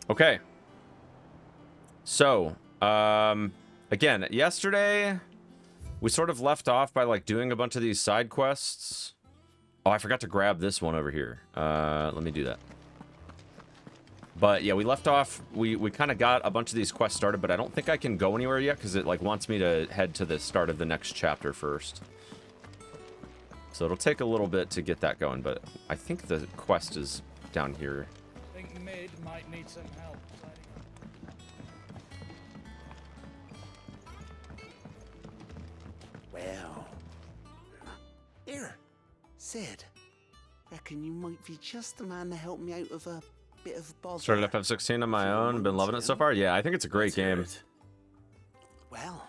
Okay. So, again, yesterday we sort of left off by like doing a bunch of these side quests. Oh, I forgot to grab this one over here. Let me do that. But yeah, we left off, we kind of got a bunch of these quests started, but I don't think I can go anywhere yet because it like wants me to head to the start of the next chapter first. So it'll take a little bit to get that going, but I think the quest is down here. I think Mid might need some help. Well, here, Sid. Reckon you might be just the man to help me out of a bit of bother. Started FF16 on my own, been loving it so far. Yeah, I think it's a great game. Well,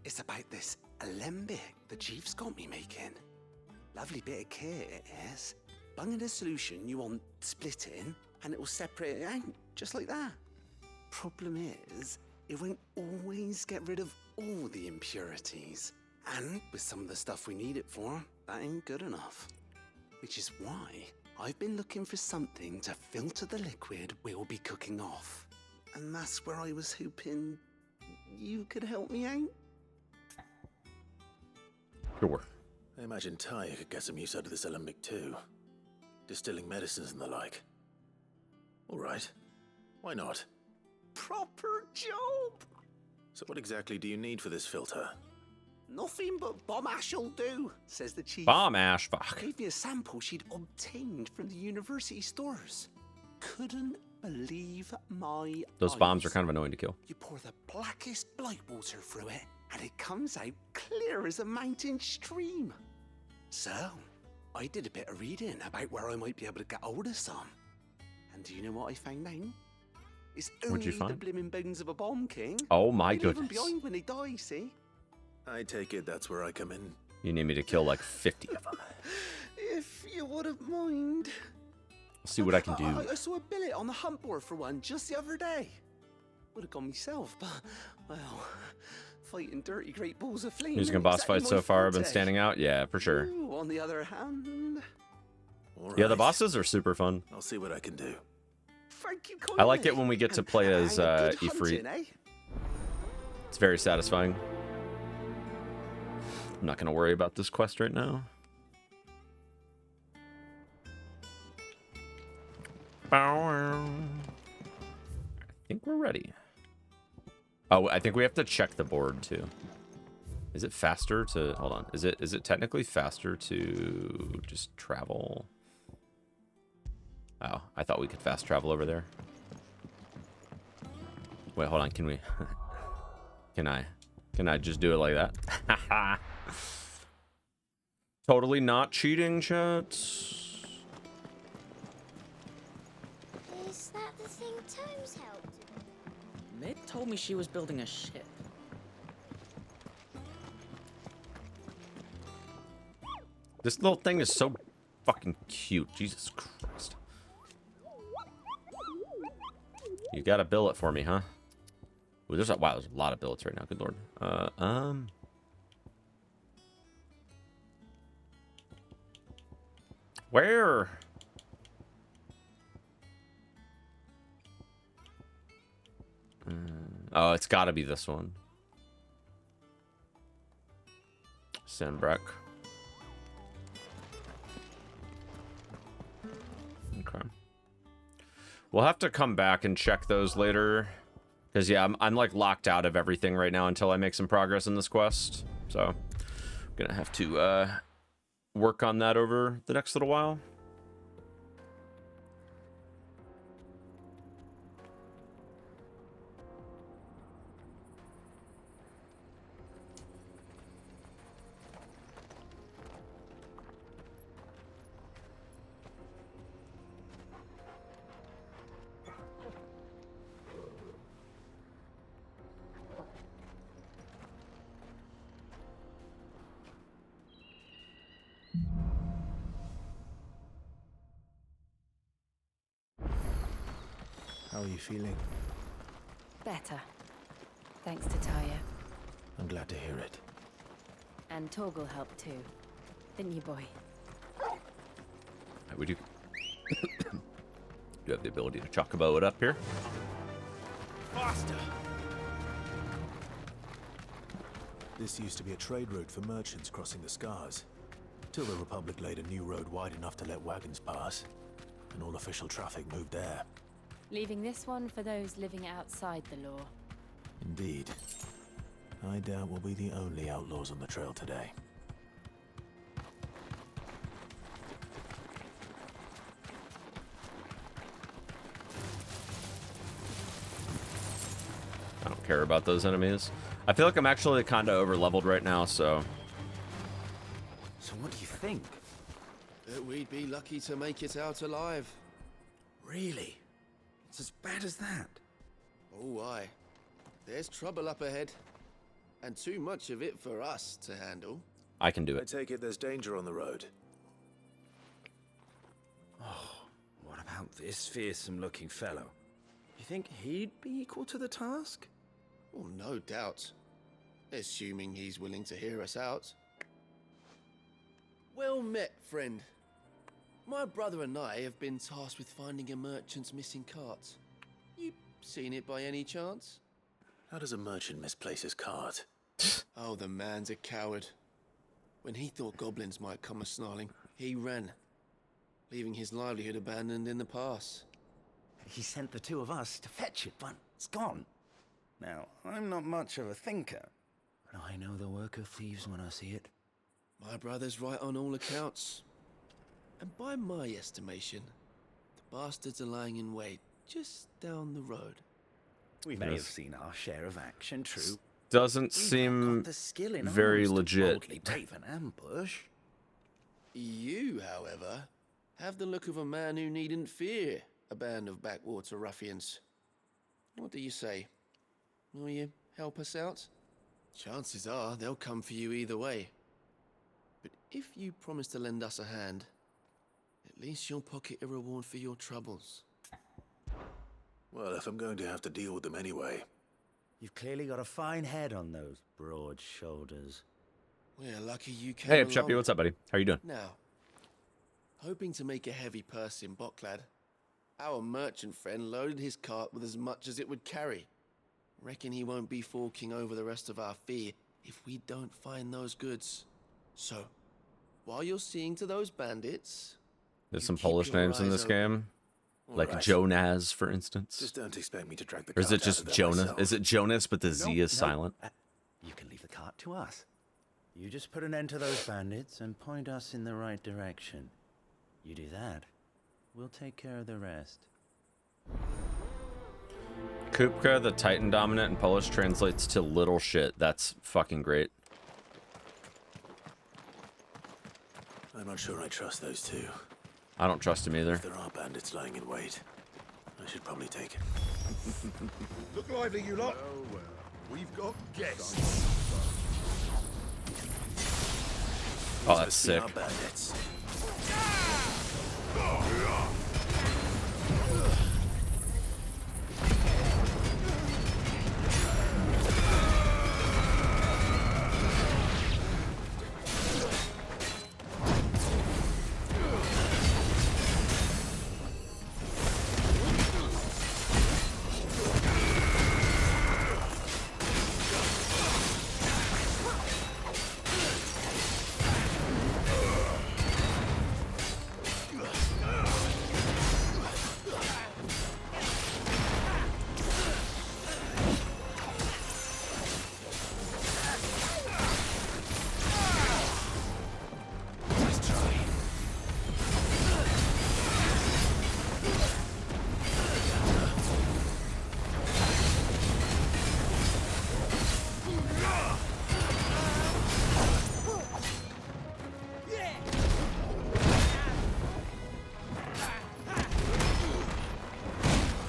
it's about this alembic the chief's got me making. Lovely bit of kit it is. Bung in a solution you want splitting, and it will separate it out just like that. Problem is, it won't always get rid of all the impurities. And with some of the stuff we need it for, that ain't good enough. Which is why I've been looking for something to filter the liquid we'll be cooking off. And that's where I was hoping you could help me out. Sure. I imagine Ty could get some use out of this alembic too. Distilling medicines and the like. Alright. Why not? Proper job! So what exactly do you need for this filter? Nothing but bomb ash'll do, says the chief. Bomb ash, fuck. Gave me a sample she'd obtained from the university stores. Couldn't believe my Those eyes. bombs are kind of annoying to kill. You pour the blackest blight water through it, and it comes out clear as a mountain stream. So, I did a bit of reading about where I might be able to get hold of some. And do you know what I found out? It's What'd you only the find? blimmin' bones of a bomb king. Oh my They leave 'em goodness. behind when they die, see? I take it that's where I come in. You need me to kill like 50 of them. If you wouldn't mind. See what I can do. I saw a billet on the hunt board for one just the other day. Would have gone myself, but, well, fighting dirty great balls of flame. Music ain't and boss exactly fights my so far have been forte. standing out. Yeah, for sure. Ooh, on the other hand, All Yeah, the right. bosses are super fun. I'll see what I can do. thank you I like it kindly. when we get to And play hang as a good Ifrit. hunting, eh? It's very satisfying. I'm not going to worry about this quest right now. I think we're ready. Oh, I think we have to check the board too. Is it faster to hold on? Is it technically faster to just travel? Oh, I thought we could fast travel over there. Wait, hold on. Can we? Can I just do it like that? Totally not cheating, chat. Is that the thing Tomes helped? Mid told me she was building a ship. This little thing is so fucking cute. Jesus Christ. You got a billet for me, huh? Ooh, there's a lot of billets right now. Good lord. Where? Oh, it's got to be this one. Sandbreck. Okay. We'll have to come back and check those later. Because, yeah, I'm like locked out of everything right now until I make some progress in this quest. So, I'm going to have to work on that over the next little while. How are you feeling? Better. Thanks to Taya. I'm glad to hear it. And Torgal helped too. Didn't you, boy? We do. Do have the ability to chocobo it up here. faster! This used to be a trade route for merchants crossing the Scars, till the Republic laid a new road wide enough to let wagons pass, and all official traffic moved there. Leaving this one for those living outside the law. Indeed. I doubt we'll be the only outlaws on the trail today. I don't care about those enemies. I feel like I'm actually kind of over leveled right now, so. So what do you think? That we'd be lucky to make it out alive. Really? It's as bad as that? Oh, aye. There's trouble up ahead. And too much of it for us to handle. I can do I it. take it there's danger on the road. Oh, what about this fearsome-looking fellow? You think he'd be equal to the task? Oh, no doubt. Assuming he's willing to hear us out. Well met, friend. My brother and I have been tasked with finding a merchant's missing cart. You seen it by any chance? How does a merchant misplace his cart? Oh, the man's a coward. When he thought goblins might come a-snarling, he ran, leaving his livelihood abandoned in the pass. He sent the two of us to fetch it, but it's gone. Now, I'm not much of a thinker, but I know the work of thieves when I see it. My brother's right on all accounts. And by my estimation, the bastards are lying in wait just down the road. We may have seen our share of action, true. Doesn't We've seem got the skill in very arms to legit. boldly brave an ambush. You, however, have the look of a man who needn't fear a band of backwater ruffians. What do you say? Will you help us out? Chances are they'll come for you either way. But if you promise to lend us a hand, at least you'll pocket a reward for your troubles. Well, if I'm going to have to deal with them anyway. You've clearly got a fine head on those broad shoulders. We're lucky you came Hey, along. Chappie, what's up, buddy? How you doing? Now, hoping to make a heavy purse in Boklad, our merchant friend loaded his cart with as much as it would carry. Reckon he won't be forking over the rest of our fee if we don't find those goods. So, while you're seeing to those bandits... There's you some keep Polish your names in eyes this open. game. Like Alright. Jonas, for instance. Just don't expect me to drag the Or is cart it out just of there Jonas? myself. Is it Jonas, but the Z is silent? You can leave the cart to us. You just put an end to those bandits and point us in the right direction. You do that, we'll take care of the rest. Kupka, the Titan dominant in Polish, translates to little shit. That's fucking great. I'm not sure I trust those two. I don't trust him either. If there are bandits lying in wait, I should probably take it. Look lively, you lot. We've got guests. Oh, These that's must be sick. our bandits.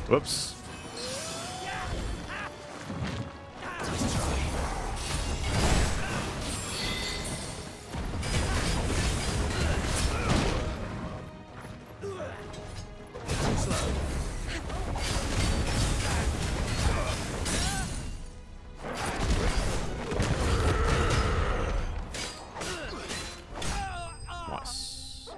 Whoops. Nice.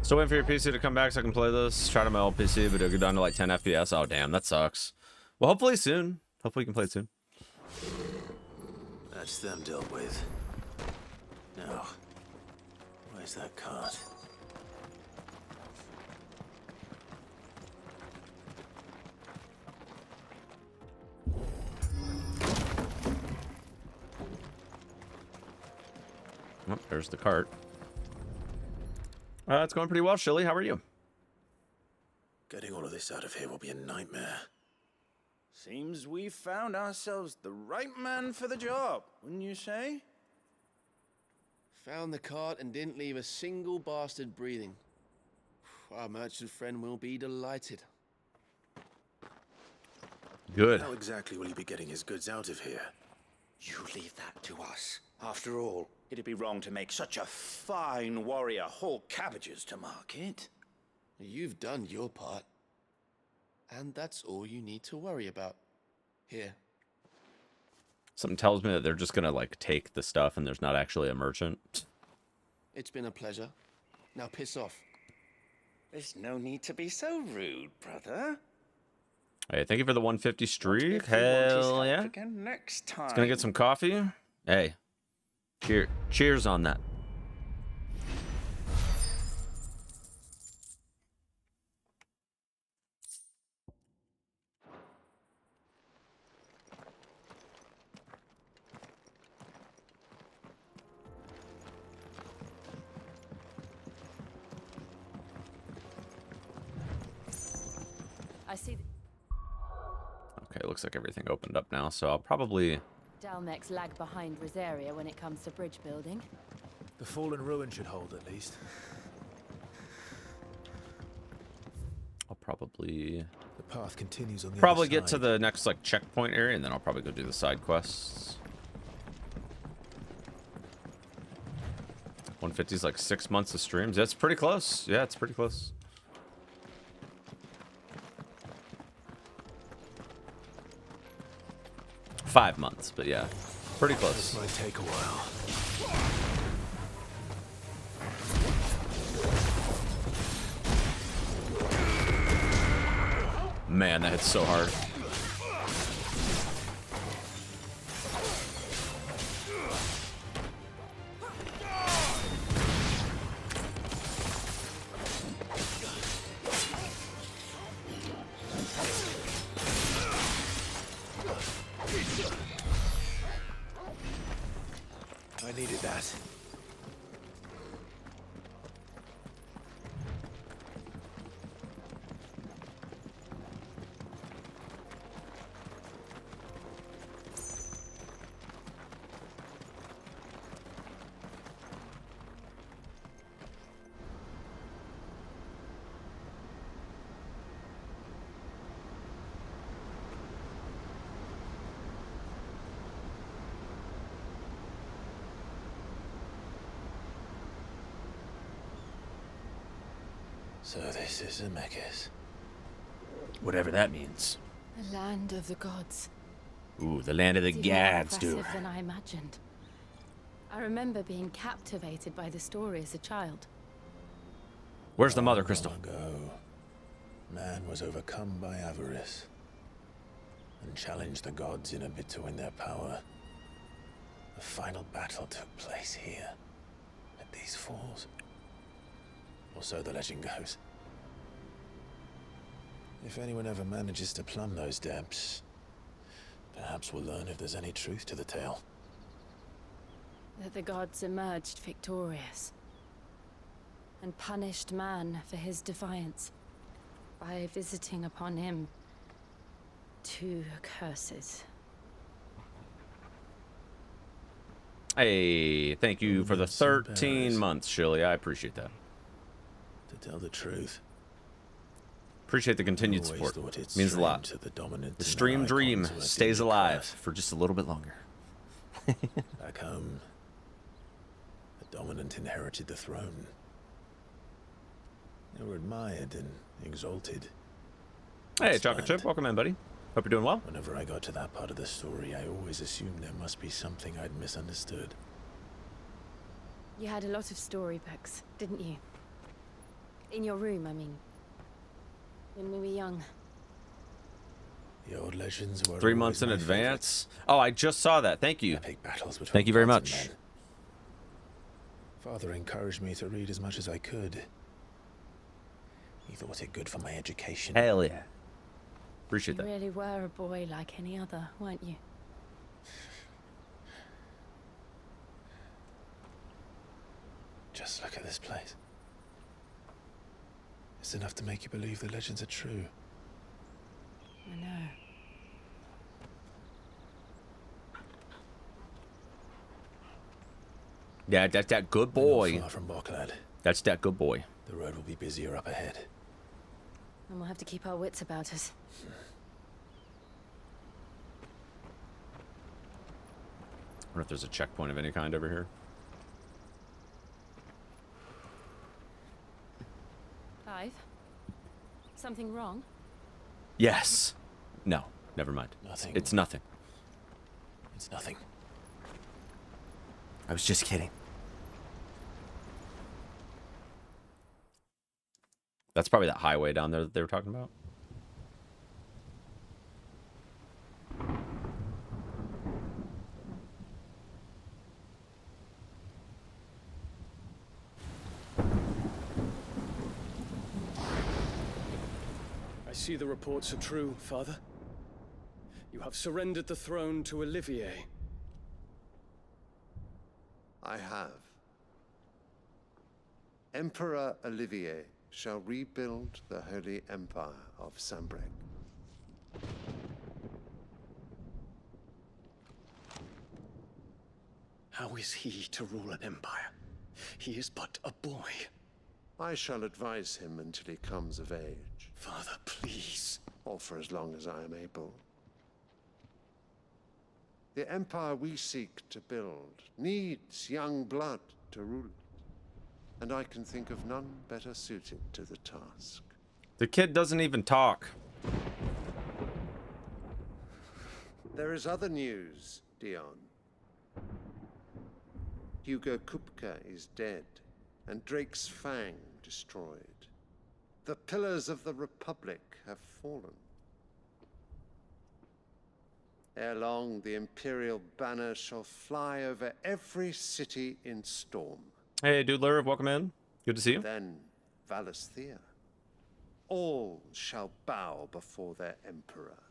Still waiting for your PC to come back so I can play this. Tried on my old PC, but it'll go down to like 10 FPS. Oh, damn, that sucks. Well, hopefully soon. Hopefully we can play it soon. That's them dealt with. Now, where's that cart? Oh, there's the cart. It's going pretty well, Shilly. How are you? Getting all of this out of here will be a nightmare. Seems we've found ourselves the right man for the job, wouldn't you say? Found the cart and didn't leave a single bastard breathing. Our merchant friend will be delighted. Good. How exactly will he be getting his goods out of here? You leave that to us. After all, it'd be wrong to make such a fine warrior haul cabbages to market. You've done your part. And that's all you need to worry about. Here. Something tells me that they're just gonna like take the stuff and there's not actually a merchant. It's been a pleasure. Now piss off. There's no need to be so rude, brother. Hey, thank you for the 150 What streak. if we want his Hell help yeah. again next time? It's gonna get some coffee. Hey. Cheers on that. I see Okay, looks like everything opened up now, so I'll probably... Dalmex lag behind Rosaria when it comes to bridge building. The fallen ruin should hold at least. I'll probably... The path continues on the Probably other get to side. the next like checkpoint area, and then I'll probably go do the side quests. 150 is like 6 months of streams. That's pretty close. Yeah, it's pretty close. $5 months, but yeah, pretty close. This might take a while. Man, that hits so hard. I needed that. So this is Zemeckis. Whatever that means. The land of the gods. Ooh, the land of the It's even more gads, dude. impressive than I imagined. I remember being captivated by the story as a child. Where's the mother crystal? Long ago, man was overcome by avarice and challenged the gods in a bid to win their power. The final battle took place here, at these falls. Or so the legend goes. If anyone ever manages to plumb those depths, perhaps we'll learn if there's any truth to the tale. That the gods emerged victorious and punished man for his defiance by visiting upon him 2 curses. Hey, thank you for the Yes, and 13 Paris. months, Shilly. I appreciate that. To tell the truth, Appreciate the continued I always support. thought it's Means a strange lot. that the dominant The and stream icons dream were stays deemed alive cursed. for just a little bit longer. Back home, the dominant inherited the throne. They were admired and exalted. Hey, Chocolate Chip, welcome in, buddy. Hope you're doing well. Whenever I got to that part of the story, I always assumed there must be something I'd misunderstood. You had a lot of storybooks, didn't you? In your room, I mean. When we were young. The old legends were 3 months in always my advance. Oh, I just saw that. Thank you. Epic battles between Thank you very gods and much. men. Father encouraged me to read as much as I could. He thought it good for my education. Hell yeah. Appreciate You that. really were a boy like any other, weren't you? Just look at this place. It's enough to make you believe the legends are true. I know. Yeah, that's that good We're not boy. far from Boklad. That's that good boy. The road will be busier up ahead. And we'll have to keep our wits about us. I wonder if there's a checkpoint of any kind over here. Clive? Something wrong? Yes. No, never mind. Nothing. It's nothing. It's nothing. I was just kidding. That's probably that highway down there that they were talking about. I see the reports are true, Father. You have surrendered the throne to Olivier. I have. Emperor Olivier shall rebuild the Holy Empire of Sambrek. How is he to rule an empire? He is but a boy. I shall advise him until he comes of age. Father, please. Or for as long as I am able. The empire we seek to build needs young blood to rule it. And I can think of none better suited to the task. The kid doesn't even talk. There is other news, Dion. Hugo Kupka is dead, and Drake's Fang destroyed. The pillars of the Republic have fallen. Ere long, the Imperial banner shall fly over every city in Storm. Hey, Doodler, welcome in. Good to see you. Then Valisthea. All shall bow before their emperor.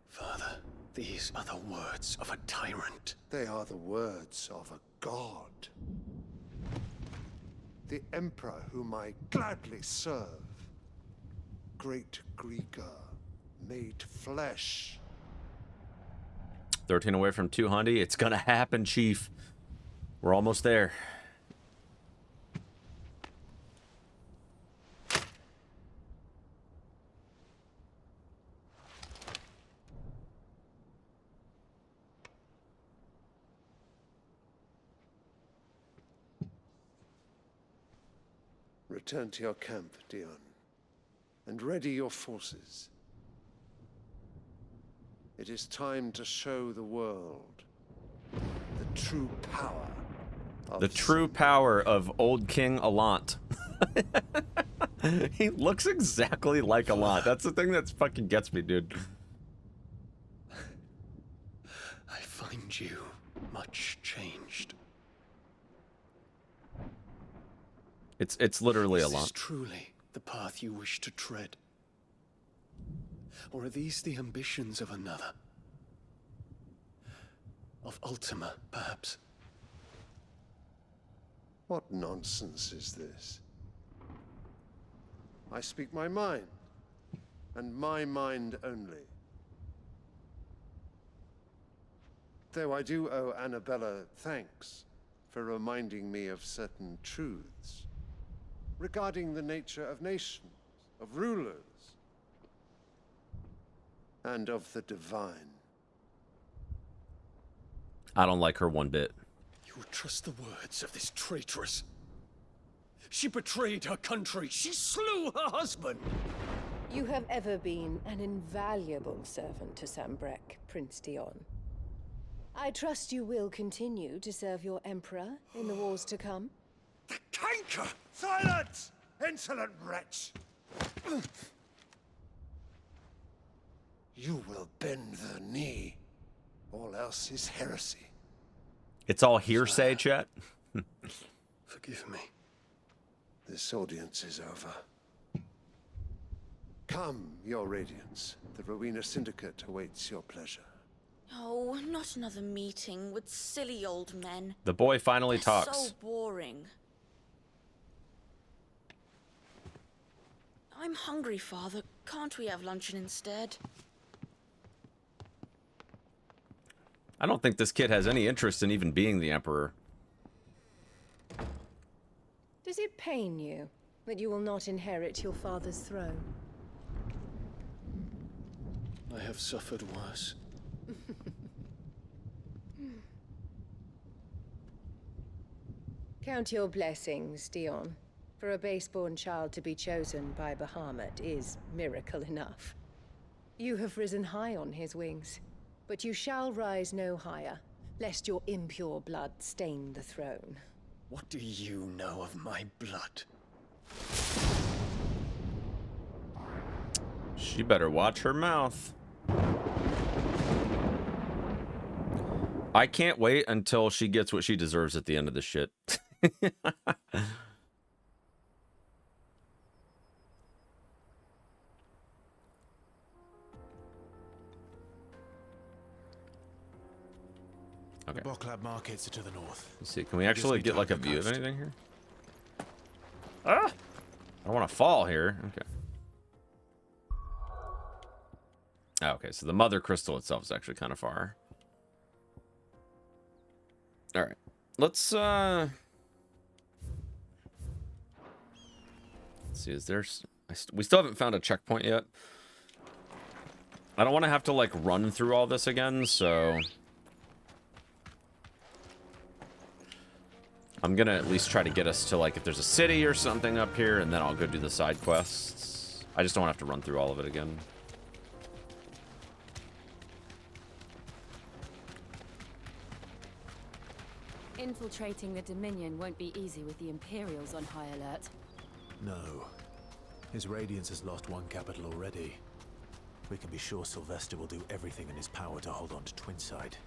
Father, these are the words of a tyrant. They are the words of a god. The emperor whom I gladly serve. Great Grieger, made flesh. 13 away from 200. It's gonna happen, Chief. We're almost there. Return to your camp, Dion, and ready your forces. It is time to show the world the true power of The true power of old King Alant. He looks exactly like Alant. That's the thing that's fucking gets me, dude. I find you much changed. It's literally Is this Alant. truly the path you wish to tread? Or are these the ambitions of another? Of Ultima, perhaps? What nonsense is this? I speak my mind, and my mind only. Though I do owe Annabella thanks for reminding me of certain truths regarding the nature of nations, of rulers, and of the divine. I don't like her one bit. You would trust the words of this traitress? She betrayed her country. She slew her husband. You have ever been an invaluable servant to Sambrek, Prince Dion. I trust you will continue to serve your emperor in the wars to come. The canker! Silence! Insolent wretch! you will bend the knee. All else is heresy. It's all hearsay, Chet. Forgive me. This audience is over. Come, your radiance. The Rowena Syndicate awaits your pleasure. Oh, not another meeting with silly old men. The boy finally They're talks. so boring. I'm hungry, Father. Can't we have luncheon instead? I don't think this kid has any interest in even being the Emperor. Does it pain you that you will not inherit your father's throne? I have suffered worse. Count your blessings, Dion. For a base-born child to be chosen by Bahamut is miracle enough. You have risen high on his wings, but you shall rise no higher, lest your impure blood stain the throne. What do you know of my blood? She better watch her mouth. I can't wait until she gets what she deserves at the end of this shit. Okay. The Boklab markets are to the north. Let's see, can we actually get like a view of anything here? Ah! I don't want to fall here. Okay. Oh, okay, so the mother crystal itself is actually kind of far. All right. Let's see, is there... we still haven't found a checkpoint yet. I don't want to have to, like, run through all this again, so... I'm gonna at least try to get us to, like, if there's a city or something up here, and then I'll go do the side quests. I just don't want to have to run through all of it again. Infiltrating the Dominion won't be easy with the Imperials on high alert. No. His Radiance has lost one capital already. We can be sure Sylvester will do everything in his power to hold on to Twinside.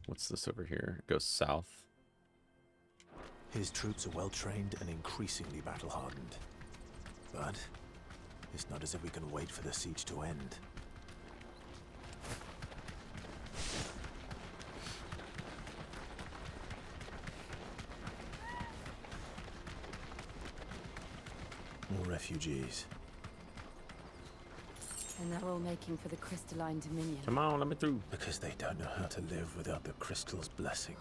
What's this over here? It goes south. His troops are well-trained and increasingly battle-hardened. But it's not as if we can wait for the siege to end. More refugees. And they're all making for the Crystalline Dominion. Come on, let me through. Because they don't know how to live without the crystal's blessing.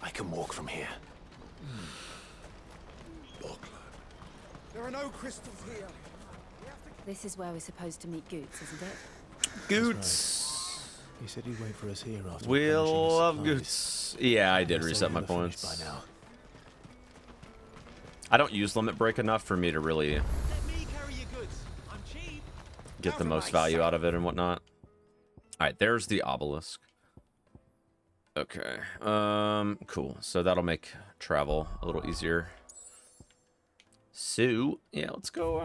I can walk from here. There are no crystals here. This is where we're supposed to meet Goots, isn't it? Goots. Right. He said he'd wait for us here after We'll love Goots. Yeah, I did reset my points. By now. I don't use limit break enough for me to really get the most value out of it and whatnot. All right, there's the obelisk. Okay, cool. So that'll make travel a little easier. So, yeah, let's go,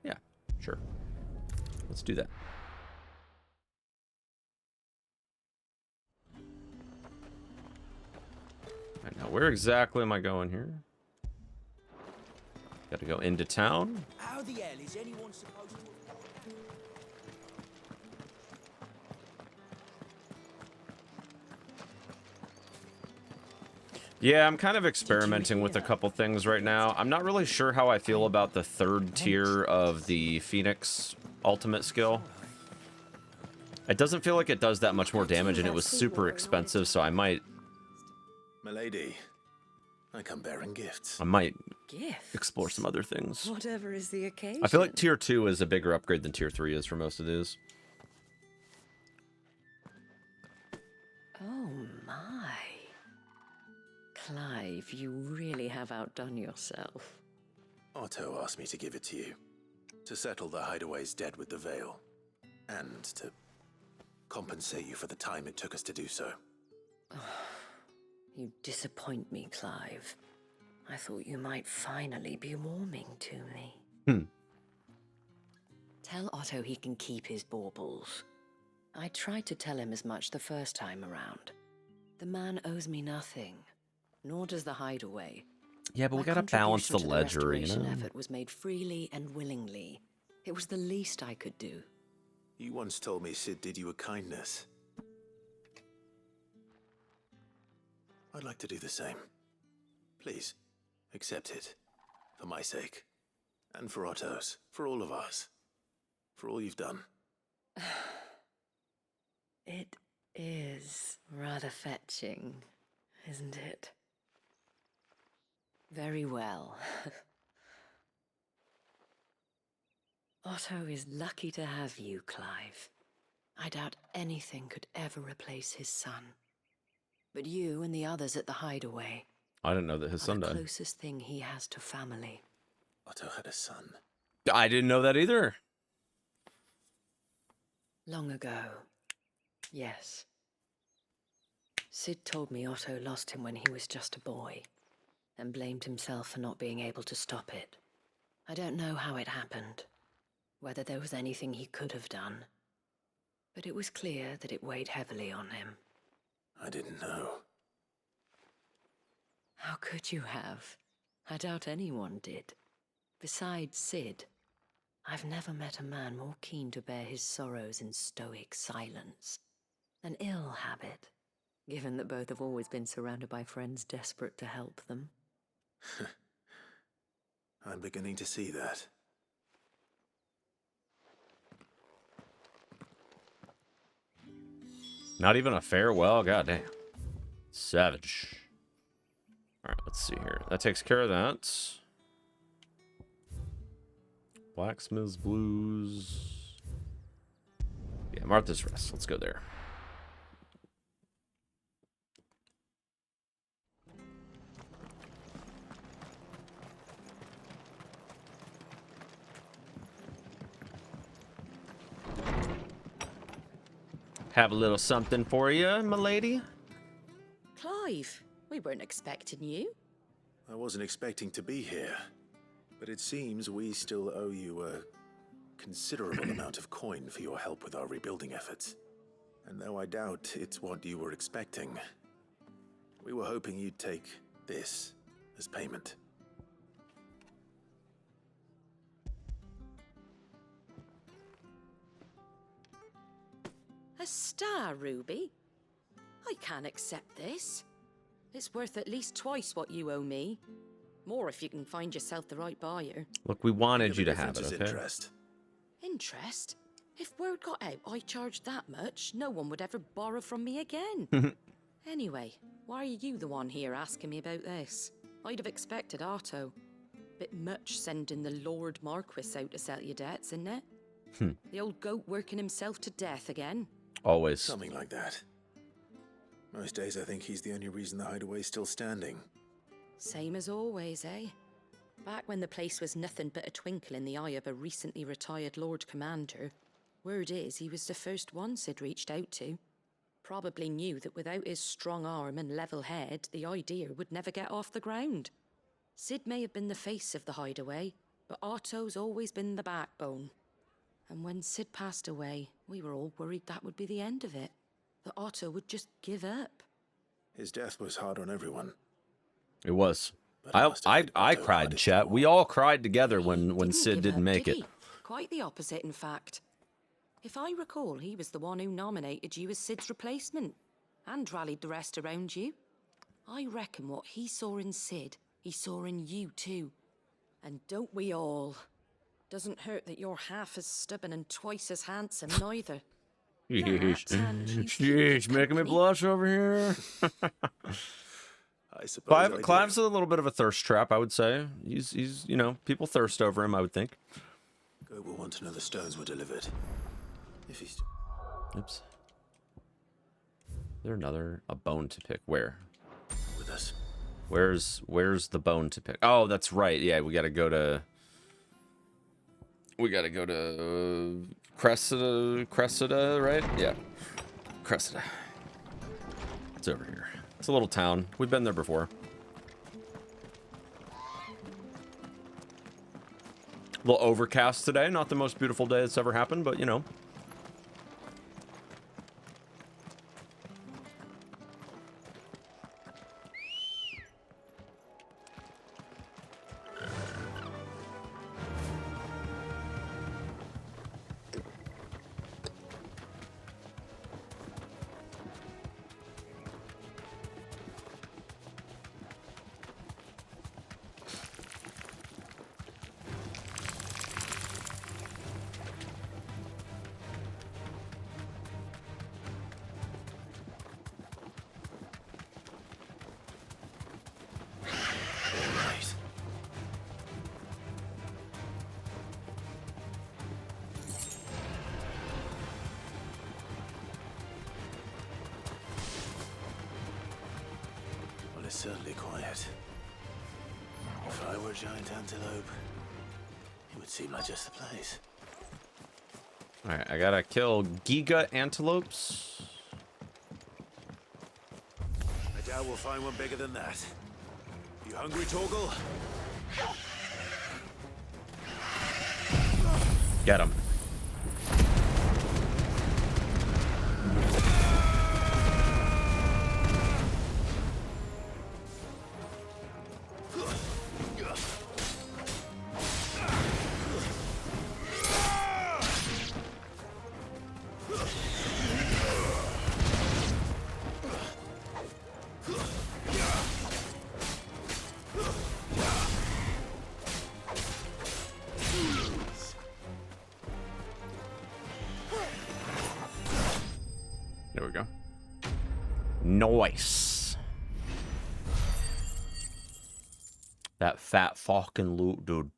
yeah, sure. Let's do that. All right, now where exactly am I going here? Got to go into town. How the hell is anyone supposed to... Yeah, I'm kind of experimenting with a couple things right now. I'm not really sure how I feel about the third tier of the Phoenix ultimate skill. It doesn't feel like it does that much more damage, and it was super expensive, so I might... Milady, I come bearing gifts. I might Gifts? explore some other things. Whatever is the occasion. I feel like tier 2 is a bigger upgrade than tier 3 is for most of these. Oh my. Clive, you really have outdone yourself. Otto asked me to give it to you. To settle the Hideaway's debt with the Veil, and to compensate you for the time it took us to do so. You disappoint me, Clive. I thought you might finally be warming to me. Tell Otto he can keep his baubles. I tried to tell him as much the first time around. The man owes me nothing, nor does the Hideaway. Yeah, but we My gotta balance the contribution to ledger, you restoration know? effort was made freely and willingly. It was the least I could do. You once told me Sid did you a kindness. I'd like to do the same. Please, accept it. For my sake. And for Otto's. For all of us. For all you've done. It is rather fetching, isn't it? Very well. Otto is lucky to have you, Clive. I doubt anything could ever replace his son. But you and the others at the Hideaway I didn't know that his son are the died. closest thing he has to family. Otto had a son. I didn't know that either. Long ago, yes. Sid told me Otto lost him when he was just a boy, and blamed himself for not being able to stop it. I don't know how it happened, whether there was anything he could have done, but it was clear that it weighed heavily on him. I didn't know. How could you have? I doubt anyone did. Besides Sid, I've never met a man more keen to bear his sorrows in stoic silence. An ill habit, given that both have always been surrounded by friends desperate to help them. I'm beginning to see that. Not even a farewell? Goddamn. Savage. Alright, let's see here. That takes care of that. Blacksmith's Blues. Yeah, Martha's Rest. Let's go there. Have a little something for you, my lady. Clive, we weren't expecting you. I wasn't expecting to be here, but it seems we still owe you a considerable amount of coin for your help with our rebuilding efforts. And though I doubt it's what you were expecting, we were hoping you'd take this as payment. A star ruby? I can't accept this. It's worth at least twice what you owe me. More if you can find yourself the right buyer. Look, we wanted Think you of to the have it, difference is okay? interest. Interest? If word got out I charged that much, no one would ever borrow from me again. Anyway, why are you the one here asking me about this? I'd have expected Otto. Bit much sending the Lord Marquis out to settle your debts, isn't it? The old goat working himself to death again. Always. Something like that. Most days I think he's the only reason the Hideaway's still standing. Same as always, eh? Back when the place was nothing but a twinkle in the eye of a recently retired Lord Commander, word is he was the first one Sid reached out to. Probably knew that without his strong arm and level head, the idea would never get off the ground. Sid may have been the face of the Hideaway, but Otto's always been the backbone. And when Sid passed away, we were all worried that would be the end of it. That Otto would just give up. His death was hard on everyone. It was. I cried, chat. We all cried together when Sid didn't make it. Quite the opposite, in fact. If I recall, he was the one who nominated you as Sid's replacement, and rallied the rest around you. I reckon what he saw in Sid, he saw in you too. And don't we all? Doesn't hurt that you're half as stubborn and twice as handsome, neither. Sheesh, making me blush over here. I suppose Clive's a little bit of a thirst trap, I would say. He's you know, people thirst over him, I would think. Goat will want to know the stones were delivered. If he's... Oops. Is there a bone to pick? Where? With us. Where's the bone to pick? Oh, that's right. Yeah, we gotta go to We gotta go to Cressida, right? Yeah, Cressida. It's over here. It's a little town. We've been there before. A little overcast today. Not the most beautiful day that's ever happened, but you know. It's certainly quiet. If I were a giant antelope, it would seem like just the place. Alright, I gotta kill Giga antelopes. I doubt we'll find one bigger than that. You hungry, Torgal? Get him. There we go. Nice. That fat fucking loot, dude.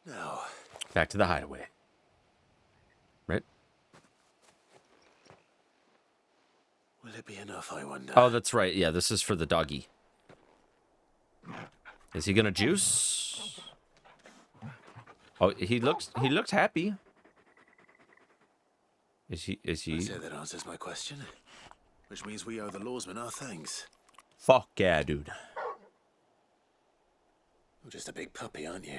No. Back to the hideaway. Right? Will it be enough, I wonder? Oh, that's right. Yeah, this is for the doggy. Is he gonna juice? Oh, he looked happy. Is he? I'd say that answers my question. Which means we owe the lawsman our thanks. Fuck yeah, dude. You're just a big puppy, aren't you?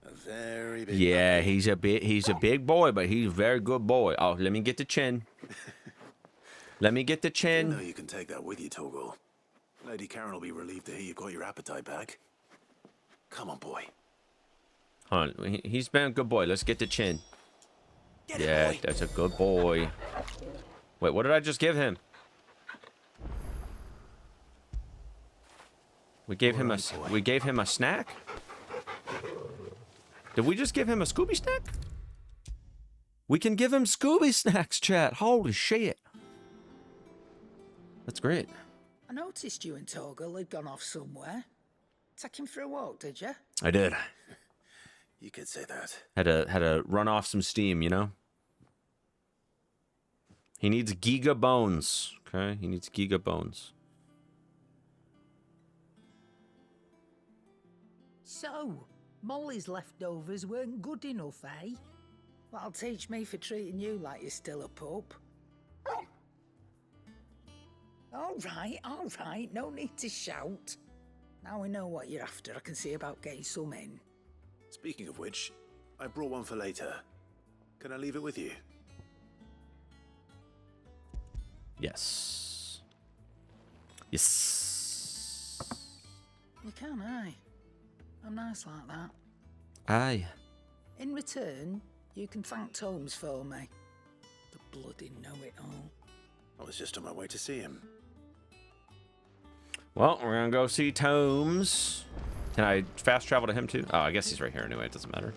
A very big Yeah, puppy. he's a big boy, but he's a very good boy. Oh, let me get the chin. Let me get the You chin. know you can take that with you, Torgal. Lady Karen will be relieved to hear you got your appetite back. Come on, boy. Hold on, he's been a good boy. Let's get the chin. Yeah, that's a good boy. Wait, what did I just give him? We gave him a snack? Did we just give him a Scooby snack? We can give him Scooby snacks, chat. Holy shit. That's great. I noticed you and Torgal had gone off somewhere. Take him for a walk, did you? I did. You could say that. Had to run off some steam, you know? He needs Giga bones. Okay? He needs Giga bones. So, Molly's leftovers weren't good enough, eh? That'll teach me for treating you like you're still a pup. All right, no need to shout. Now we know what you're after, I can see about getting some in. Speaking of which, I brought one for later. Can I leave it with you? Yes. Yes. You can, aye. I'm nice like that. Aye. In return, you can thank Tomes for me. The bloody know-it-all. I was just on my way to see him. Well, we're gonna go see Tomes. Can I fast travel to him too? Oh, I guess he's right here anyway. It doesn't matter.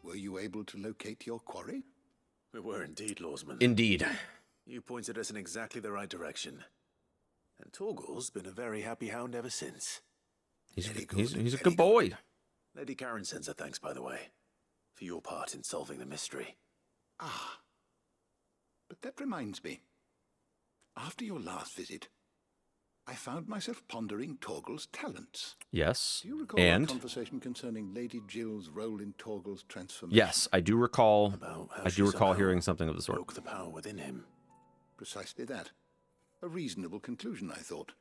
Were you able to locate your quarry? We were indeed, lawsman. Indeed. You pointed us in exactly the right direction. And Torgal's been a very happy hound ever since. He's a good boy. Lady Karen sends her thanks, by the way, for your part in solving the mystery. Ah. But that reminds me. After your last visit, I found myself pondering Torgal's talents. Yes. Do you recall And our conversation concerning Lady Jill's role in Torgal's transformation? yes, I do recall. How I she do recall somehow hearing something of the sort. broke the power within him. Precisely that. A reasonable conclusion, I thought.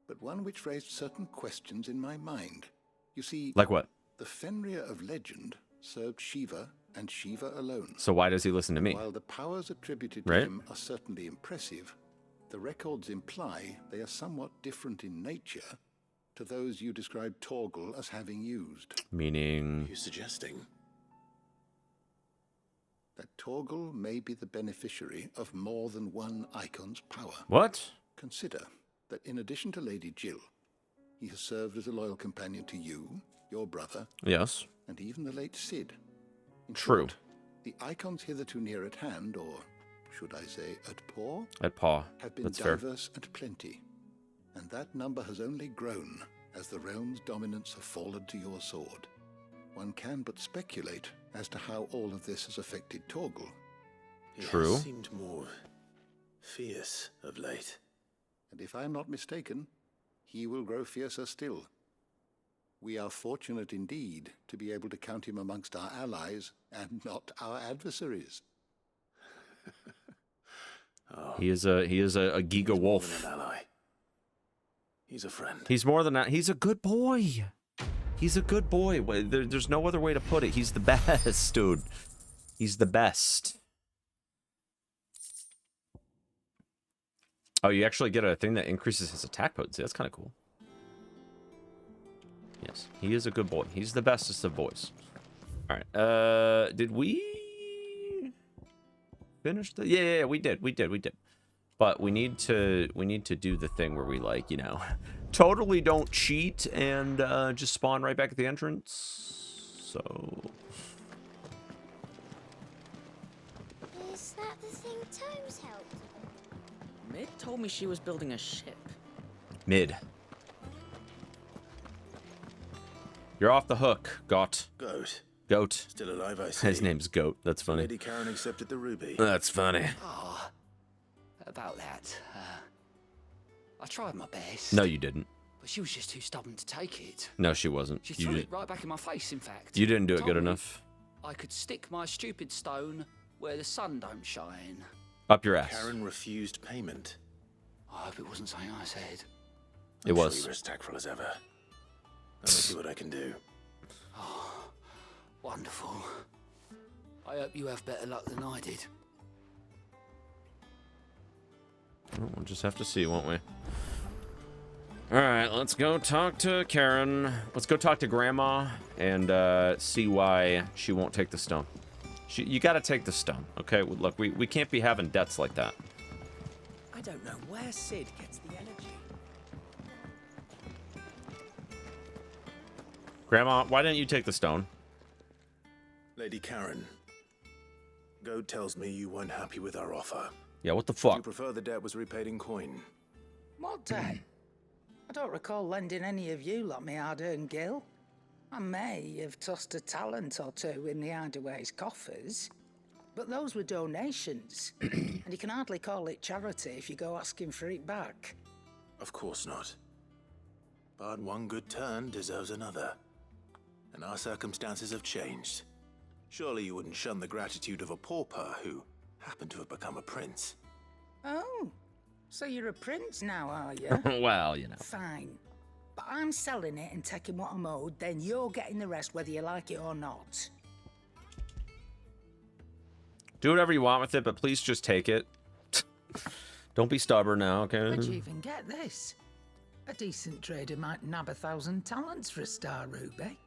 But one which raised certain questions in my mind. You see, Like what? the Fenrir of legend served Shiva and Shiva alone. So why does he listen to me? While the powers attributed to Right? him are certainly impressive, the records imply they are somewhat different in nature to those you described Torgal as having used. Meaning? Are you suggesting that Torgal may be the beneficiary of more than one icon's power? What? Consider that in addition to Lady Jill, he has served as a loyal companion to you, your brother, Yes. and even the late Cid. In True. short, the icons hitherto near at hand, or should I say at paw, At paw. have been That's fair. diverse and plenty, and that number has only grown as the realm's dominance have fallen to your sword. One can but speculate as to how all of this has affected Torgal. he True. has seemed more fierce of late? And if I am not mistaken, he will grow fiercer still. We are fortunate indeed to be able to count him amongst our allies and not our adversaries. He is a giga wolf. An ally. He's a friend. He's more than that. He's a good boy. He's a good boy. There's no other way to put it. He's the best, dude. He's the best. Oh, you actually get a thing that increases his attack potency. That's kind of cool. Yes, he is a good boy. He's the bestest of boys. All right. Did we finish the? Yeah, we did. But we need to do the thing where we, like, you know, totally don't cheat and just spawn right back at the entrance. So. Is that the thing Tomes helped? Mid told me she was building a ship. Mid. You're off the hook, Goat. Goat. Still alive, I see. His name's Goat. That's funny. Lady Karen accepted the ruby. That's funny. Oh, about that. I tried my best. No, you didn't. But she was just too stubborn to take it. No, she wasn't. She You threw did. it right back in my face, in fact. You didn't do it Told good me enough. I could stick my stupid stone where the sun don't shine. Up your ass. Karen refused payment. I hope it wasn't something I said. It I'm was. Sure you were as tactful as ever. I'll see what I can do. Oh, wonderful. I hope you have better luck than I did. Well, we'll just have to see, won't we? Alright, let's go talk to Karen. Let's go talk to Grandma and see why she won't take the stone. You gotta take the stone, okay? Look, we can't be having debts like that. I don't know where Cid gets the energy. Grandma, why didn't you take the stone? Lady Karen, Goat tells me you weren't happy with our offer. Yeah, what the You fuck? prefer the debt was repaid in coin. What debt? I don't recall lending any of you like me hard-earned gil. I may have tossed a talent or two in the Hideaway's coffers, but those were donations, and you can hardly call it charity if you go asking for it back. Of course not. But one good turn deserves another. And our circumstances have changed. Surely you wouldn't shun the gratitude of a pauper who happened to have become a prince. Oh, so you're a prince now, are you? Well, you know. Fine. But I'm selling it and taking what I'm owed, then you're getting the rest whether you like it or not. Do whatever you want with it, but please just take it. Don't be stubborn now, okay? Where'd you even get this? A decent trader might nab 1,000 talents for a star ruby.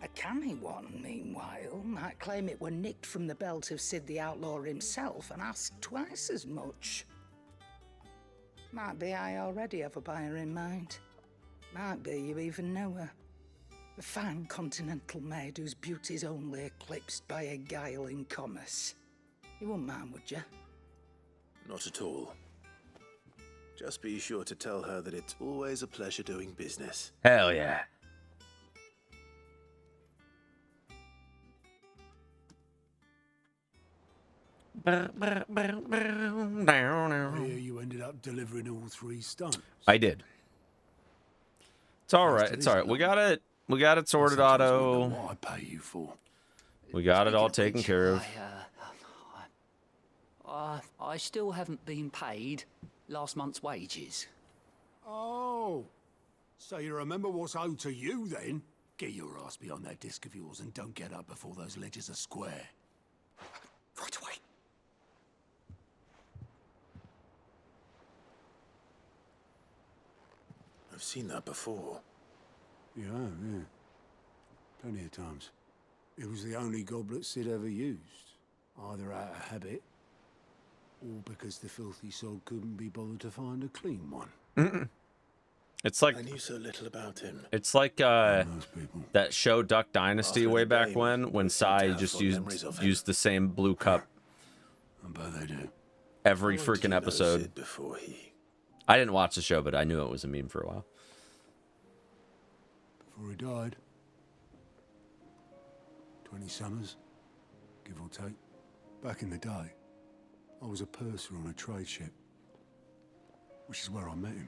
A canny one, meanwhile, might claim it were nicked from the belt of Cid the Outlaw himself and ask twice as much. Might be I already have a buyer in mind. Might be you even know her. A fine continental maid whose beauty's only eclipsed by a guile in commerce. You wouldn't mind, would you? Not at all. Just be sure to tell her that it's always a pleasure doing business. Hell yeah. I hear you ended up delivering all 3 stones. I did. It's all right. It's all right. We got it. We got it sorted, Otto. What I pay you for. We got it all taken care of. I still haven't been paid last month's wages. Oh, so you remember what's owed to you then? Get your ass behind that disc of yours and don't get up before those ledgers are square. Right away. I've seen that before. Yeah. Plenty of times. It was the only goblet Sid ever used. Either out of habit, or because the filthy sod couldn't be bothered to find a clean one. It's like I knew so little about him. It's like that show Duck Dynasty way back when Sai just used the same blue cup. I bet they do. Every freaking episode. Before he... I didn't watch the show, but I knew it was a meme for a while. Before he died. 20 summers, give or take. Back in the day, I was a purser on a trade ship, which is where I met him.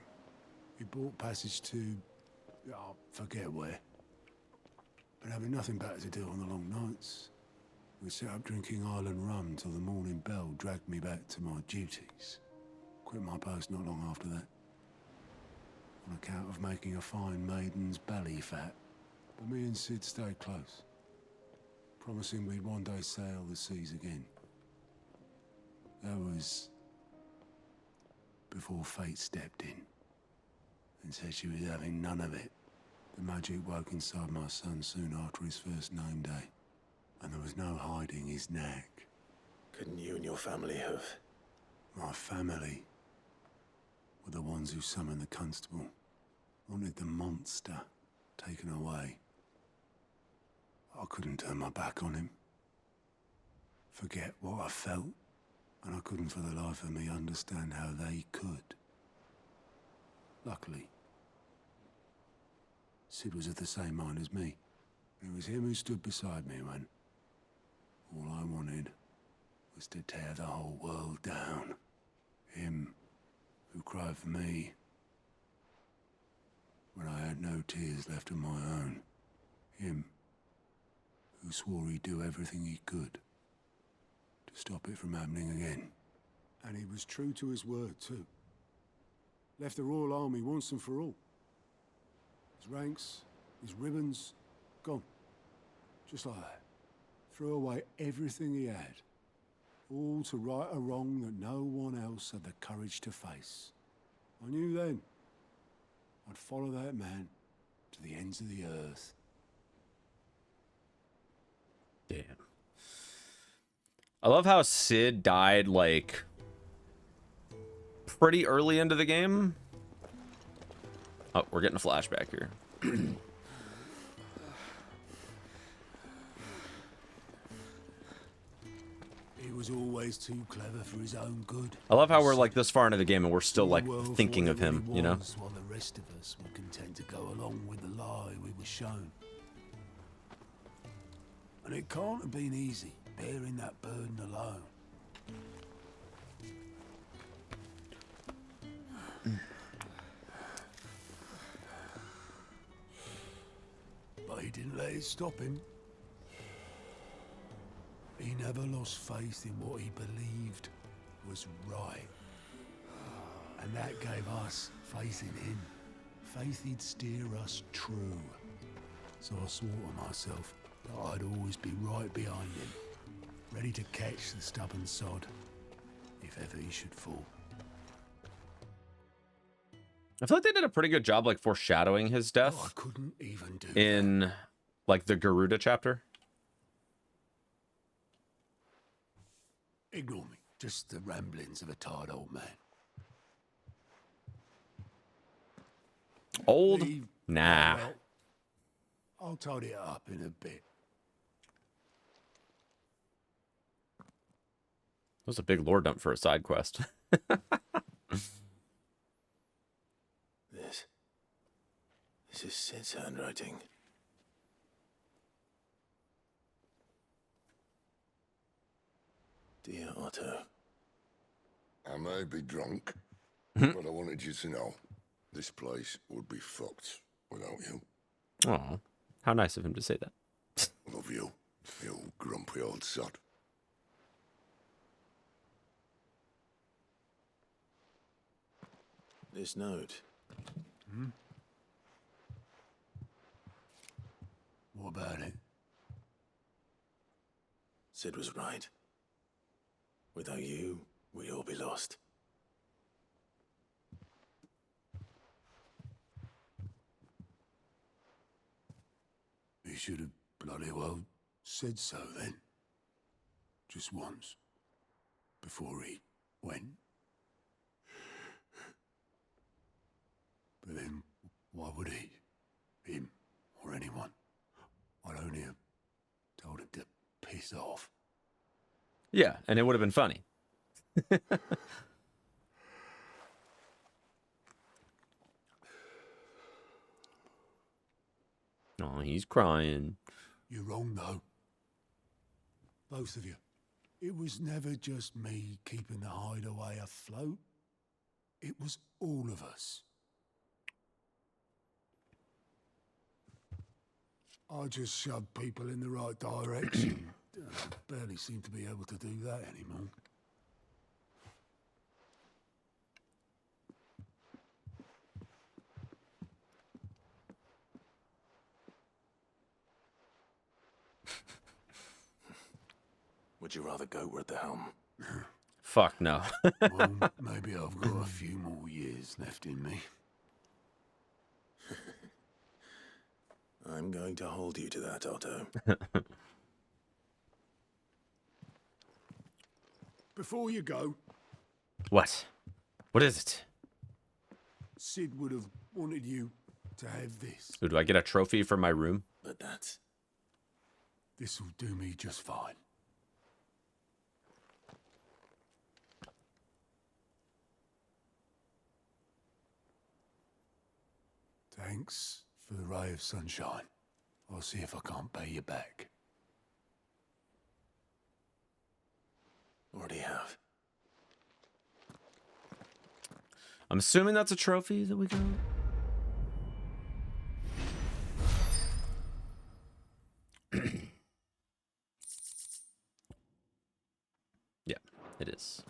He bought passage to, I forget where. But having nothing better to do on the long nights, we set up drinking island rum till the morning bell dragged me back to my duties. Quit my post not long after that, on account of making a fine maiden's belly fat. But me and Sid stayed close, promising we'd one day sail the seas again. That was before fate stepped in and said she was having none of it. The magic woke inside my son soon after his first name day, and there was no hiding his knack. Couldn't you and your family have? My family were the ones who summoned the constable, wanted the monster taken away. I couldn't turn my back on him, forget what I felt, and I couldn't for the life of me understand how they could. Luckily, Sid was of the same mind as me. It was him who stood beside me when all I wanted was to tear the whole world down. Him who cried for me when I had no tears left of my own. Him who swore he'd do everything he could to stop it from happening again. And he was true to his word, too. Left the Royal Army once and for all. His ranks, his ribbons, gone. Just like that. Threw away everything he had. All to right a wrong that no one else had the courage to face. I knew then I'd follow that man to the ends of the earth. Damn. I love how Sid died, like, pretty early into the game. Oh, we're getting a flashback here. He was always too clever for his own good. I love how we're, like, this far into the game and we're still, like, thinking of him, you know? While the rest of us were content to go along with the lie we were shown. And it can't have been easy, bearing that burden alone. But he didn't let it stop him. He never lost faith in what he believed was right. And that gave us faith in him. Faith he'd steer us true. So I swore to myself that I'd always be right behind him, ready to catch the stubborn sod, if ever he should fall. I feel like they did a pretty good job, like, foreshadowing his death. I couldn't even do in, like, the Garuda chapter. Ignore me. Just the ramblings of a tired old man. Old? Leave? Nah. Well, I'll tidy it up in a bit. That was a big lore dump for a side quest. This is Sid's handwriting. Dear Otto. I may be drunk, but I wanted you to know this place would be fucked without you. Oh, how nice of him to say that. Love you, you grumpy old sod. This note. What about it? Sid was right. Without you, we'd all be lost. He should have bloody well said so then. Just once. Before he went. But then, why would he? Him, or anyone? I'd only have told him to piss off. Yeah, and it would have been funny. Oh, he's crying. You're wrong, though. Both of you. It was never just me keeping the hideaway afloat. It was all of us. I just shoved people in the right direction. I barely seem to be able to do that anymore. Would you rather goat were at the helm? Fuck no. Well, maybe I've got a few more years left in me. I'm going to hold you to that, Otto. Before you go... What? What is it? Sid would have wanted you to have this. Ooh, do I get a trophy for my room? But that's... This'll do me just fine. Thanks for the ray of sunshine. I'll see if I can't pay you back. Already have. I'm assuming that's a trophy that we got. Yeah, it is.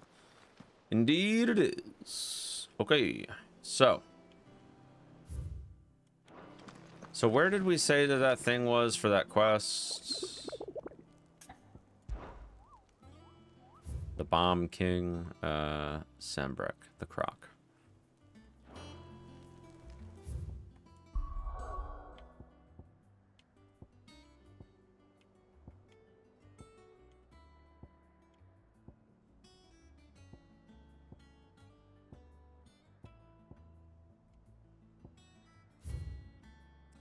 Indeed it is. Okay, so where did we say that thing was for that quest? The Bomb King, Sambrek, the Croc.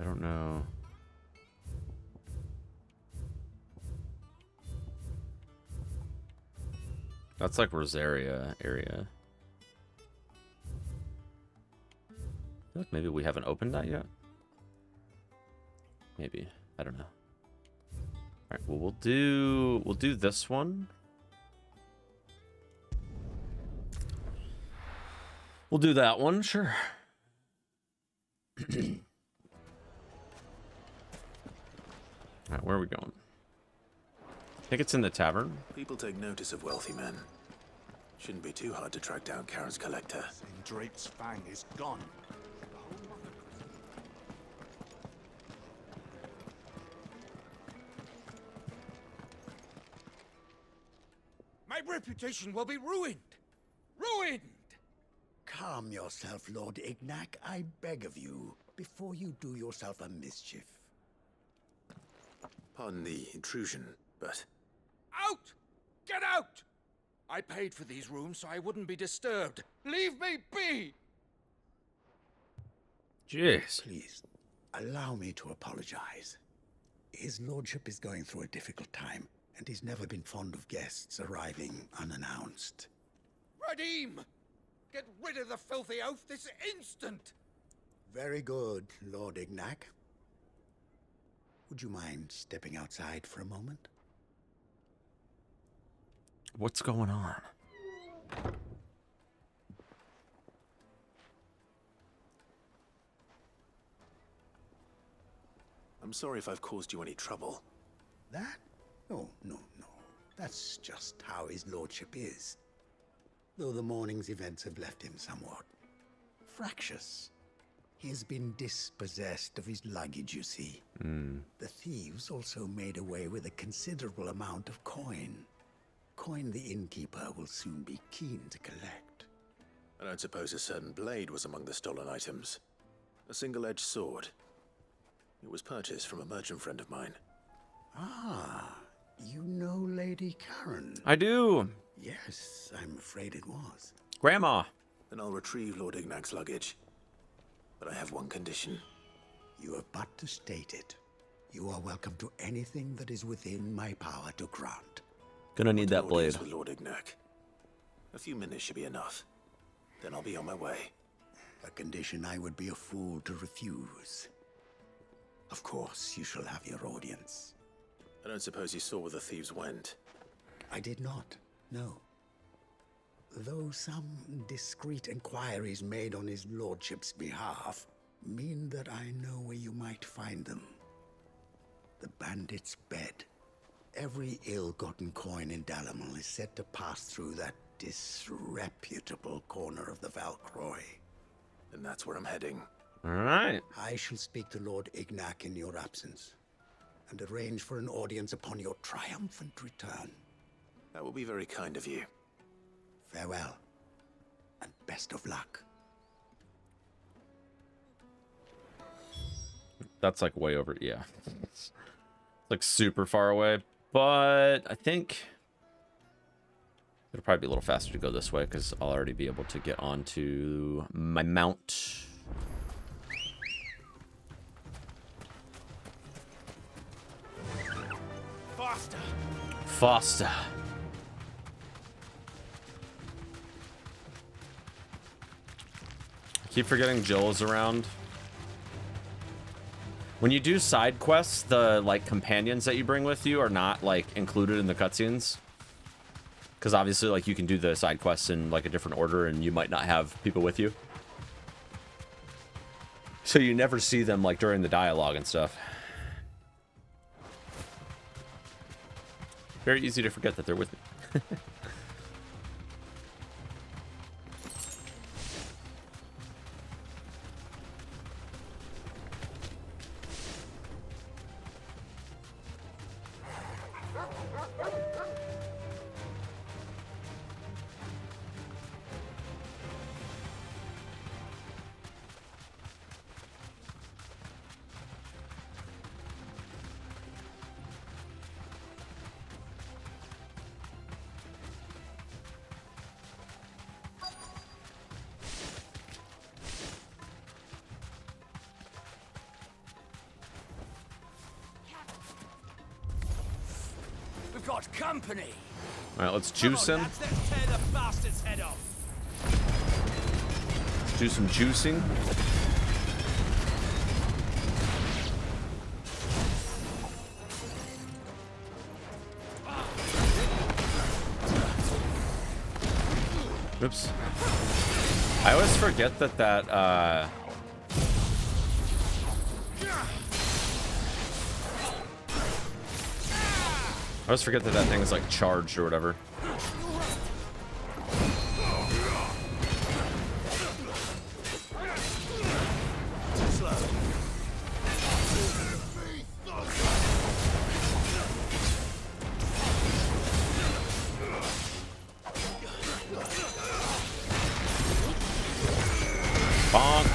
I don't know. That's like Rosaria area. I feel like maybe we haven't opened that yet. Maybe. I don't know. Alright, well we'll do this one. We'll do that one, sure. Alright, where are we going? I think it's in the tavern. People take notice of wealthy men. Shouldn't be too hard to track down Karen's collector. Drake's fang is gone. My reputation will be ruined! Ruined! Calm yourself, Lord Ignac, I beg of you, before you do yourself a mischief. Pardon the intrusion, but... Out! Get out! I paid for these rooms so I wouldn't be disturbed. Leave me be! Jeez. Please, allow me to apologize. His lordship is going through a difficult time, and he's never been fond of guests arriving unannounced. Radim! Get rid of the filthy oaf this instant! Very good, Lord Ignac. Would you mind stepping outside for a moment? What's going on? I'm sorry if I've caused you any trouble. That? Oh, no. That's just how his lordship is. Though the morning's events have left him somewhat fractious. He has been dispossessed of his luggage, you see. The thieves also made away with a considerable amount of coin. Coin the innkeeper will soon be keen to collect. I don't suppose a certain blade was among the stolen items. A single-edged sword. It was purchased from a merchant friend of mine. Ah, you know Lady Karen? I do. Yes, I'm afraid it was. Grandma. Then I'll retrieve Lord Ignac's luggage. But I have one condition. You have but to state it. You are welcome to anything that is within my power to grant. Gonna need that blade. With Lord Ignac. A few minutes should be enough. Then I'll be on my way. A condition I would be a fool to refuse. Of course, you shall have your audience. I don't suppose you saw where the thieves went. I did not, no. Though some discreet inquiries made on his lordship's behalf mean that I know where you might find them. The bandit's bed. Every ill-gotten coin in Dalamal is said to pass through that disreputable corner of the Valcroy. And that's where I'm heading. All right. I shall speak to Lord Ignac in your absence, and arrange for an audience upon your triumphant return. That will be very kind of you. Farewell, and best of luck. That's like way over. Yeah. It's like super far away. But I think it'll probably be a little faster to go this way because I'll already be able to get onto my mount. Faster! Faster. I keep forgetting Jill's around. When you do side quests, the like companions that you bring with you are not like included in the cutscenes. Because obviously like you can do the side quests in like a different order and you might not have people with you. So you never see them like during the dialogue and stuff. Very easy to forget that they're with me. We've got company. All right, let's juice him. Let's tear the bastard's head off. Let's do some juicing. Oops. I always forget that I always forget that thing is like charged or whatever. Bonk.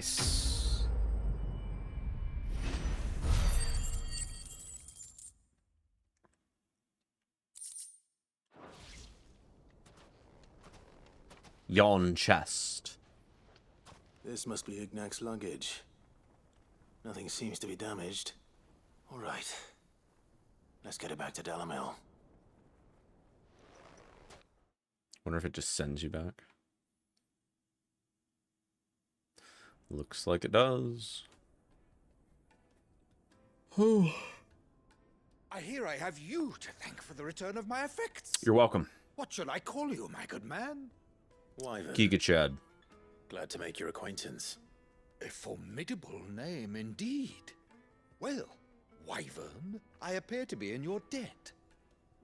Nice. Yon chest. This must be Ignac's luggage. Nothing seems to be damaged. All right. Let's get it back to Dalamil. Wonder if it just sends you back. Looks like it does. I hear I have you to thank for the return of my effects. You're welcome. What shall I call you, my good man? Wyvern. Giga Chad. Glad to make your acquaintance. A formidable name indeed. Well, Wyvern, I appear to be in your debt.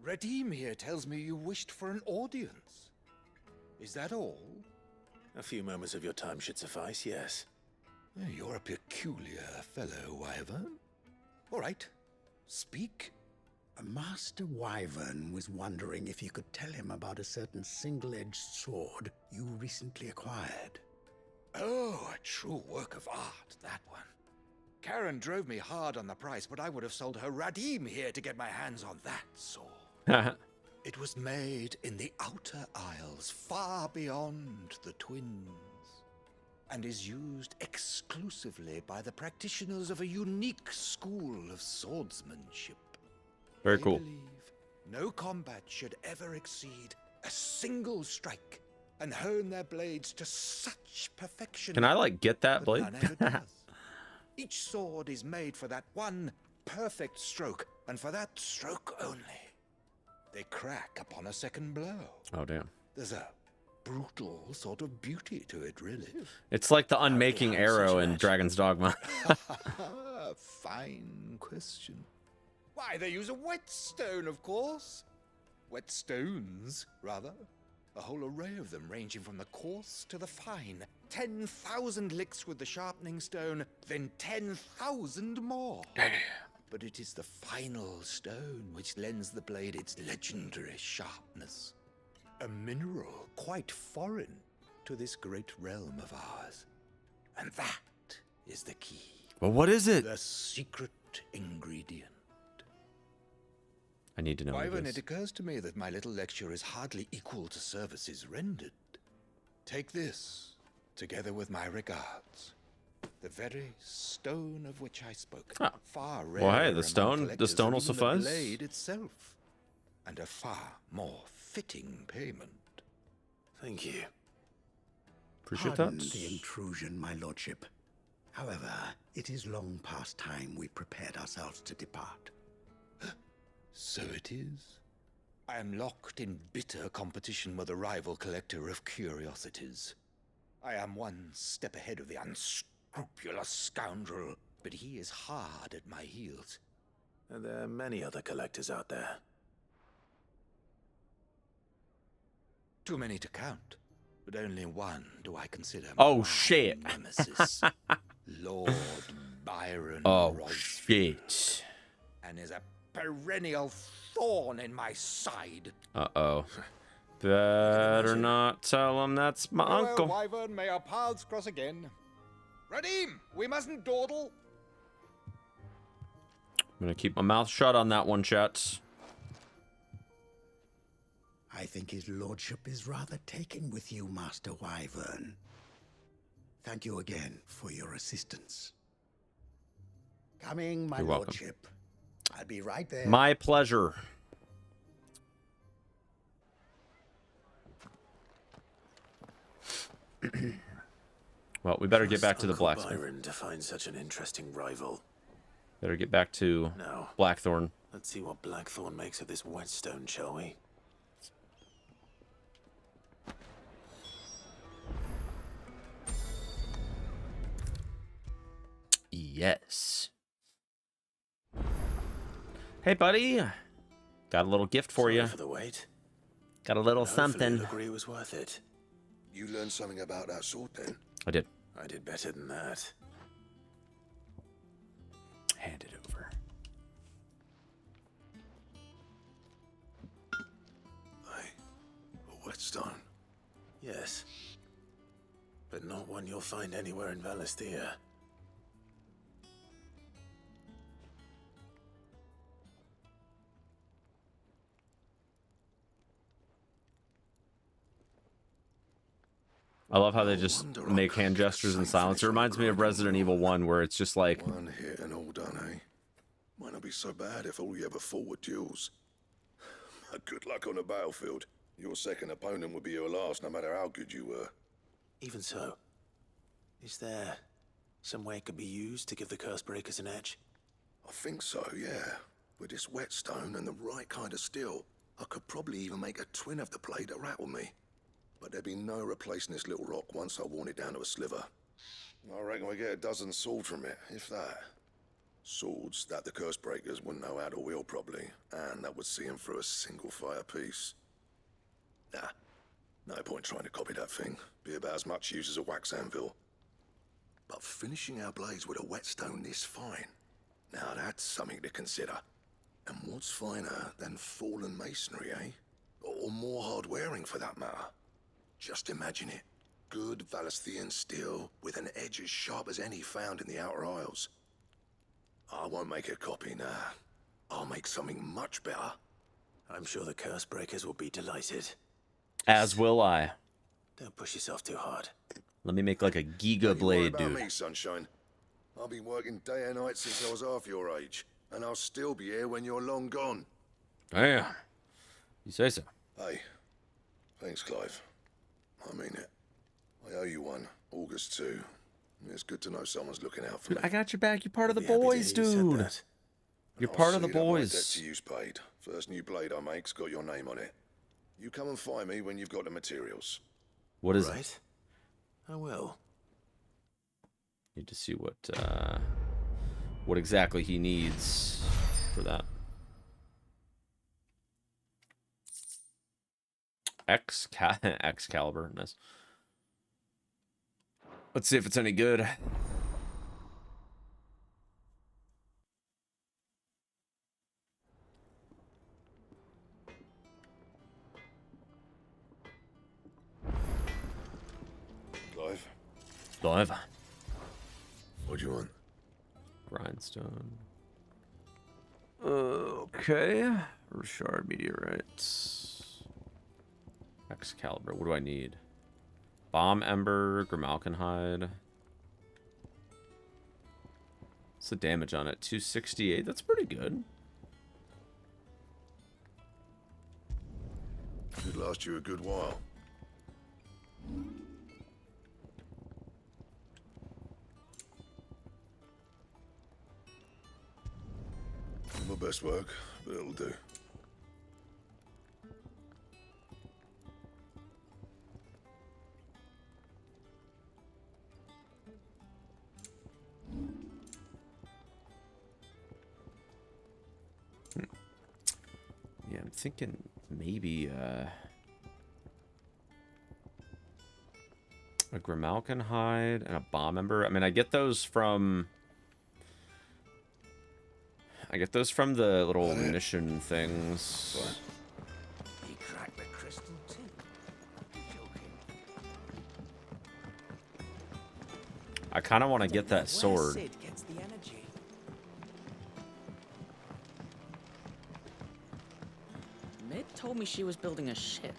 Redeem here tells me you wished for an audience. Is that all? A few moments of your time should suffice, yes. You're a peculiar fellow, Wyvern. All right, speak. Master Wyvern was wondering if you could tell him about a certain single-edged sword you recently acquired. Oh, a true work of art, that one. Karen drove me hard on the price, but I would have sold her Radim here to get my hands on that sword. It was made in the Outer Isles, far beyond the Twins, and is used exclusively by the practitioners of a unique school of swordsmanship. Very cool. No combat should ever exceed a single strike and hone their blades to such perfection. Can I, like, get that blade? none ever does. Each sword is made for that one perfect stroke, and for that stroke only. They crack upon a second blow. Oh, damn. There's a brutal sort of beauty to it, really. It's like the unmaking arrow in Dragon's Dogma. Fine question. Why, they use a whetstone, of course. Whetstones, rather. A whole array of them, ranging from the coarse to the fine. 10,000 licks with the sharpening stone, then 10,000 more. But it is the final stone which lends the blade its legendary sharpness. A mineral quite foreign to this great realm of ours. And that is the key. Well, what is it? The secret ingredient. I need to know what Wyvern, it it is. occurs to me that my little lecture is hardly equal to services rendered. Take this, together with my regards. The very stone of which I spoke. Ah. Far Well, hey, rarer the among stone collectors will than even suffice. The blade itself, and a far more fitting payment. Thank you. Appreciate Pardon that. the intrusion, my lordship. However, it is long past time we prepared ourselves to depart. So it is. I am locked in bitter competition with a rival collector of curiosities. I am one step ahead of the unscrupulous scoundrel, but he is hard at my heels. And there are many other collectors out there. Too many to count, but only one do I consider Oh, my shit. nemesis. Lord Byron Oh, Royce, shit. and is a perennial thorn in my side. Uh-oh. Better not tell him that's my Farewell, uncle. Wyvern, may our paths cross again. Radim, we mustn't dawdle. I'm gonna keep my mouth shut on that one, chat. I think his lordship is rather taken with you, Master Wyvern. Thank you again for your assistance. Coming, my You're welcome. lordship. I'll be right there. My pleasure. Well, we better get back to the Uncle blacksmith. Byron to find such an interesting rival. Better get back to Now, Blackthorn. let's see what Blackthorn makes of this whetstone, shall we? Yes. Hey, buddy. Got a little gift for Sorry you. for the wait. Got a little Hopefully something. you'll agree it was worth it. You learned something about that sword then? I did. I did better than that. Hand it over. A whetstone. Yes. but not one you'll find anywhere in Valisthea. I love how they just make hand gestures in silence. It reminds me of Resident Evil 1, where it's just like... One hit and all done, eh? Might not be so bad if all you ever fought were duels. Good luck on the battlefield. Your second opponent would be your last, no matter how good you were. Even so, is there some way it could be used to give the Curse Breakers an edge? I think so, yeah. With this whetstone and the right kind of steel, I could probably even make a twin of the blade that rattled me. But there'd be no replacing this little rock once I worn it down to a sliver. I reckon we get a dozen swords from it, if that. Swords that the Curse Breakers wouldn't know how to wield properly, and that would see them through a single fire piece. Nah, no point trying to copy that thing. Be about as much use as a wax anvil. But finishing our blades with a whetstone this fine, now that's something to consider. And what's finer than fallen masonry, eh? Or more hard-wearing, for that matter. Just imagine it. Good Valisthean steel with an edge as sharp as any found in the Outer Isles. I won't make a copy, nah. I'll make something much better. I'm sure the Curse Breakers will be delighted. As will I. Don't push yourself too hard. Let me make like a Giga Blade, dude. Me, sunshine. I've been working day and night since I was half your age, and I'll still be here when you're long gone. Damn. You say so. Hey, thanks, Clive. I mean it. I owe you one. August too. It's good to know someone's looking out for Dude, me. I got your back. You're part of the boys, dude. You're part of the boys. Debt to you's paid. First new blade I make's got your name on it. You come and find me when you've got the materials. What is it? I will. Need to see what exactly he needs for that. Excalibur, nice. Let's see if it's any good. Clive? Clive. What do you want? Grindstone. Okay. Richard meteorites. Excalibur. What do I need? Bomb Ember, Grimalkin-hide. What's the damage on it? 268. That's pretty good. Could last you a good while. My best work, but it'll do. Yeah, I'm thinking maybe a Grimalkin hide and a bomb ember. I mean, I get those from the little munition things. He cracked the crystal too. I kind of want to get that sword. Sid gets the energy. Mid told me she was building a ship.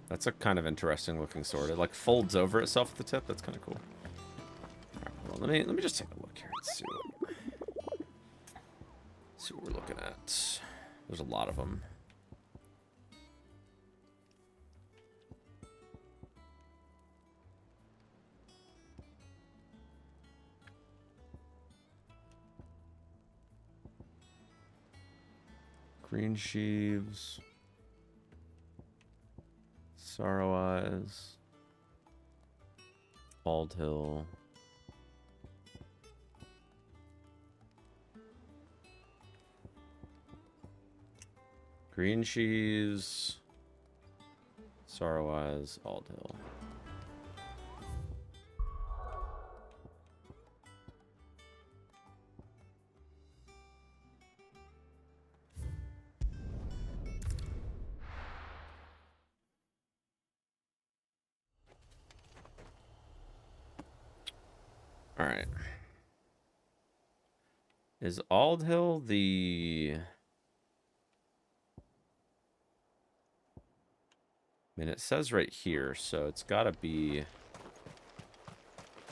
That's a kind of interesting looking sword. It like folds over itself at the tip. That's kind of cool. All right, hold on. Let me just take a look here and see what we're looking at. There's a lot of them. Green sheaves. Sorrow Eyes. Bald Hill. Green Cheese. Sorrow Eyes. Bald Hill. All right. Is Aldhill the... I mean, it says right here, so it's got to be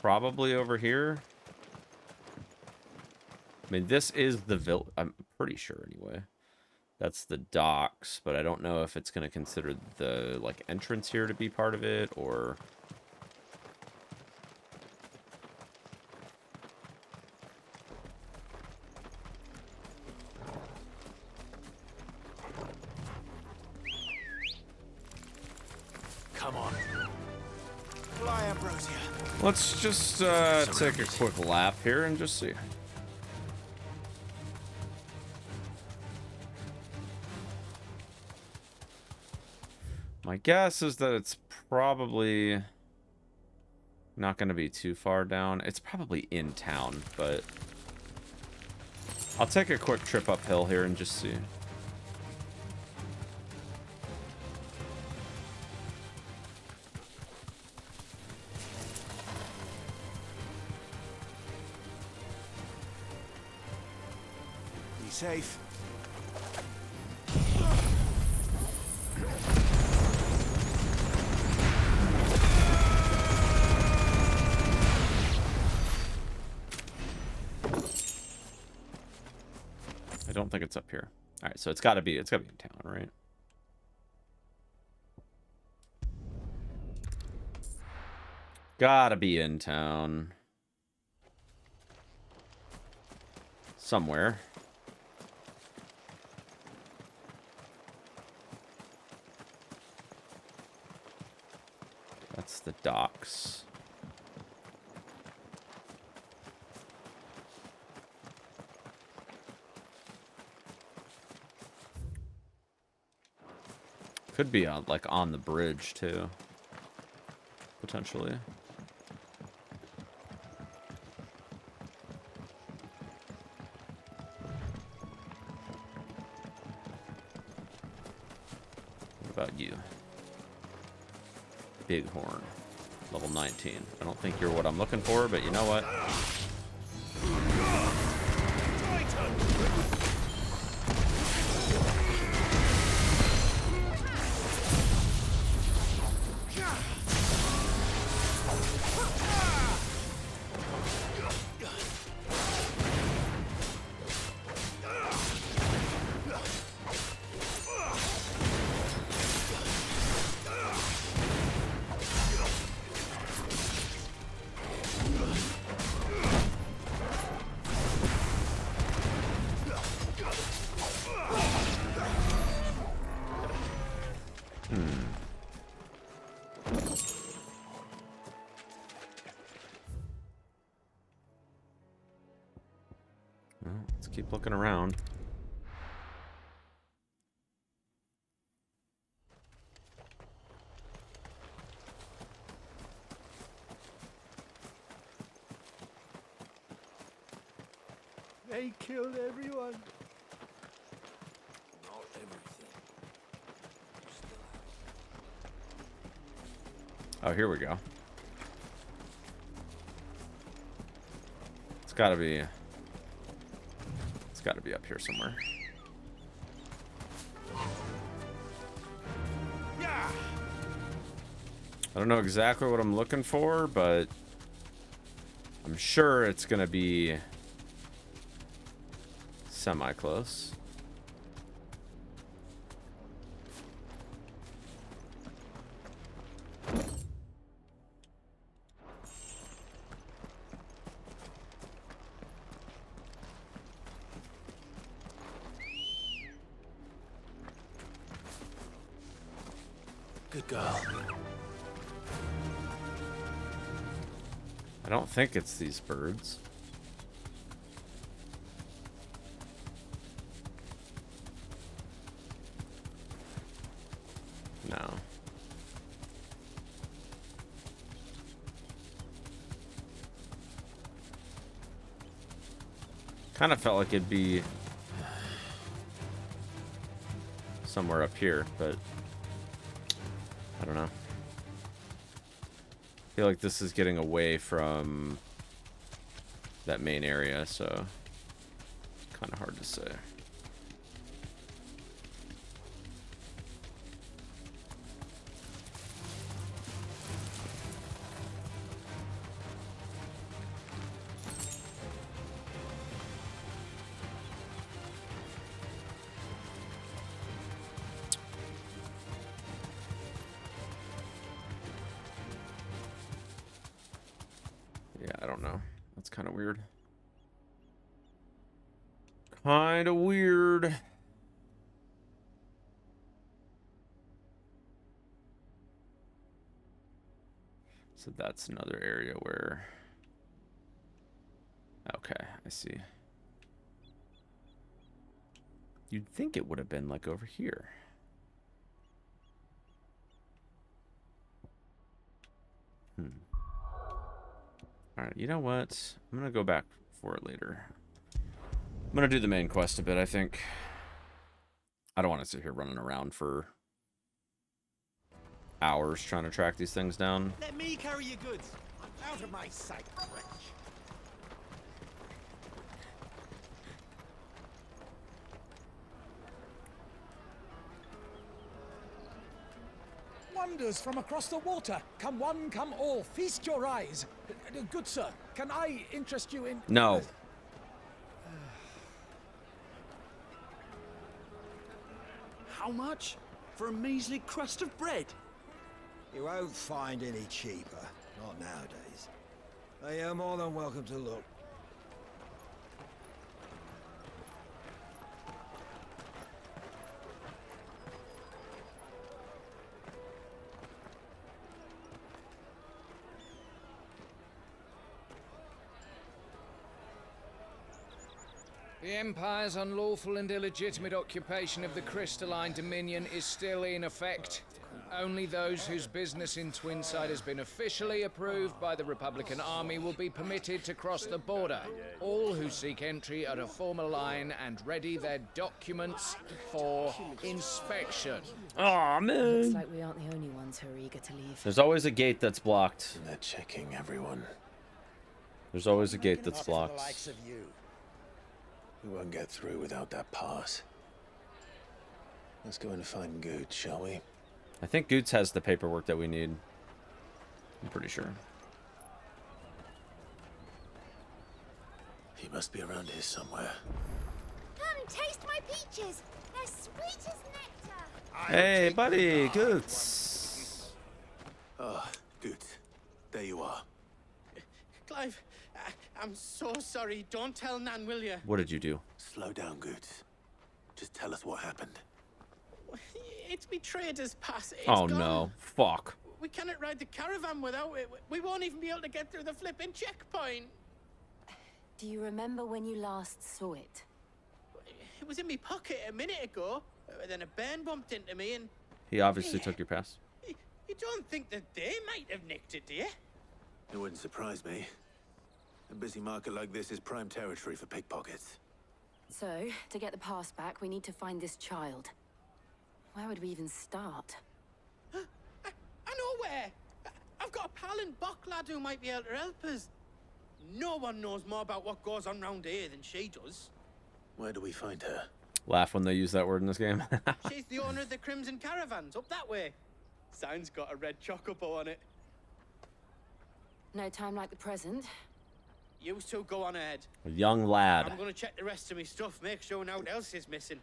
probably over here. I mean, this is the village. I'm pretty sure, anyway. That's the docks, but I don't know if it's going to consider the, like, entrance here to be part of it, or... Come on. Fly, Ambrosia. Let's just take a quick lap here and just see. My guess is that it's probably not going to be too far down. It's probably in town, but I'll take a quick trip uphill here and just see. Be safe. I don't think it's up here. All right, so it's got to be in town, right? Gotta be in town. Somewhere. That's the docks. Could be on, like, on the bridge, too. Potentially. What about you? Bighorn. Level 19. I don't think you're what I'm looking for, but you know what? Let's keep looking around. They killed everyone. Not everything. Oh, here we go. It's gotta be up here somewhere. I don't know exactly what I'm looking for, but I'm sure it's gonna be semi-close. Good girl. I don't think it's these birds. No. Kind of felt like it'd be somewhere up here, but I don't know. I feel like this is getting away from that main area, so it's kind of hard to say. Yeah, I don't know. That's kind of weird. Kind of weird. So that's another area where... Okay, I see. You'd think it would have been like over here. Alright, you know what? I'm gonna go back for it later. I'm gonna do the main quest a bit, I think. I don't want to sit here running around for hours trying to track these things down. Let me carry your goods. Out of my sight, wretch. Wonders from across the water. Come one, come all. Feast your eyes. Good sir, can I interest you in... No. How much? For a measly crust of bread? You won't find any cheaper. Not nowadays. You're more than welcome to look. The Empire's unlawful and illegitimate occupation of the Crystalline Dominion is still in effect. Only those whose business in Twinside has been officially approved by the Republican Army will be permitted to cross the border. All who seek entry are to form a line and ready their documents for inspection. Aw, man. Looks like we aren't the only ones who are eager to leave. There's always a gate that's blocked. And they're checking everyone. There's always a gate that's blocked. We won't get through without that pass. Let's go and find Good, shall we? I think Goots has the paperwork that we need. I'm pretty sure. He must be around here somewhere. Come, taste my peaches. They're sweet as nectar. Hey, buddy, Goots. Oh, Good. There you are. Clive, I'm so sorry. Don't tell Nan, will you? What did you do? Slow down, Good. Just tell us what happened. It's betrayed us, pass. It's Oh gone. no. Fuck. We cannot ride the caravan without it. We won't even be able to get through the flipping checkpoint. Do you remember when you last saw it? It was in my pocket a minute ago. Then a bairn bumped into me and... He obviously took your pass. You don't think that they might have nicked it, do you? It wouldn't surprise me. A busy market like this is prime territory for pickpockets. So, to get the pass back, we need to find this child. Where would we even start? I know where! I've got a pal in Bock lad who might be able to help us. No one knows more about what goes on round here than she does. Where do we find her? Laugh when they use that word in this game. She's the owner of the Crimson Caravans, up that way. Sign's got a red chocobo on it. No time like the present. You two go on ahead. A young lad. I'm gonna check the rest of my stuff, make sure no one else is missing.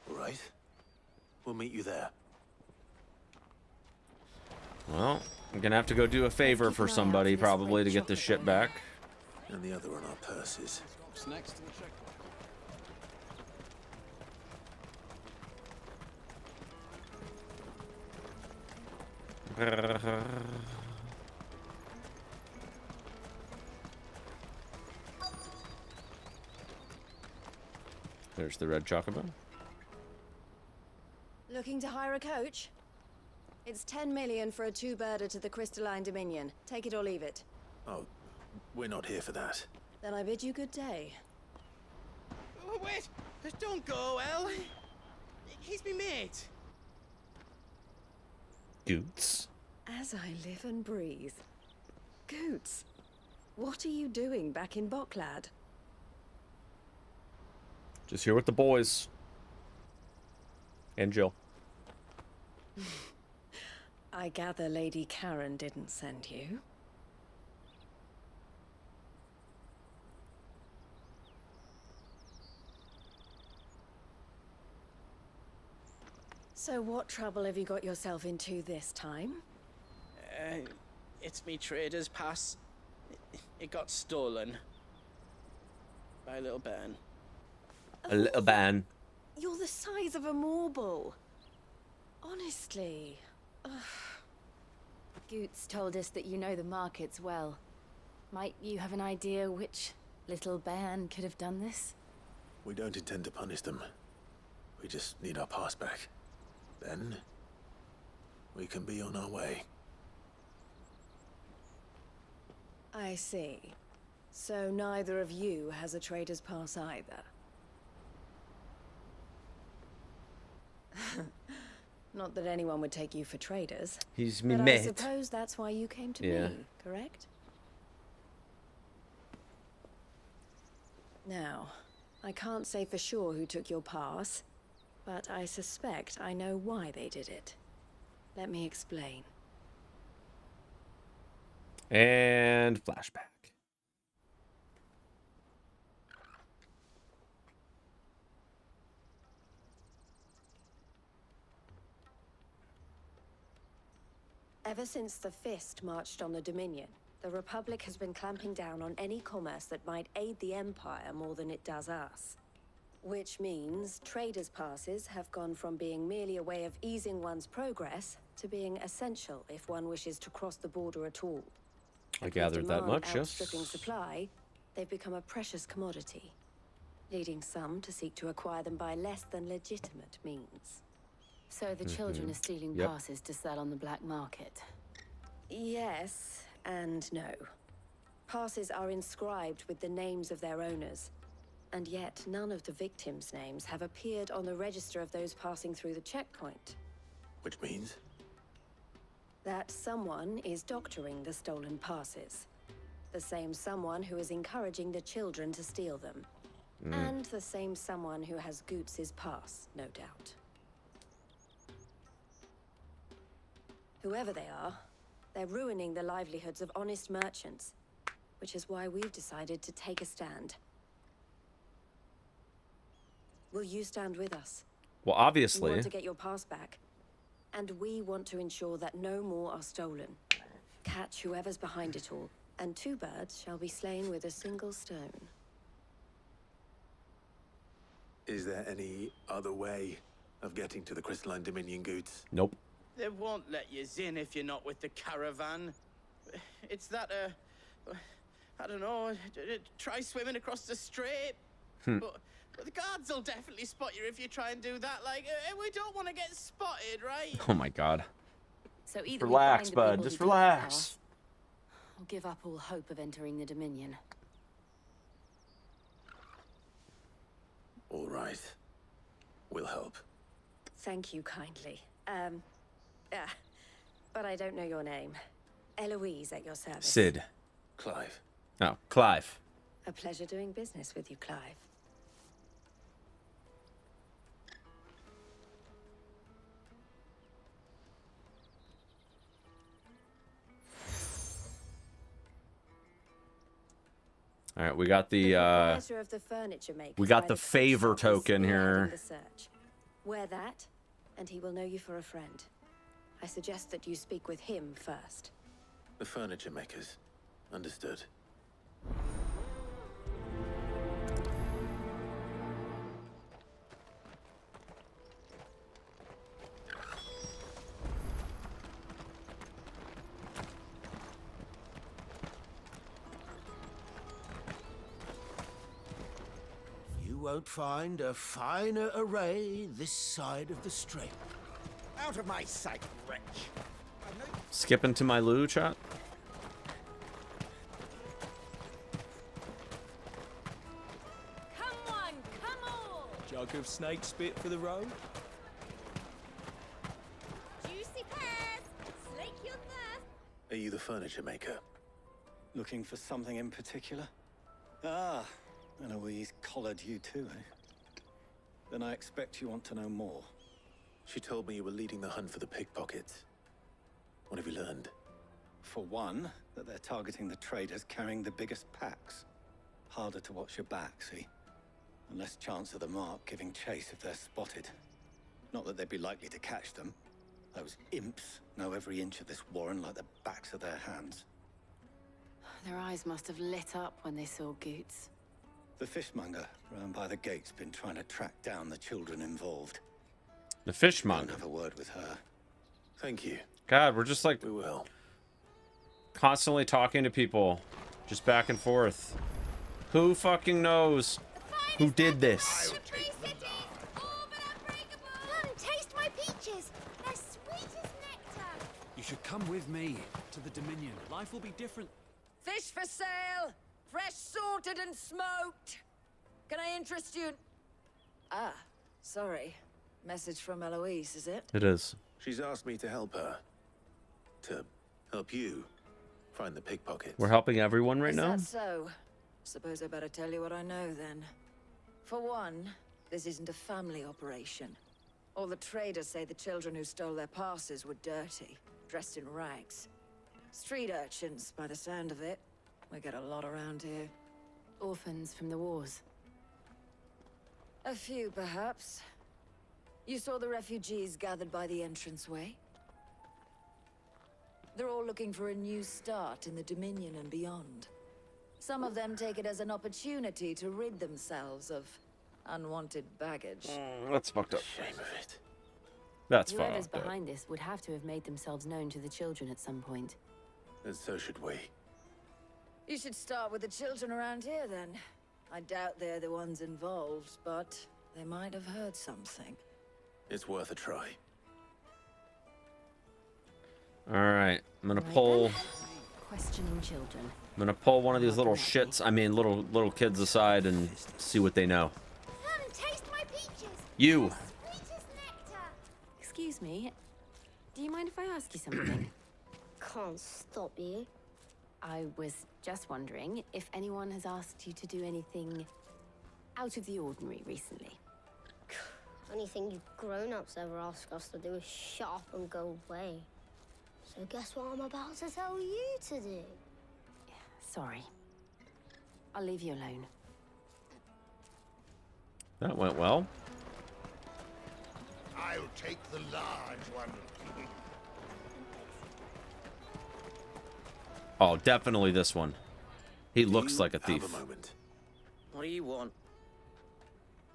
All right. We'll meet you there. Well, I'm gonna have to go do a favor for somebody probably to get this shit back. And the other on our purses. What's next to the checkpoint? There's the red chocobo. Looking to hire a coach? It's 10 million for a two-birder to the Crystalline Dominion. Take it or leave it. Oh, we're not here for that. Then I bid you good day. Oh, wait! Don't go, El. He's me mate. Goots. As I live and breathe. Goots. What are you doing back in Boklad? Just here with the boys. And Jill. I gather Lady Karen didn't send you. So what trouble have you got yourself into this time? It's me trader's pass. It got stolen. By a little bairn. A little bairn. You're the size of a marble. Honestly. Ugh. Goots told us that you know the markets well. Might you have an idea which little bairn could have done this? We don't intend to punish them. We just need our pass back. Then, we can be on our way. I see. So neither of you has a trader's pass either. Not that anyone would take you for traders. He's me but mate. I suppose that's why you came to Yeah. me, correct? Now, I can't say for sure who took your pass, but I suspect I know why they did it. Let me explain. And flashback. Ever since the Fist marched on the Dominion, the Republic has been clamping down on any commerce that might aid the Empire more than it does us. Which means traders' passes have gone from being merely a way of easing one's progress to being essential if one wishes to cross the border at all. I gathered that much, yes. Outstripping supply, they've become a precious commodity, leading some to seek to acquire them by less than legitimate means. So the children are stealing passes to sell on the black market. Yes and no. Passes are inscribed with the names of their owners, and yet none of the victims' names have appeared on the register of those passing through the checkpoint. Which means? That someone is doctoring the stolen passes. The same someone who is encouraging the children to steal them. And the same someone who has Goots' pass, no doubt. Whoever they are, they're ruining the livelihoods of honest merchants, which is why we've decided to take a stand. Will you stand with us? Well, You obviously. want to get your pass back, and we want to ensure that no more are stolen. Catch whoever's behind it all, and 2 birds shall be slain with a single stone. Is there any other way of getting to the Crystalline Dominion, Goots? Nope. They won't let you in if you're not with the caravan. It's that, I don't know, try swimming across the strait. But the guards will definitely spot you if you try and do that. Like, we don't want to get spotted, right? Oh my god. So either Relax, we find the bud. people Just who took the relax. pass, or give up all hope of entering the Dominion. All right. We'll help. Thank you kindly. But I don't know your name. Eloise at your service. Sid. Clive. Oh, Clive. A pleasure doing business with you, Clive. All right, we got the proprietor of the furniture maker we got by the cook favor shop is token spearheading here. the search. Wear that, and he will know you for a friend. I suggest that you speak with him first. The furniture makers. Understood. You won't find a finer array this side of the strait. Out of my sight, wretch. Skipping to my loo, chat. Come on, come on! Jug of snake spit for the road? Juicy pears! Slake your thirst! Are you the furniture maker? Looking for something in particular? Ah, and Eloise collared you too, eh? Then I expect you want to know more. She told me you were leading the hunt for the pickpockets. What have you learned? For one, that they're targeting the traders carrying the biggest packs. Harder to watch your back, see? And less chance of the mark giving chase if they're spotted. Not that they'd be likely to catch them. Those imps know every inch of this warren like the backs of their hands. Their eyes must have lit up when they saw Goots. The fishmonger round by the gate's been trying to track down the children involved. The fishmonger. Have a word with her. Thank you. God, we're just like we will. Constantly talking to people, just back and forth. Who fucking knows who did this? Come, taste my peaches. They're sweet as nectar. You should come with me to the Dominion. Life will be different. Fish for sale! Fresh sorted and smoked! Can I interest you? Ah, sorry. Message from Eloise, is it? It is. She's asked me to help her. To help you find the pickpockets. We're helping everyone right now? Is that so? Suppose I better tell you what I know then. For one, this isn't a family operation. All the traders say the children who stole their passes were dirty, dressed in rags. Street urchins, by the sound of it. We get a lot around here. Orphans from the wars. A few, perhaps. You saw the refugees gathered by the entranceway? They're all looking for a new start in the Dominion and beyond. Some of them take it as an opportunity to rid themselves of unwanted baggage. That's fucked up. Shame of it. That's Whoever's fucked up. behind this would have to have made themselves known to the children at some point. And so should we. You should start with the children around here, then. I doubt they're the ones involved, but they might have heard something. It's worth a try. All right, I'm gonna pull. Questioning children. I'm gonna pull one of these little shits. I mean, little kids aside and see what they know. Come, taste my peaches. You. Sweet as nectar. Excuse me. Do you mind if I ask you something? Can't stop you. I was just wondering if anyone has asked you to do anything out of the ordinary recently. Anything you grown-ups ever ask us to do is shut up and go away. So guess what I'm about to tell you to do? Sorry. I'll leave you alone. That went well. I'll take the large one. Oh, definitely this one. He looks like a thief. Have a moment. What do you want?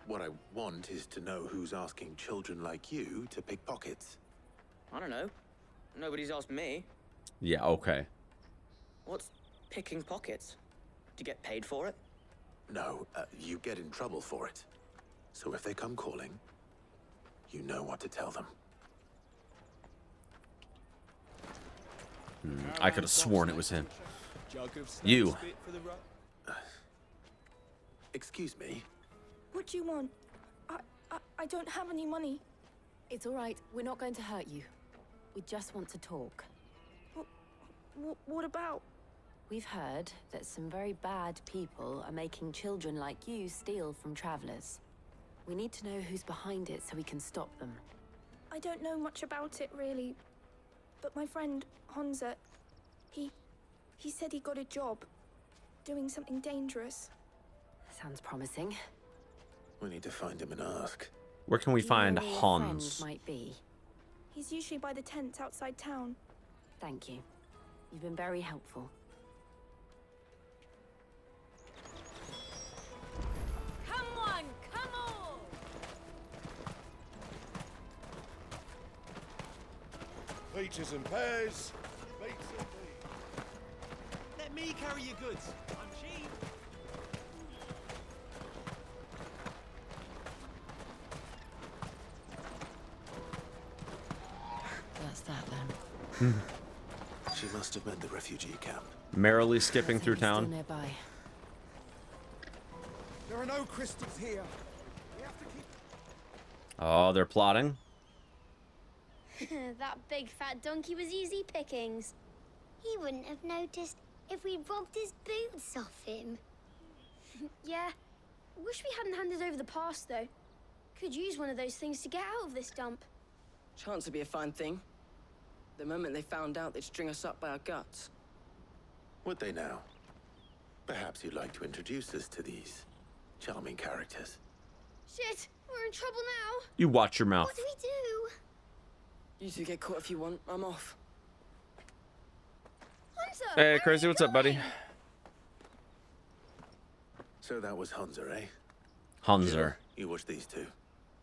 What I want is to know who's asking children like you to pick pockets. I don't know. Nobody's asked me. Yeah, okay. What's picking pockets? Do you get paid for it? No, you get in trouble for it. So if they come calling, you know what to tell them. I could have sworn it was him. You. Excuse me? What do you want? I don't have any money. It's all right. We're not going to hurt you. We just want to talk. What about? We've heard that some very bad people are making children like you steal from travelers. We need to know who's behind it so we can stop them. I don't know much about it, really. But my friend, Honza, he said he got a job doing something dangerous. Sounds promising. We need to find him and ask. Where can we find Where your Hans? friend might be. He's usually by the tents outside town. Thank you. You've been very helpful. Come on, come on! Peaches and pears. Beets and beans. Let me carry your goods. I'm cheap. That's that then. She must have meant the refugee camp. Merrily skipping through Still town. nearby. There are no crystals here. We have to keep... Oh, they're plotting. That big fat donkey was easy pickings. He wouldn't have noticed if we robbed his boots off him. Yeah. Wish we hadn't handed over the pass, though. Could use one of those things to get out of this dump. Chance would be a fine thing. The moment they found out, they'd string us up by our guts. Would they now? Perhaps you'd like to introduce us to these charming characters. Shit, we're in trouble now. You watch your mouth. What do we do? You two get caught if you want. I'm off. Hunter! Hey, Crazy, what's up, buddy? So that was Hunzer, eh? Hunzer. You watch these two.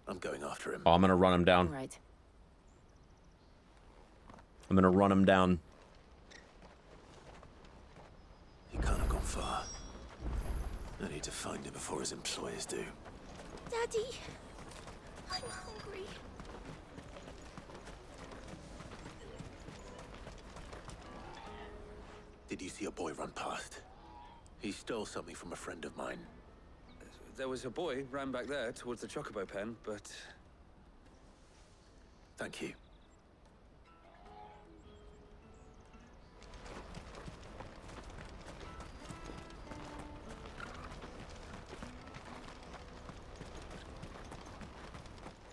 I'm going after him. Oh, I'm gonna run him down. Right. I'm gonna run him down. He can't have gone far. I need to find him before his employers do. Daddy, I'm hungry. Did you see a boy run past? He stole something from a friend of mine. There was a boy ran back there towards the Chocobo pen, but... Thank you.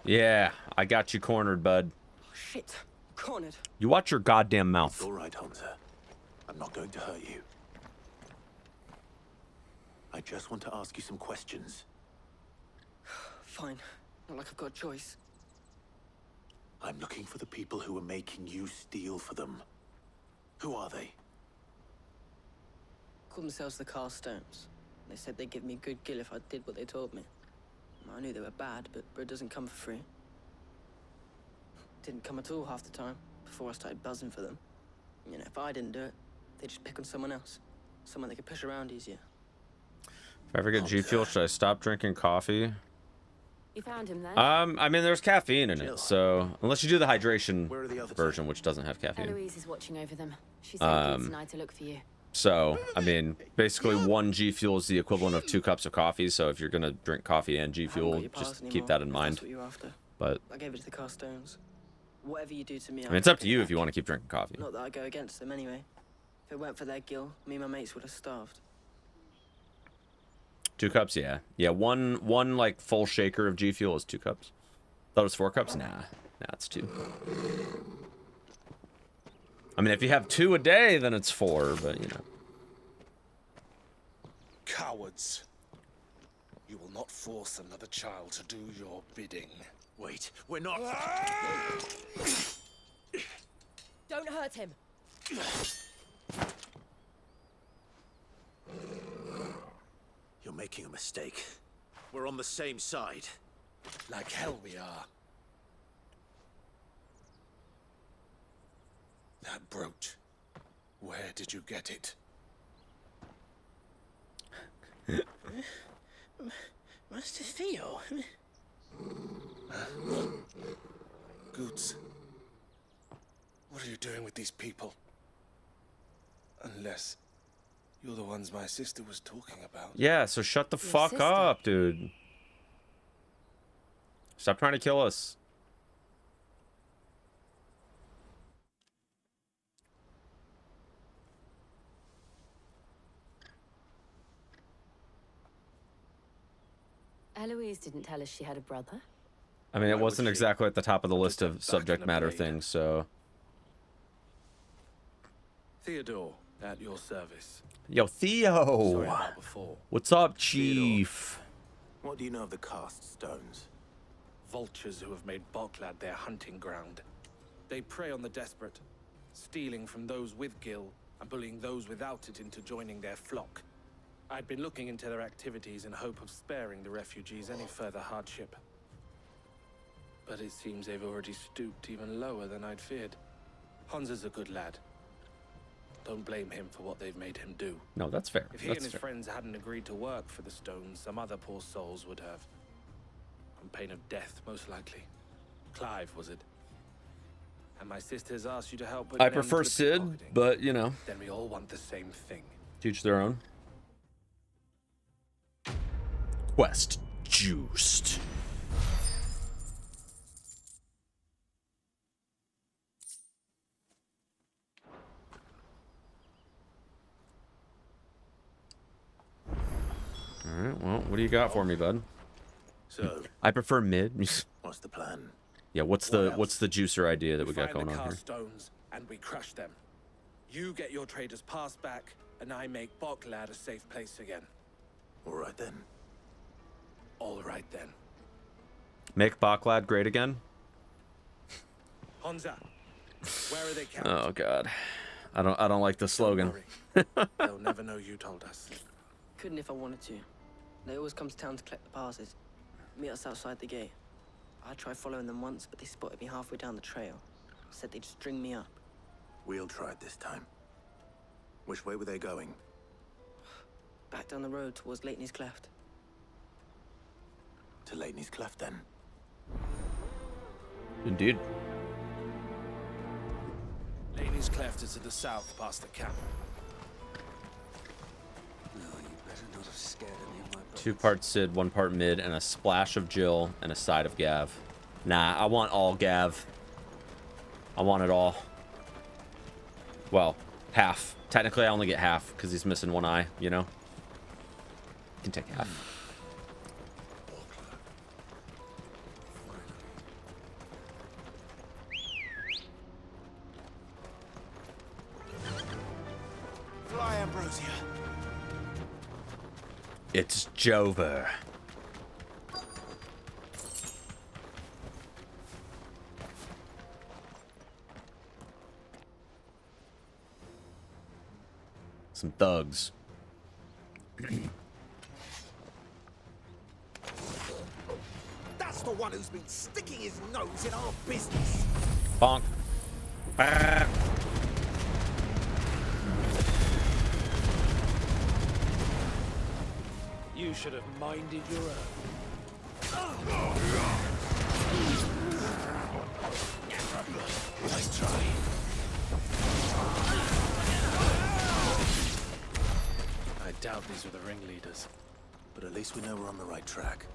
Yeah, I got you cornered, bud. Shit. Cornered. You watch your goddamn mouth. It's all right, Hunter. I'm not going to hurt you. I just want to ask you some questions. Fine. Not like I've got a choice. I'm looking for the people who are making you steal for them. Who are they? Call themselves the Carstones. They said they'd give me good gill if I did what they told me. I knew they were bad, but bread doesn't come for free. Didn't come at all half the time, before I started buzzing for them. You know, if I didn't do it, they'd just pick on someone else. Someone they could push around easier. If I ever get G Fuel, should I stop drinking coffee? You found him then? I mean, there's caffeine in it, so unless you do the hydration version, which doesn't have caffeine. Eloise is watching over them. She sent Gibbs and I to look for you. So, I mean, basically 1 G Fuel is the equivalent of 2 cups of coffee, so if you're gonna drink coffee and G Fuel, just keep that in mind. But I gave it to the Carstones. Whatever you do to me, I mean, it's up to you if you want to keep drinking coffee. Not that I go against them anyway. If it weren't for their gill, me and my mates would have starved. 2 cups, yeah. Yeah, one like full shaker of G Fuel is 2 cups. Thought it was 4 cups? Nah, it's 2. I mean, if you have 2 a day, then it's 4, but you know. Cowards. You will not force another child to do your bidding. Wait, we're not... Don't hurt him. You're making a mistake. We're on the same side. Like hell we are. That brooch. Where did you get it? Master Theo. Goots. What are you doing with these people? Unless you're the ones my sister was talking about. Yeah, so shut the fuck up, dude. Stop trying to kill us. Eloise didn't tell us she had a brother. I mean, it wasn't exactly at the top of the list of subject matter things, so... Theodore, at your service. Yo, Theo! Sorry about before. What's up, Chief? What do you know of the Cast Stones? Vultures who have made Boklad their hunting ground. They prey on the desperate, stealing from those with gil and bullying those without it into joining their flock. I'd been looking into their activities in hope of sparing the refugees any further hardship. But it seems they've already stooped even lower than I'd feared. Hansa's a good lad. Don't blame him for what they've made him do. No, that's fair. If he and his friends hadn't agreed to work for the Stones, some other poor souls would have. On pain of death, most likely. Clive, was it? And my sisters asked you to help put I an end prefer to the Sid, pickpocketing. but, you know. Then we all want the same thing. Teach their own. Quest juiced. Alright, well, what do you got for me, bud? So, I prefer mid. what's the plan? Yeah, what's the juicer idea that we got Find going the on here? stones and we crush them. You get your traders passed back, and I make Boklad a safe place again. All right then. All right then. Make Boklad great again? Honza, where are they kept? Oh god. I don't like the slogan. They'll never know you told us. Couldn't if I wanted to. They always come to town to collect the passes. Meet us outside the gate. I tried following them once, but they spotted me halfway down the trail. Said they'd string me up. We'll try it this time. Which way were they going? Back down the road towards Leitney's Cleft. To Leitney's Cleft, then. Indeed. Leitney's Cleft is to the south, past the camp. No, you better not have scared any of my brothers. 2 parts Sid, 1 part mid, and a splash of Jill, and a side of Gav. Nah, I want all Gav. I want it all. Well, half. Technically, I only get half, because he's missing 1 eye, you know? You can take half. Fly, Ambrosia. It's Jover. Some thugs. That's the one who's been sticking his nose in our business. Bonk. Ah. You should have minded your own. Nice try. I doubt these were the ringleaders. But at least we know we're on the right track.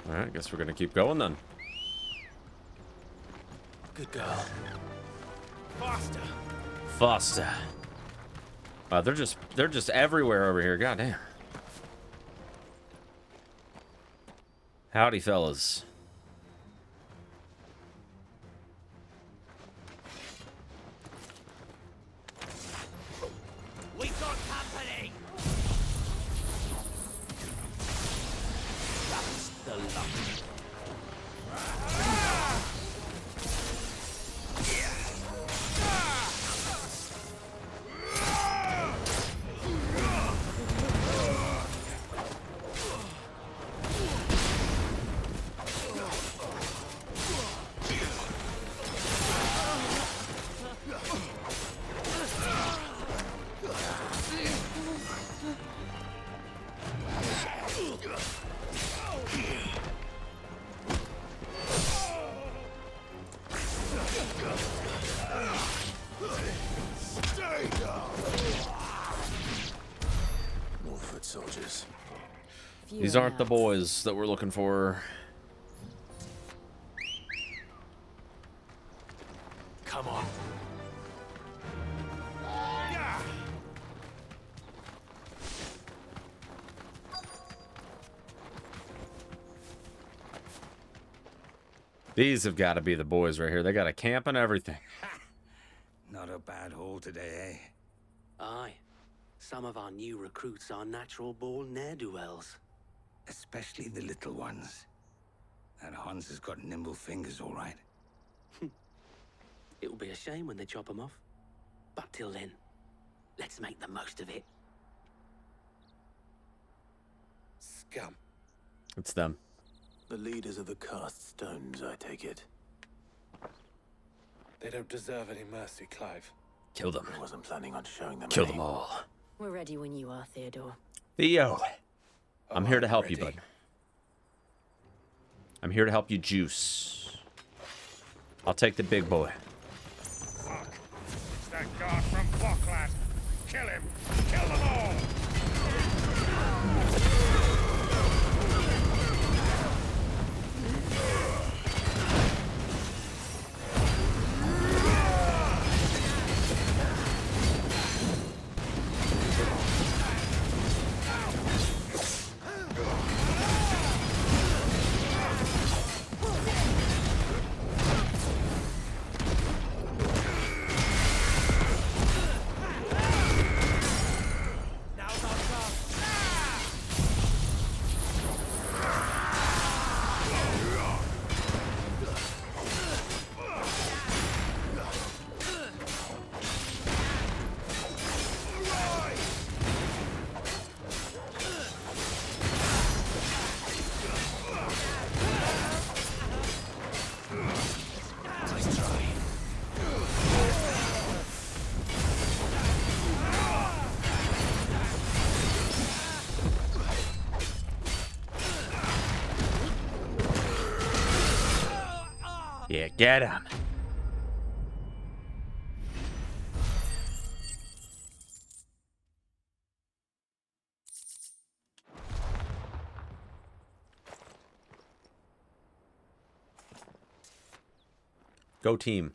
Alright, I guess we're gonna keep going then. Good girl. Faster. Faster. Wow, they're just everywhere over here. Goddamn. Howdy, fellas. We got company. That's the luck. More foot soldiers. These aren't the boys that we're looking for. Come on. These have got to be the boys right here. They got a camp and everything. Not a bad haul today, eh? Aye. Some of our new recruits are natural-born ne'er-do-wells. Especially the little ones. That Hans has got nimble fingers, all right. It'll be a shame when they chop them off. But till then, let's make the most of it. Scum. It's them. The leaders of the cast stones, I take it. They don't deserve any mercy, Clive. Kill them. I wasn't planning on showing them Kill any. them all. We're ready when you are, Theodore. Theo. I'm here to help you, ready. bud. I'm here to help you juice. I'll take the big boy. Fuck. It's that guard from Boklad. Kill him. Kill them all. Yeah, get him. Go team.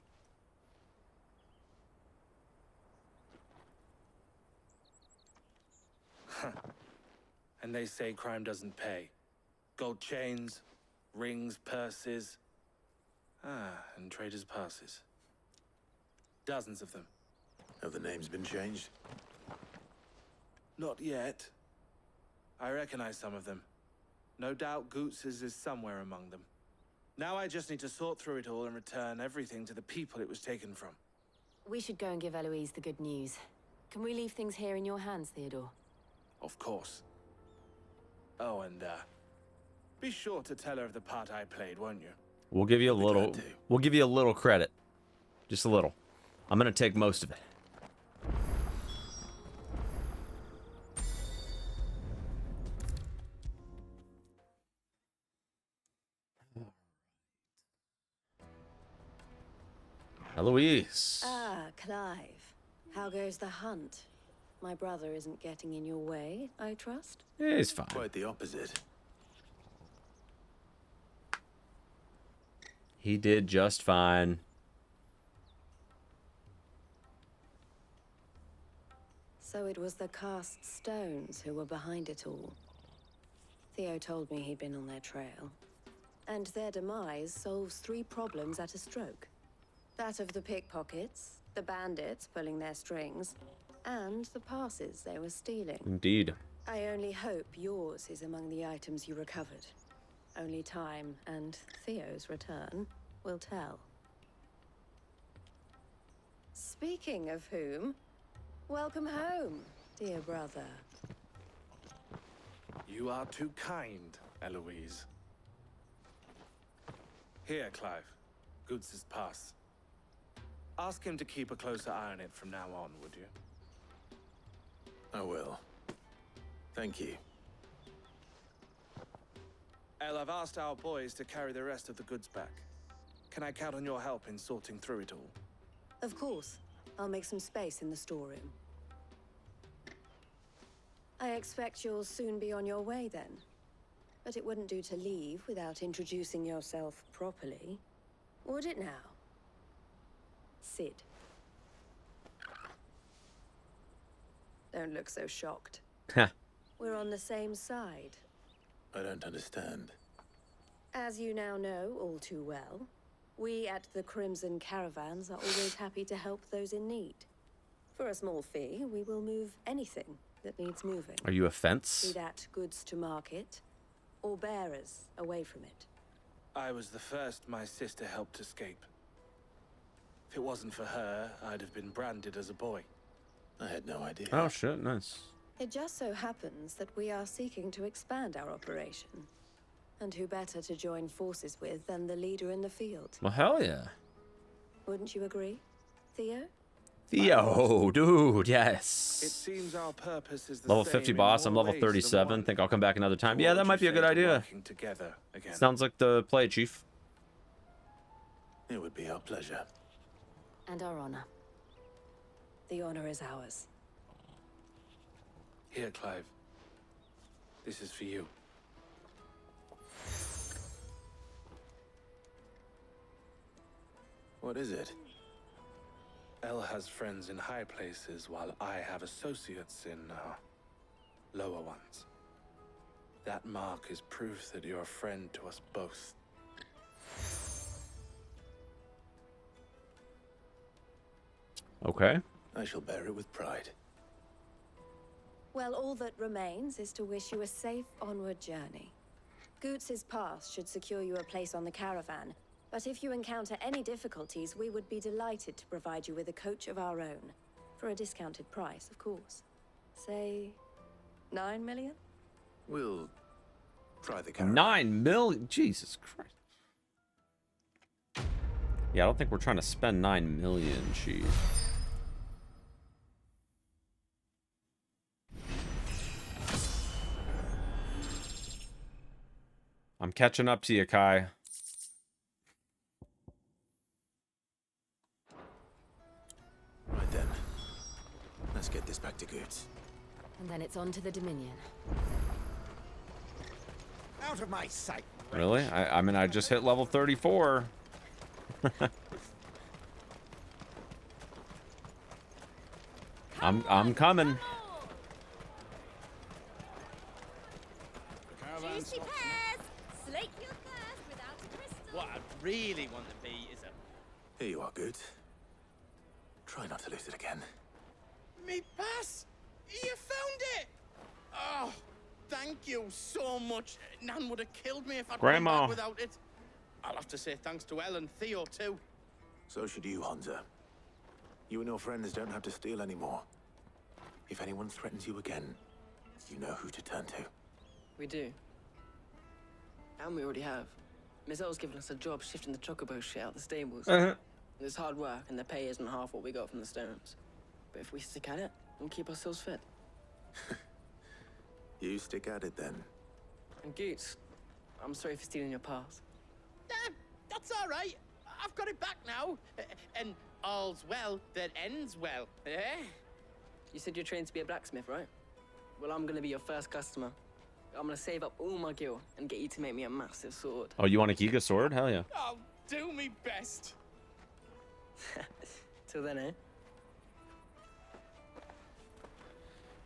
And they say crime doesn't pay. Gold chains, rings, purses. And traders' passes. Dozens of them. Have the names been changed? Not yet. I recognize some of them. No doubt Goots's is somewhere among them. Now I just need to sort through it all and return everything to the people it was taken from. We should go and give Eloise the good news. Can we leave things here in your hands, Theodore? Of course. Oh, and be sure to tell her of the part I played, won't you? We'll give you a little. We'll give you a little credit, just a little. I'm gonna take most of it. Eloise. Ah, Clive. How goes the hunt? My brother isn't getting in your way, I trust? Yeah, he's fine. Quite the opposite. He did just fine. So it was the cast stones who were behind it all. Theo told me he'd been on their trail. And their demise solves 3 problems at a stroke. That of the pickpockets, the bandits pulling their strings, and the passes they were stealing. Indeed. I only hope yours is among the items you recovered. Only time and Theo's return will tell. Speaking of whom, welcome home, dear brother. You are too kind, Eloise. Here, Clive. Goots's pass. Ask him to keep a closer eye on it from now on, would you? I will. Thank you. El, I've asked our boys to carry the rest of the goods back. Can I count on your help in sorting through it all? Of course. I'll make some space in the storeroom. I expect you'll soon be on your way then. But it wouldn't do to leave without introducing yourself properly. Would it now? Sid. Don't look so shocked. We're on the same side. I don't understand. As you now know all too well, we at the Crimson Caravans are always happy to help those in need. For a small fee, we will move anything that needs moving. Are you a fence? Be that goods to market, or bearers away from it. I was the first my sister helped escape. If it wasn't for her, I'd have been branded as a boy. I had no idea. Oh shit, nice. It just so happens that we are seeking to expand our operation. And who better to join forces with than the leader in the field? Well, hell yeah. Wouldn't you agree, Theo? Theo, dude, yes. It seems our purpose is the Level same 50 in boss, more I'm level ways than 37. one. Think I'll come back another time. So Yeah, what that would might be you a good say to idea. working together again? Sounds like the play, Chief. It would be our pleasure. And our honor. The honor is ours. Here, Clive. This is for you. What is it? El has friends in high places, while I have associates in, lower ones. That mark is proof that you're a friend to us both. Okay. I shall bear it with pride. Well, all that remains is to wish you a safe onward journey. Goots's pass should secure you a place on the caravan, but if you encounter any difficulties, we would be delighted to provide you with a coach of our own. For a discounted price, of course. Say, 9 million? We'll try the caravan. 9 million? Jesus Christ. Yeah, I don't think we're trying to spend 9 million, Chief. I'm catching up to you, Kai. good. And then it's on to the Dominion. Out of my sight. Really? I mean, I just hit level 34. I'm coming. Juicy pears! Slake your thirst without a crystal. What I really want to be is a... Here you are, good. Try not to lose it again. Me pass! You found it! Oh, thank you so much. Nan would have killed me if I'd come Grandma. back without it. I'll have to say thanks to Elle and Theo, too. So should you, Hansa. You and your friends don't have to steal anymore. If anyone threatens you again, you know who to turn to. We do. And we already have. Miss L's given us a job shifting the chocobo shit out the stables. It's hard work, and the pay isn't half what we got from the stones. But if we stick at it, we'll keep ourselves fit. You stick at it then. And Goots, I'm sorry for stealing your pass. That's all right. I've got it back now. And all's well that ends well. Eh? You said you're trained to be a blacksmith, right? Well, I'm gonna be your first customer. I'm gonna save up all my gil and get you to make me a massive sword. Oh, you want a Giga sword? Hell yeah. I'll do me best. Till then, eh?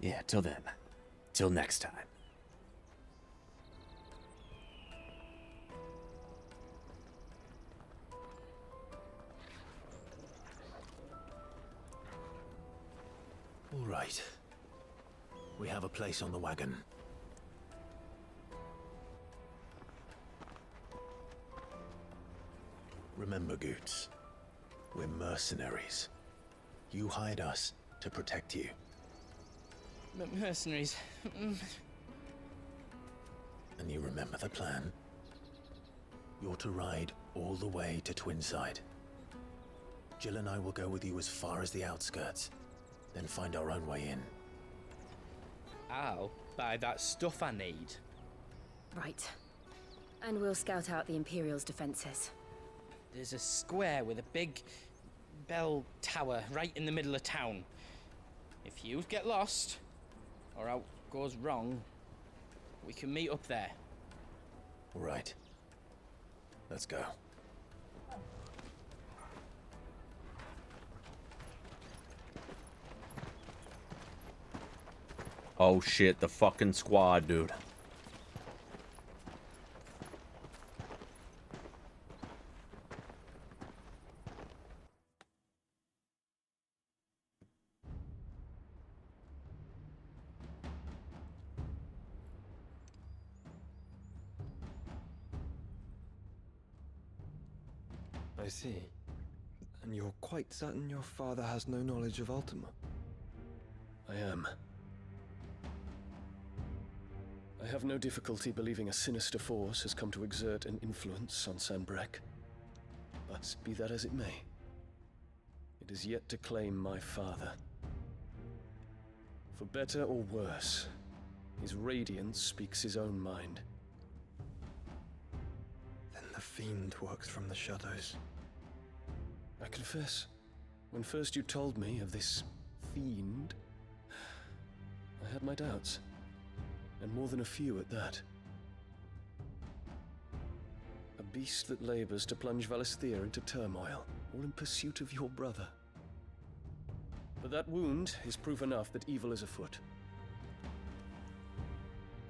Yeah, till then. Till next time. All right. We have a place on the wagon. Remember, Goots, we're mercenaries. You hired us to protect you. But mercenaries. And you remember the plan? You're to ride all the way to Twinside. Jill and I will go with you as far as the outskirts, then find our own way in. I'll buy that stuff I need. Right. And we'll scout out the Imperial's defenses. There's a square with a big bell tower right in the middle of town. If you get lost, or out goes wrong, we can meet up there. All right. Let's go. Oh shit, the fucking squad, dude. I see. And you're quite certain your father has no knowledge of Ultima? I am. I have no difficulty believing a sinister force has come to exert an influence on Sanbreque. But be that as it may, it is yet to claim my father. For better or worse, his radiance speaks his own mind. Then the fiend works from the shadows. I confess, when first you told me of this fiend, I had my doubts. And more than a few at that. A beast that labors to plunge Valisthea into turmoil, all in pursuit of your brother. But that wound is proof enough that evil is afoot.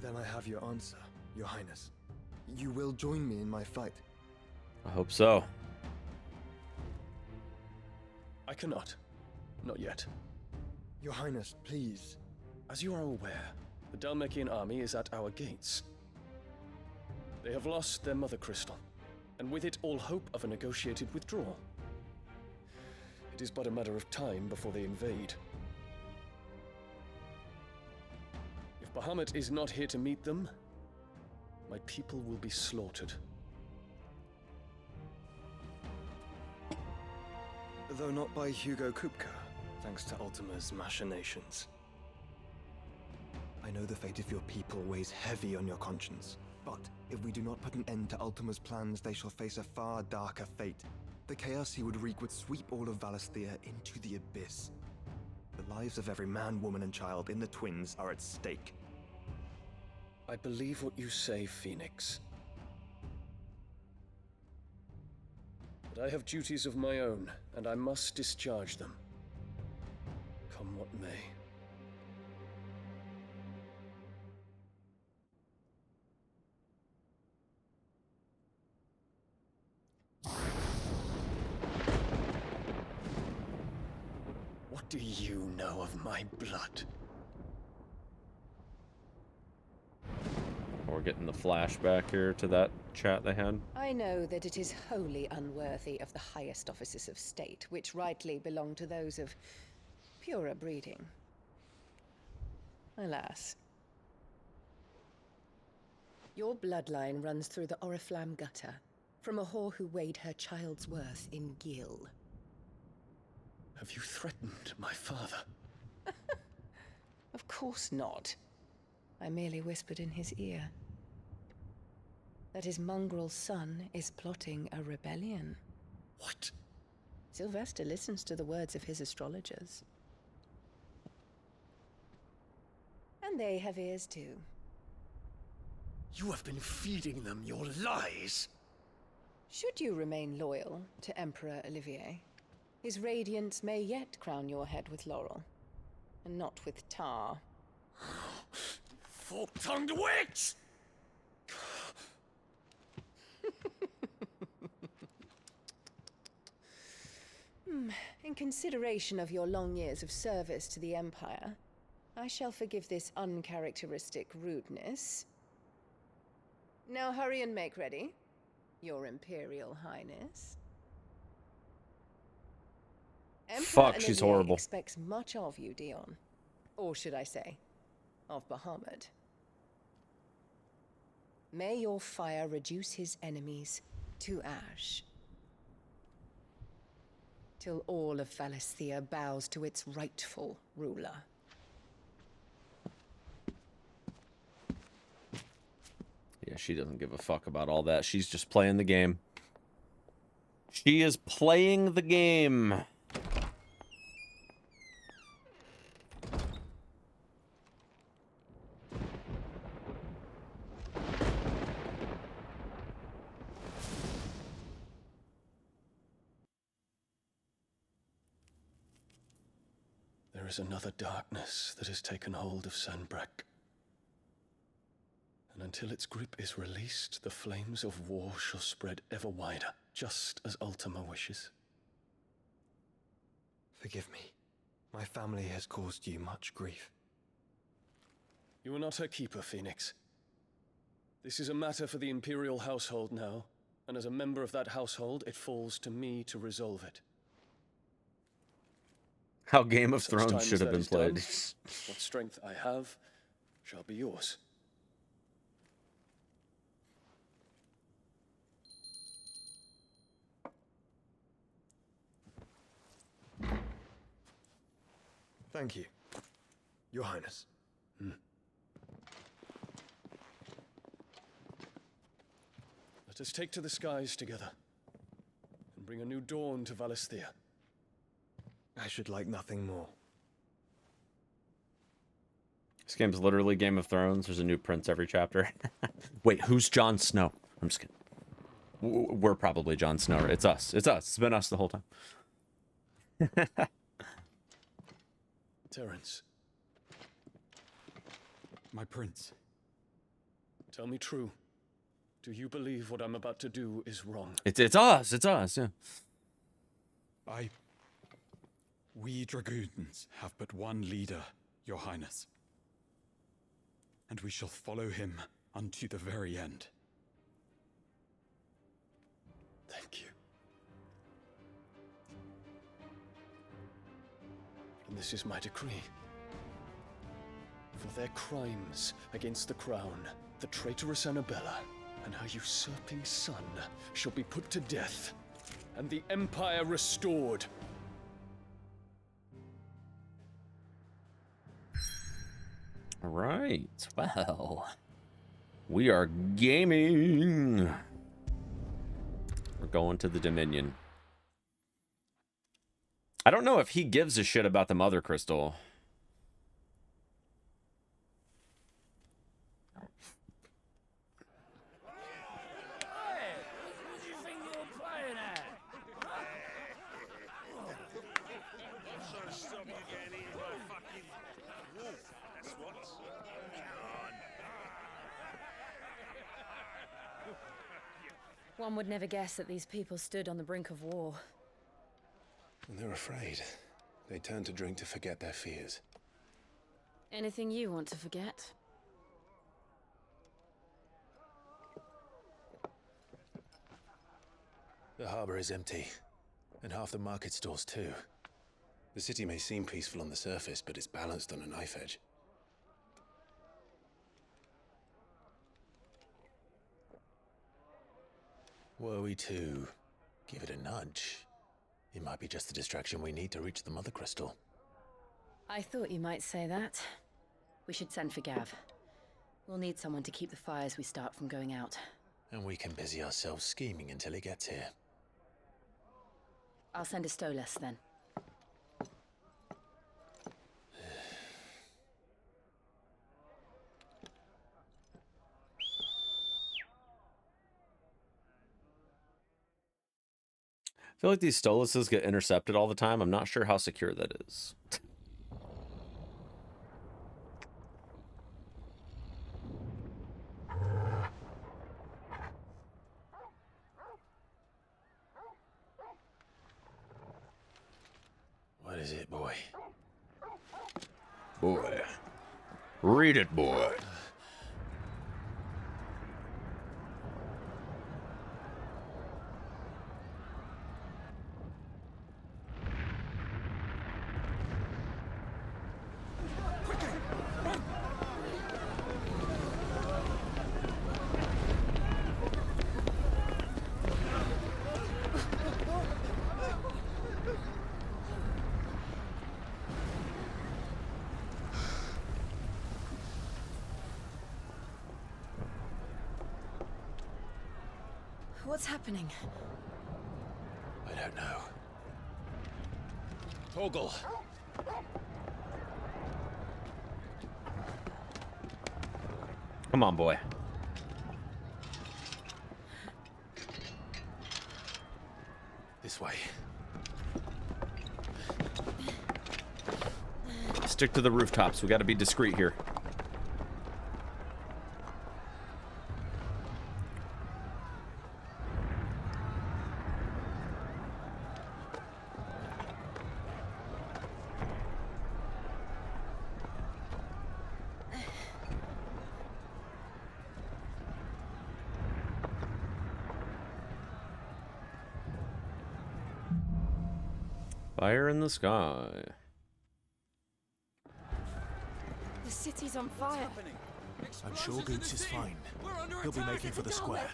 Then I have your answer, Your Highness. You will join me in my fight. I hope so. I cannot. Not yet. Your Highness, please. As you are aware, the Dhalmekian army is at our gates. They have lost their mother crystal, and with it all hope of a negotiated withdrawal. It is but a matter of time before they invade. If Bahamut is not here to meet them, my people will be slaughtered. Though not by Hugo Kupka, thanks to Ultima's machinations. I know the fate of your people weighs heavy on your conscience, but if we do not put an end to Ultima's plans, they shall face a far darker fate. The chaos he would wreak would sweep all of Valisthea into the abyss. The The lives of every man, woman, and child in the Twins are at stake. I believe what you say, Phoenix. But I have duties of my own, and I must discharge them. Come what may. What do you know of my blood? We're getting the flashback here to that chat they had. I know that it is wholly unworthy of the highest offices of state, which rightly belong to those of purer breeding. Alas. Your bloodline runs through the Oriflamme gutter, from a whore who weighed her child's worth in gil. Have you threatened my father? Of course not. I merely whispered in his ear that his mongrel son is plotting a rebellion. What? Sylvester listens to the words of his astrologers. And they have ears too. You have been feeding them your lies! Should you remain loyal to Emperor Olivier, his radiance may yet crown your head with laurel, and not with tar. Fork-tongued witch! In consideration of your long years of service to the Empire, I shall forgive this uncharacteristic rudeness. Now hurry and make ready, Your Imperial Highness. Emperor Fuck, she's Olivier horrible. expects much of you, Dion. Or should I say, of Bahamut. May your fire reduce his enemies to ash, till all of Valisthea bows to its rightful ruler. Yeah, she doesn't give a fuck about all that. She's just playing the game. She is playing the game. There is another darkness that has taken hold of Sanbreque. And until its grip is released, the flames of war shall spread ever wider, just as Ultima wishes. Forgive me. My family has caused you much grief. You are not her keeper, Phoenix. This is a matter for the Imperial household now, and as a member of that household, it falls to me to resolve it. How Game of Such Thrones time should as have that been is played. done, what strength I have shall be yours. Thank you, Your Highness. Let us take to the skies together, and bring a new dawn to Valisthea. I should like nothing more. This game's literally Game of Thrones. There's a new prince every chapter. Wait, who's Jon Snow? I'm just kidding. We're probably Jon Snow. It's us. It's us. It's been us the whole time. Terence, My prince. tell me true. Do you believe what I'm about to do is wrong? It's us. It's us. Yeah. We dragoons have but one leader, Your Highness. And we shall follow him unto the very end. Thank you. And this is my decree. For their crimes against the crown, the traitorous Annabella and her usurping son shall be put to death, and the Empire restored. All right. Well, we are gaming. We're going to the Dominion. I don't know if he gives a shit about the Mother Crystal. One would never guess that these people stood on the brink of war. And they're afraid. They turn to drink to forget their fears. Anything you want to forget? The harbor is empty, and half the market stalls too. The city may seem peaceful on the surface, but it's balanced on a knife edge. Were we to give it a nudge, it might be just the distraction we need to reach the Mother Crystal. I thought you might say that. We should send for Gav. We'll need someone to keep the fires we start from going out. And we can busy ourselves scheming until he gets here. I'll send a Stolas then. I feel like these Stolases get intercepted all the time. I'm not sure how secure that is. What is it, boy? Boy. Read it, boy. What's happening? I don't know. Torgal! Come on, boy. This way. Stick to the rooftops. We got to be discreet here. Fire in the sky. The city's on fire. I'm sure Goots is fine. He'll be making for the square.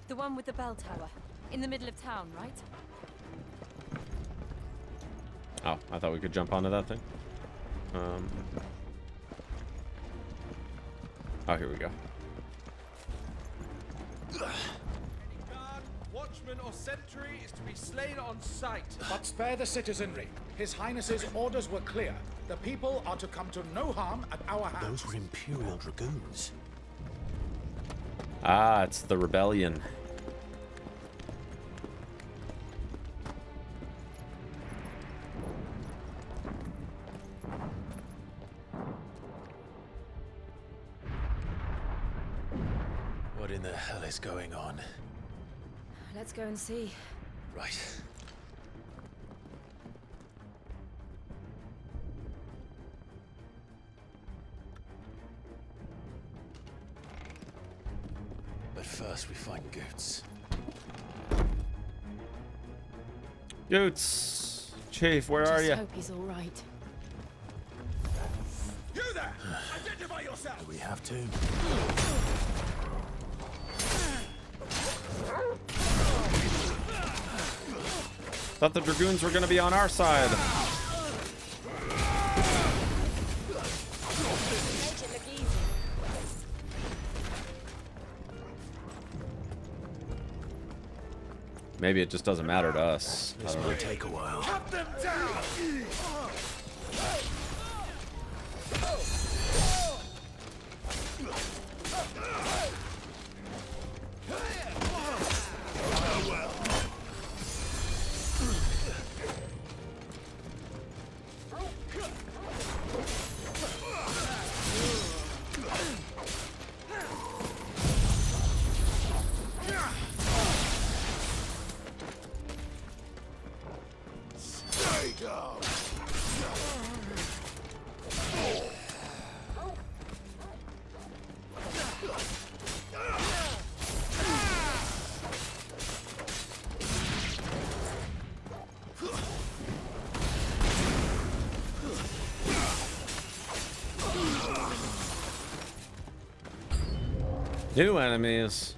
The one with the bell tower. In the middle of town, right? Oh, I thought we could jump onto that thing. Oh, here we go. Watchman or sentry is to be slain on sight. But spare the citizenry. His Highness's orders were clear. The people are to come to no harm at our hands. Those were Imperial Dragoons. Ah, it's the rebellion. What in the hell is going on? Let's go and see. Right. But first we find Goots. Goots! Chief, where are Just you? hope he's all right. You there! Identify yourself! Do we have to? Thought the Dragoons were going to be on our side. Maybe it just doesn't matter to us. This might take a while. Cut them down! New enemies.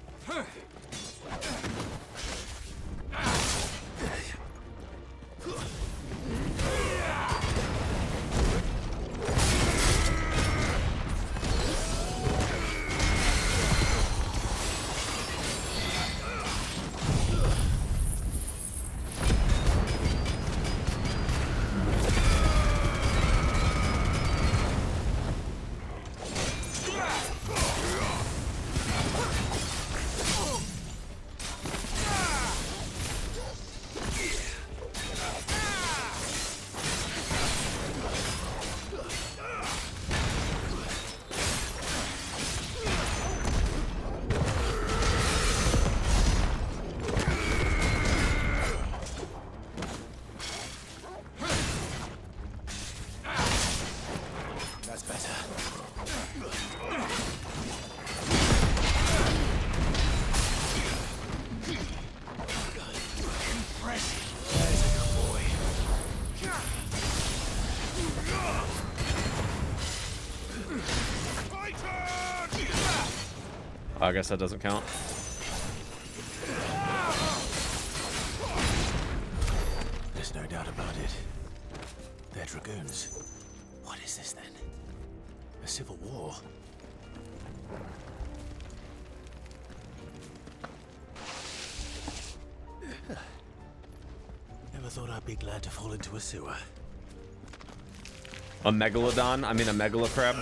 That's better. There's a good boy. I guess that doesn't count. There's no doubt about it. They're dragoons. What is this then? A civil war? Never thought I'd be glad to fall into a sewer. A megalodon? I mean a megalocrab?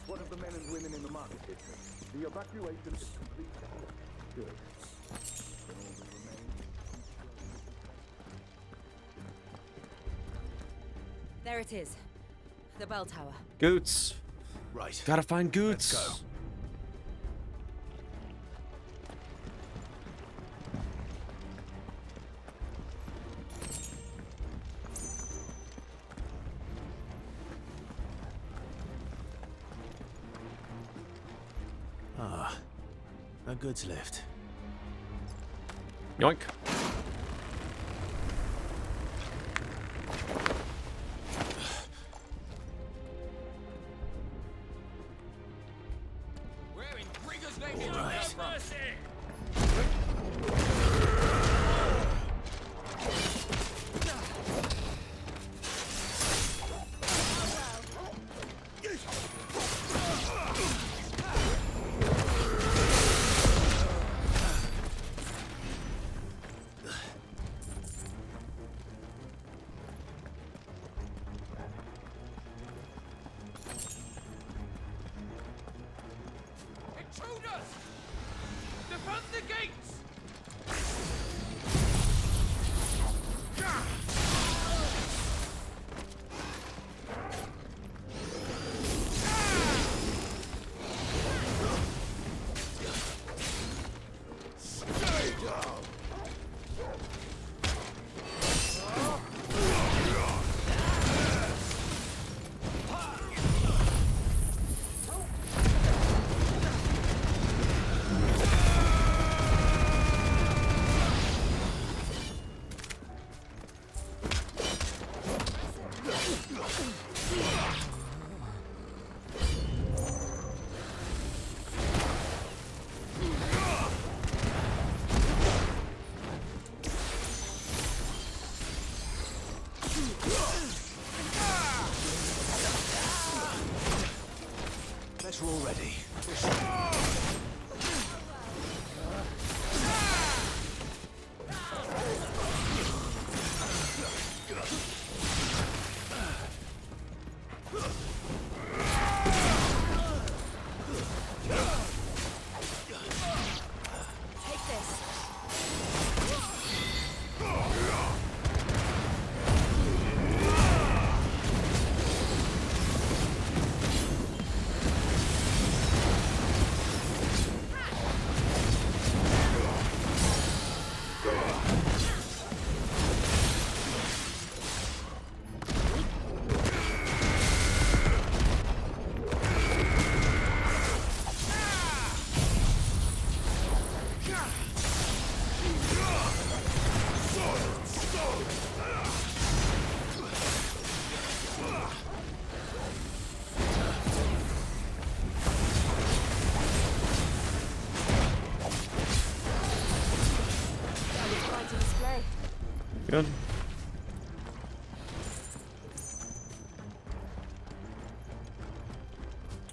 One of the men and women in the market district. The evacuation is complete. Good. There it is. The bell tower. Goots. Right. Gotta find Goots. Let's go. Ah, a goods lift. Yoink. Where in Grigger's name All right. Intruders! Defend the gates! Let's roll ready. Take this. Good.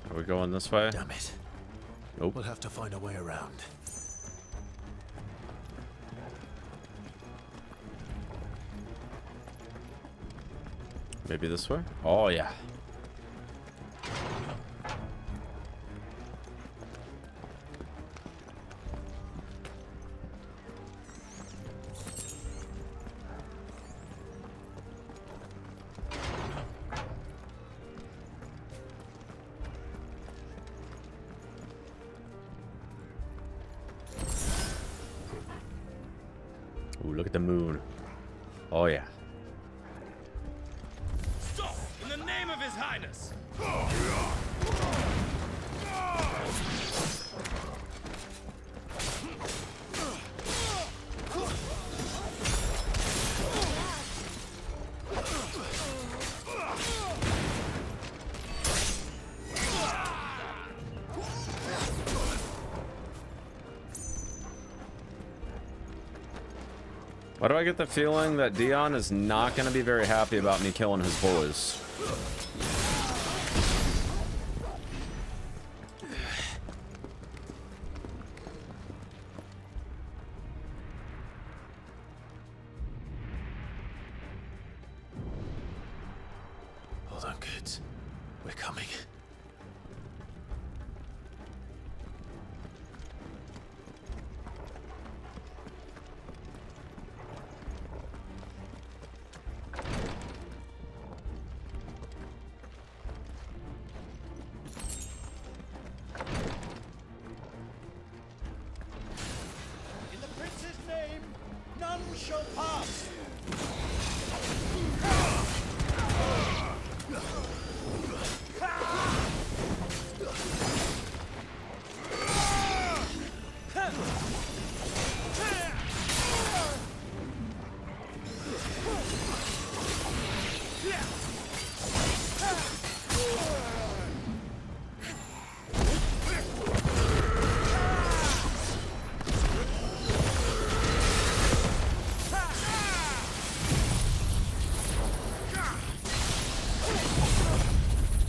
Are we going this way? Damn it. Nope. We'll have to find a way around. Maybe this way? Oh, yeah. Ooh, look at the moon. Oh, yeah. Stop! In the name of His Highness! Why do I get the feeling that Dion is not going to be very happy about me killing his boys? Hold on, kids. We're coming. In the prince's name, none shall pass!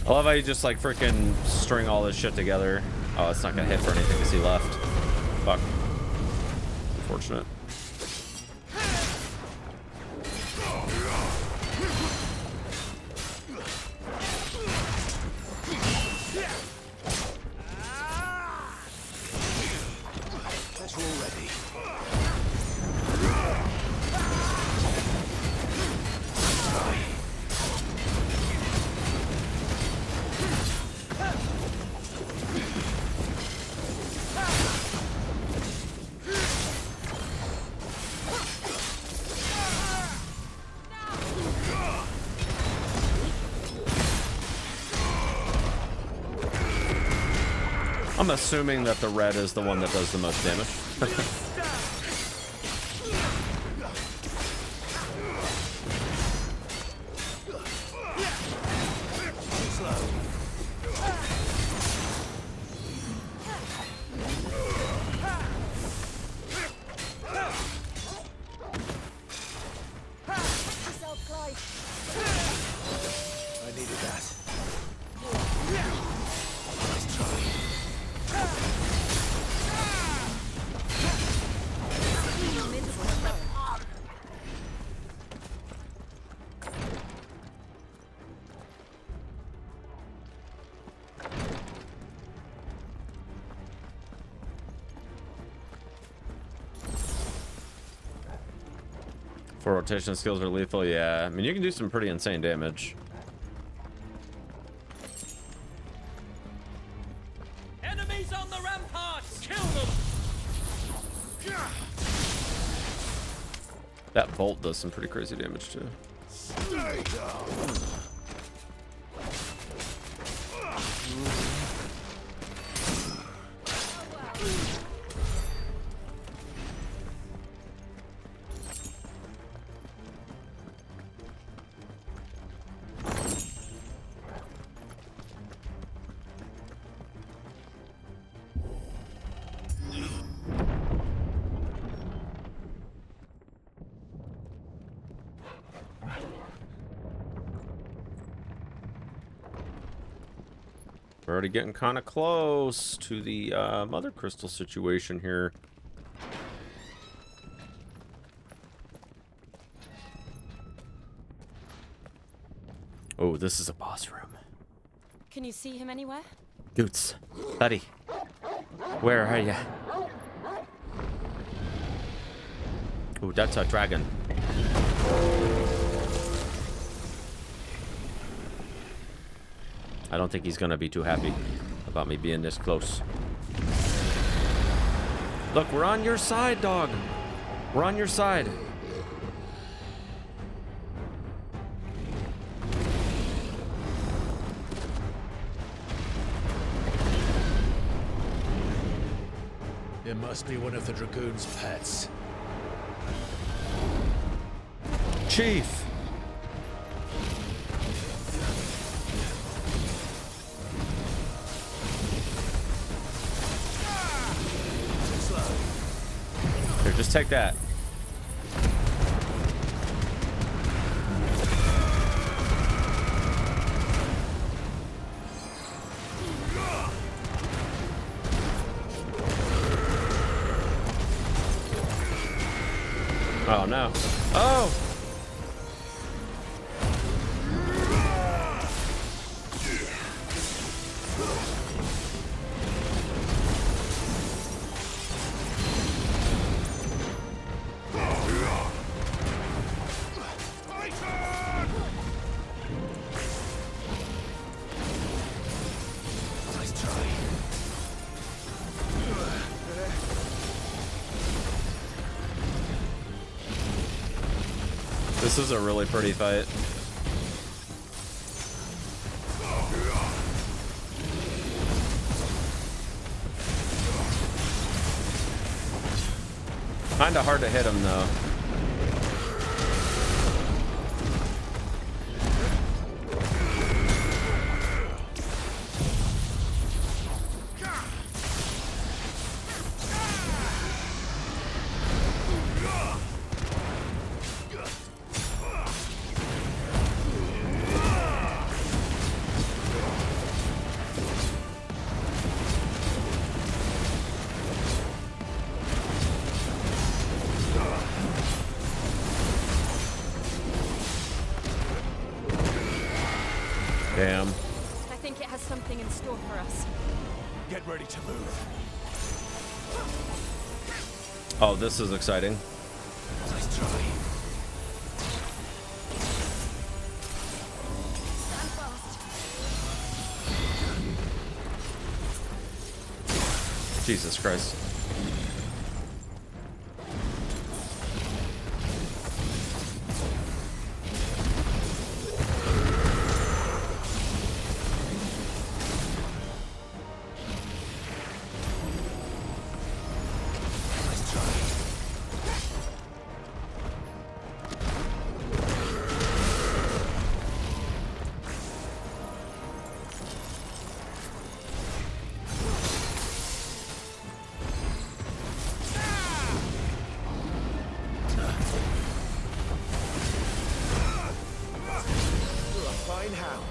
I love how you just like freaking string all this shit together. Oh, it's not gonna hit for anything to see left. Fuck. Unfortunate. Let's roll ready. I'm assuming that the red is the one that does the most damage. needed that. For rotation skills are lethal, yeah. I mean, you can do some pretty insane damage. Enemies on the ramparts! Kill them! That bolt does some pretty crazy damage too. Stay down. We're already getting kind of close to the mother crystal situation here. Oh, this is a boss room. Can you see him anywhere? Goots, buddy, where are ya? Oh, that's a dragon. I don't think he's gonna be too happy about me being this close. Look, we're on your side, dog. We're on your side. It must be one of the Dragoon's pets. Chief! Here, just take that. Oh no. Oh! This is a really pretty fight. Kinda hard to hit him though. Damn. I think it has something in store for us. Get ready to move. Oh, this is exciting. Nice try. Stand fast. Jesus Christ. You're a fine hound.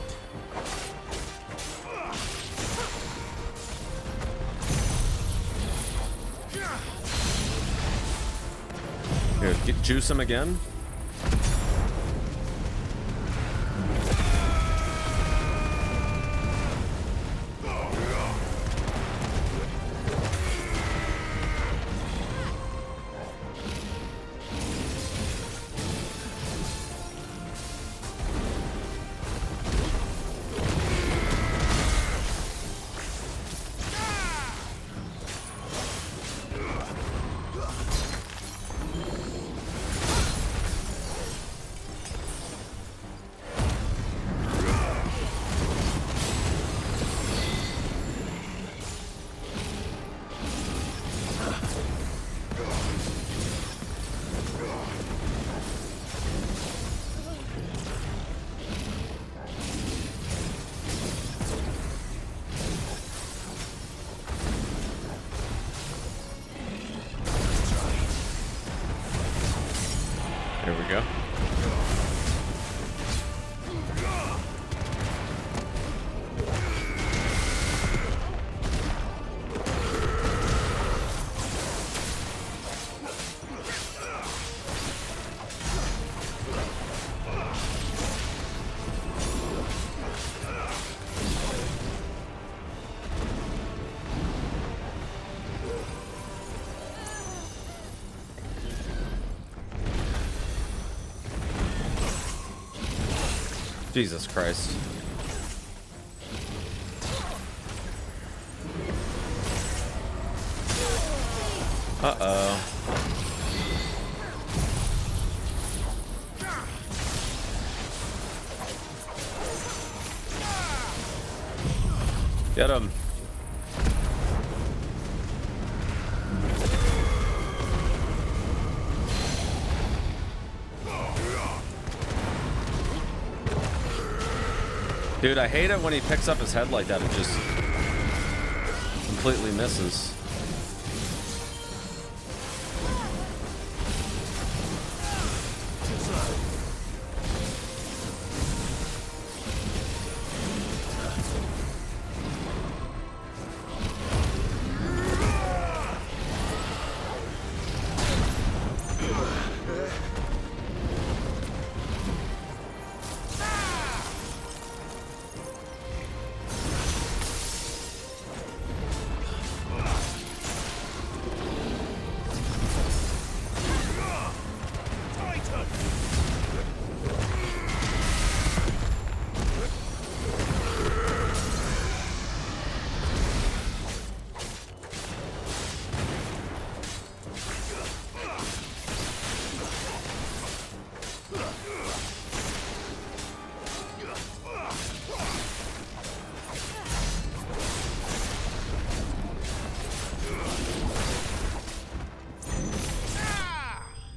juice him again. There we go. Jesus Christ. Uh-oh. Get him. Dude, I hate it when he picks up his head like that. It just completely misses.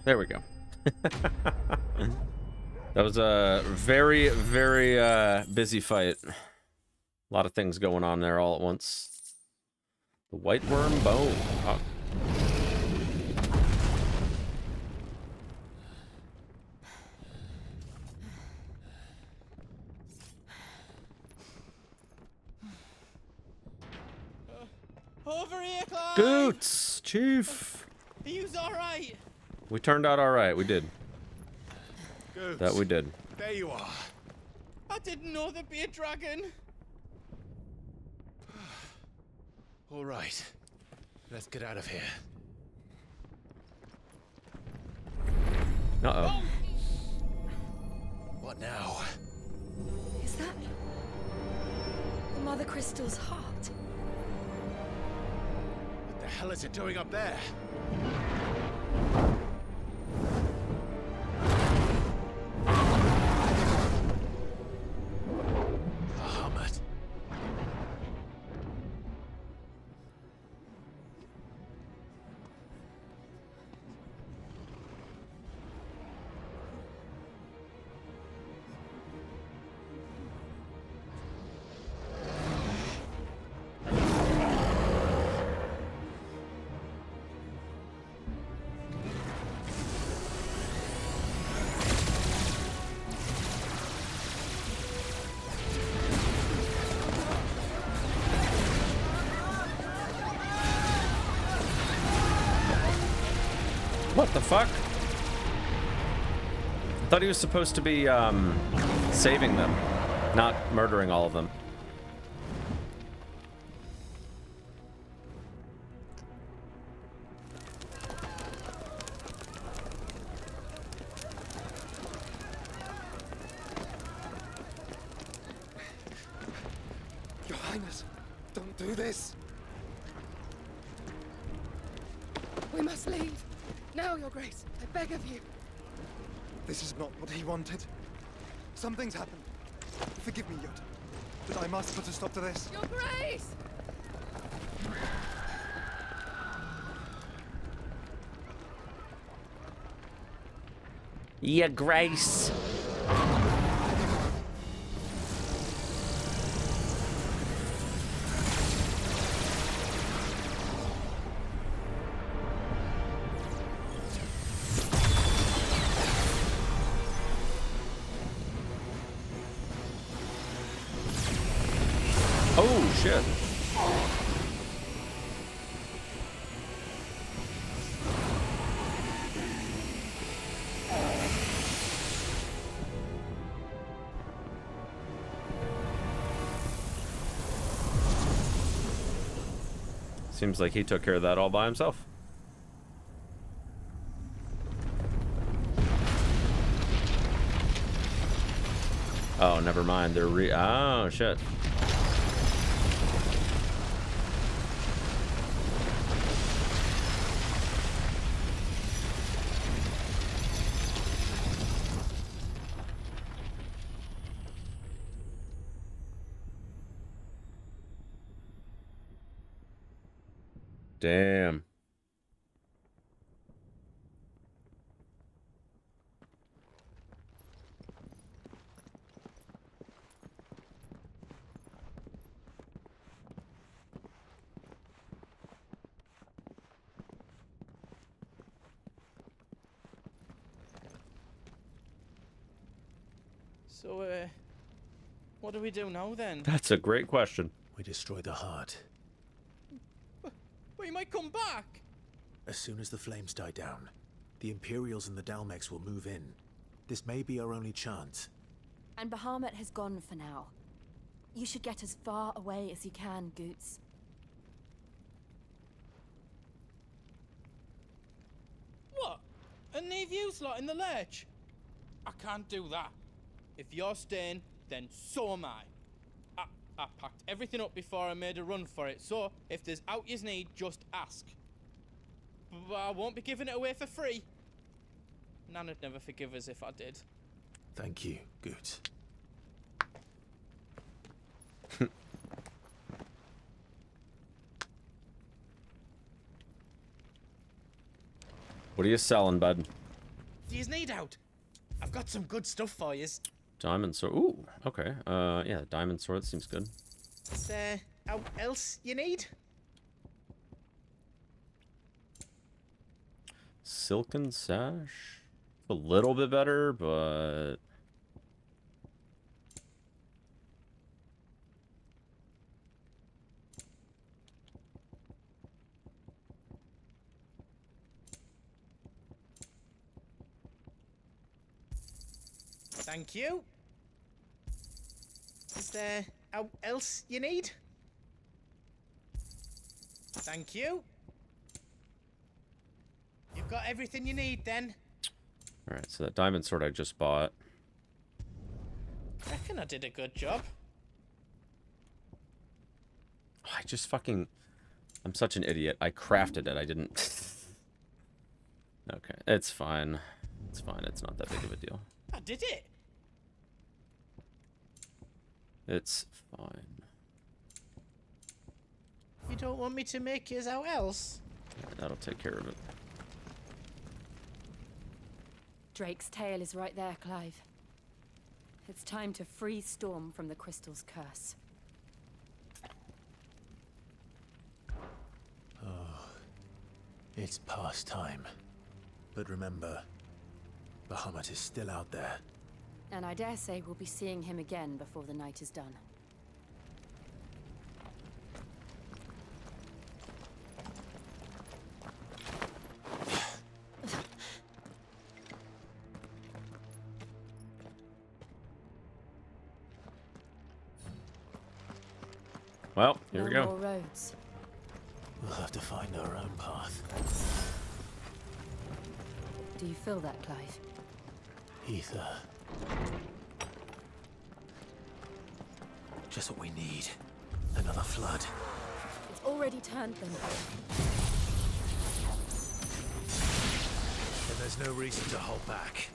There we go. That was a very, very busy fight. A lot of things going on there all at once. The white worm bone. Oh. Over here, Clive! Goots, Chief. Are you alright? We turned out all right. We did. Goots, that we did. There you are. I didn't know there'd be a dragon. All right. Let's get out of here. Uh-oh. What now? Is that the Mother Crystal's heart? What the hell is it doing up there? Bahamut. What the fuck? I thought he was supposed to be saving them, not murdering all of them. Your Highness, don't do this. We must leave. Now, Your Grace. I beg of you. This is not what he wanted. Something's happened. Forgive me, Yod, but I must put a stop to this. Your Grace! Yeah, Grace. Oh, shit. Seems like he took care of that all by himself. Oh, never mind. They're oh, shit. Damn. So, what do we do now then? That's a great question. We destroy the heart. Well, he might come back. As soon as the flames die down, the Imperials and the Dalmex will move in. This may be our only chance. And Bahamut has gone for now. You should get as far away as you can, Goots. What? And leave you lot in the lurch? I can't do that. If you're staying, then so am I. I packed everything up before I made a run for it, so if there's out yous need, just ask. But I won't be giving it away for free. Nana'd never forgive us if I did. Thank you, Goots. What are you selling, bud? Do yous need out? I've got some good stuff for yous. Diamond sword. Ooh, okay. Yeah, diamond sword seems good. Is there out else you need? Silken sash. A little bit better, but Thank you. Is there out else you need? Thank you. You've got everything you need then. alright, so that diamond sword I just bought. Reckon I did a good job. Oh, I just fucking... I'm such an idiot. I crafted it. I didn't... Okay, it's fine. It's fine. It's not that big of a deal. I did it. It's fine. You don't want me to make yours out else? That'll take care of it. Drake's tail is right there, Clive. It's time to free Storm from the crystal's curse. Oh, it's past time. But remember, Bahamut is still out there. And I dare say we'll be seeing him again before the night is done. Well, here we No go. more roads. We'll have to find our own path. Do you feel that, Clive? Ether. Just what we need. Another flood. It's already turned them. And there's no reason to hold back.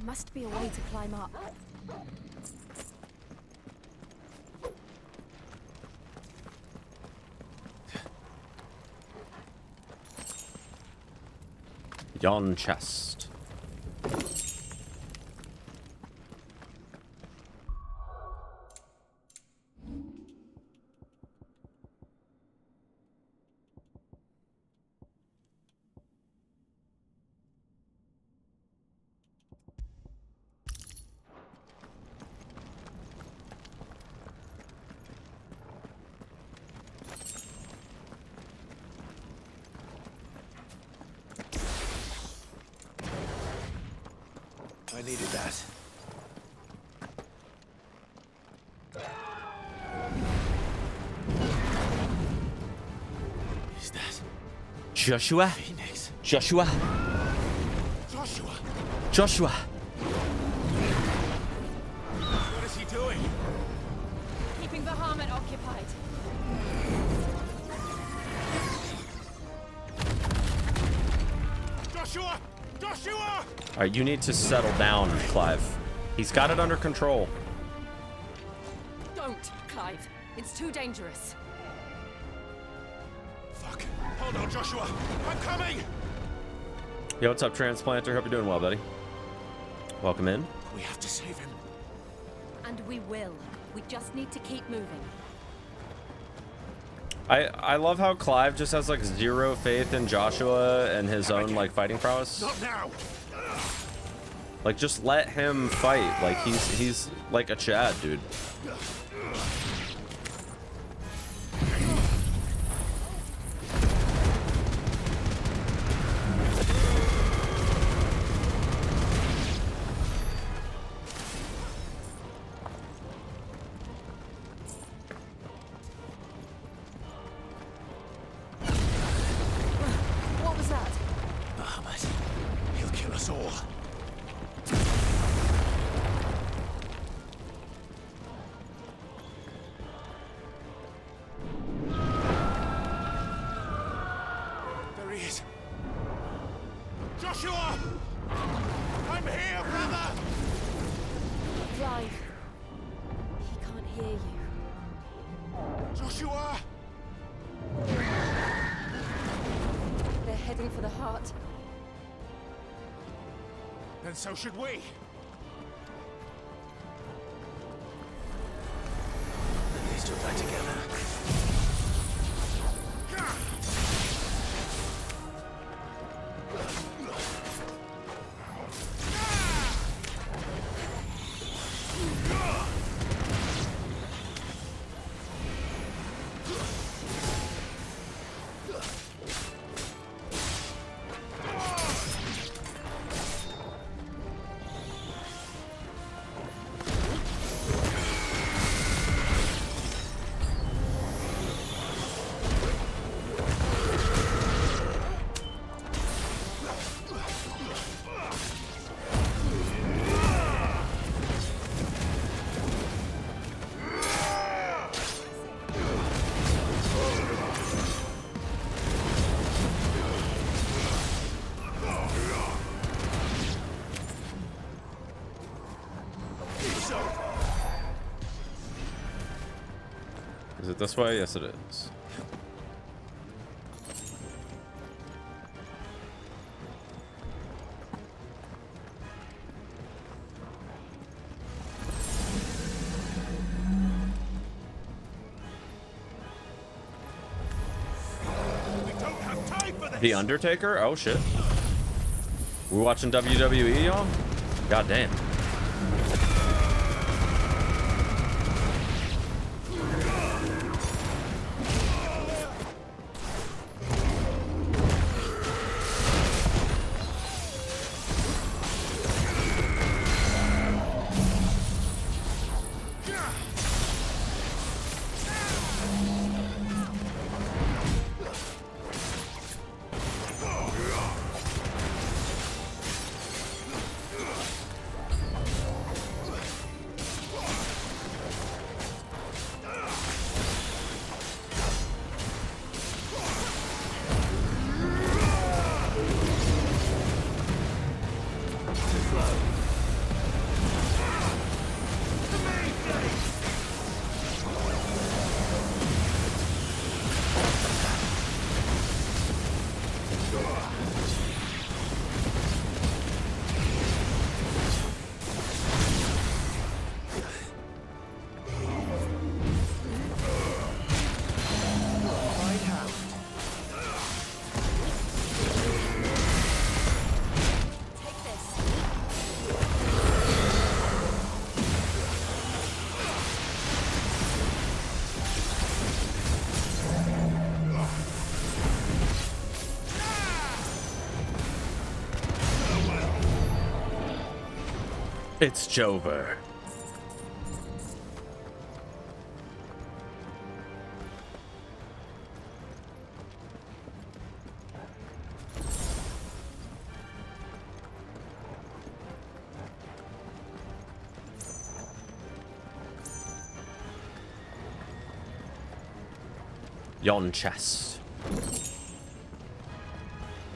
Must be a way to climb up. Yon chest. I needed that. Is that Joshua? Phoenix? Joshua? Joshua! Joshua! What is he doing? Keeping Bahamut occupied. Joshua! Joshua! Alright, you need to settle down, Clive. He's got it under control. Don't, Clive. It's too dangerous. Fuck. Hold on, Joshua. I'm coming! Yo, what's up, Transplanter? Hope you're doing well, buddy. Welcome in. We have to save him. And we will. We just need to keep moving. I love how Clive just has like zero faith in Joshua and his own like fighting prowess. Not now! Like just let him fight. Like he's like a Chad, dude. What was that? Bahamut. He'll kill us all. Joshua! I'm here, brother! Clive, he can't hear you. Joshua! They're heading for the heart. Then so should we. These two back together. Is it this way? Yes, it is. The Undertaker? Oh shit. We're watching WWE, y'all? God damn. It's Jover. Yon chest.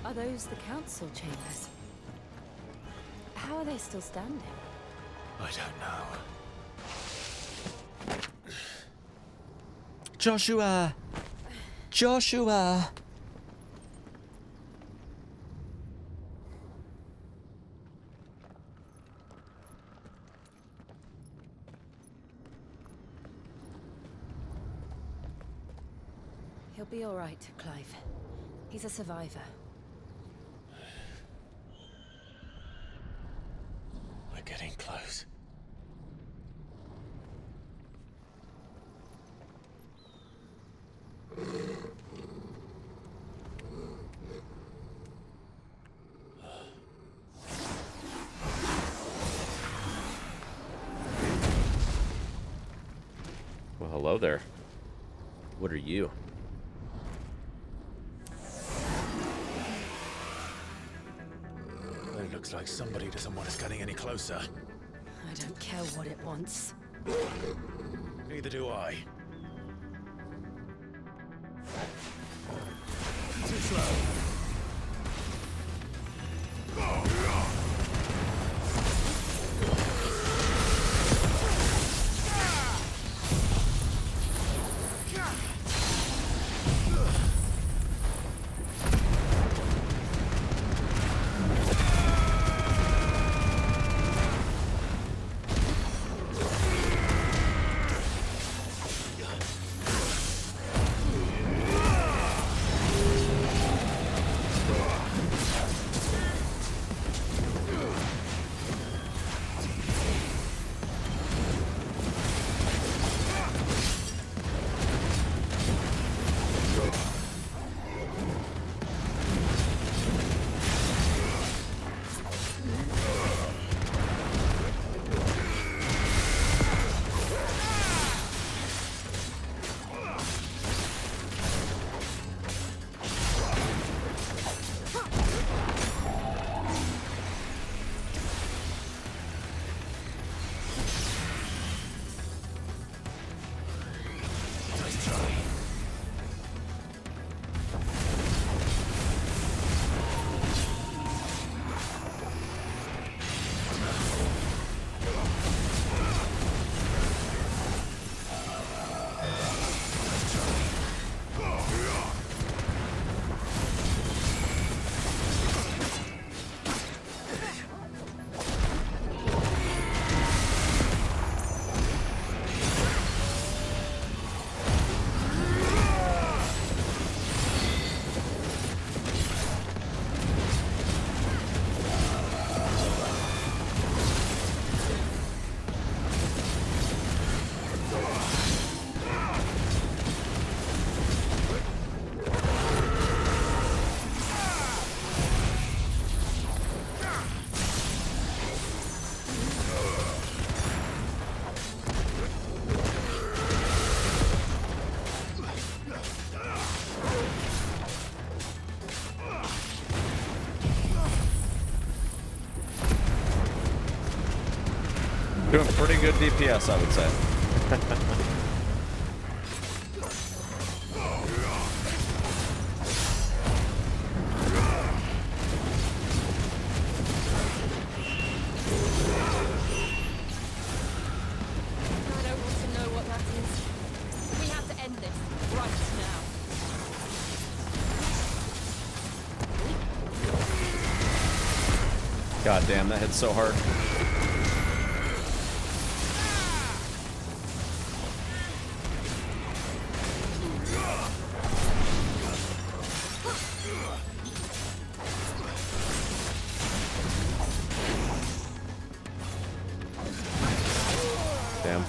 Are those the council chambers? How are they still standing? I don't know. Joshua! Joshua! He'll be all right, Clive. He's a survivor. We're getting close. Well, hello there. What are you? It looks like somebody doesn't want us getting any closer. I don't care what it wants. Neither do I. Too slow. Doing pretty good DPS, I would say. God damn, that hits so hard. Damn.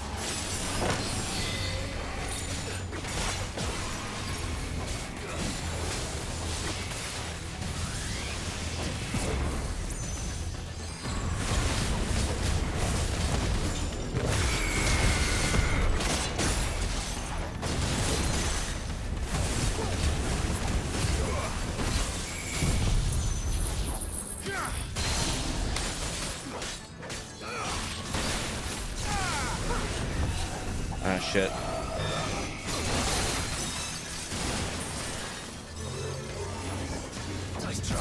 Ah, shit. Nice try.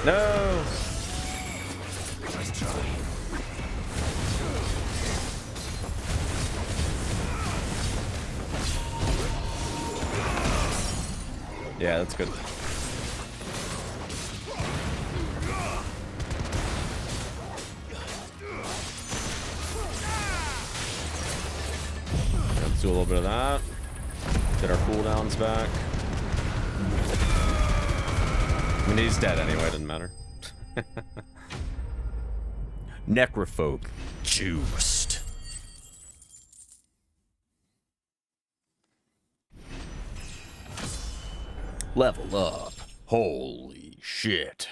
No. Nice try. Yeah, that's good. Let's do a little bit of that. Get our cooldowns back. I mean, he's dead anyway, doesn't matter. Necrophobe juiced. Level up. Holy shit.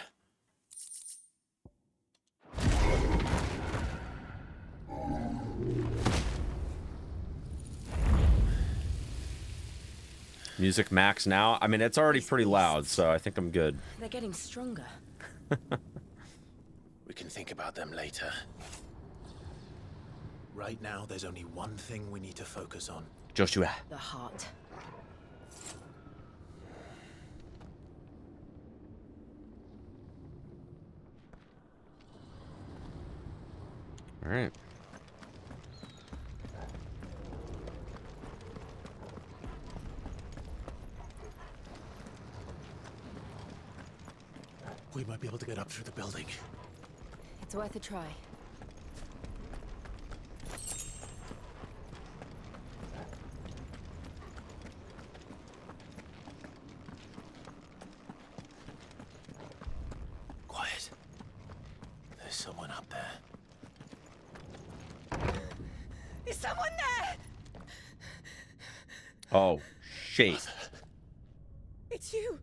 Music max now? I mean, it's already pretty loud, so I think I'm good. They're getting stronger. We can think about them later. Right now, there's only one thing we need to focus on. Joshua. The heart. All right. We might be able to get up through the building. It's worth a try. Quiet. There's someone up there. Is someone there? Oh, shit. It's you.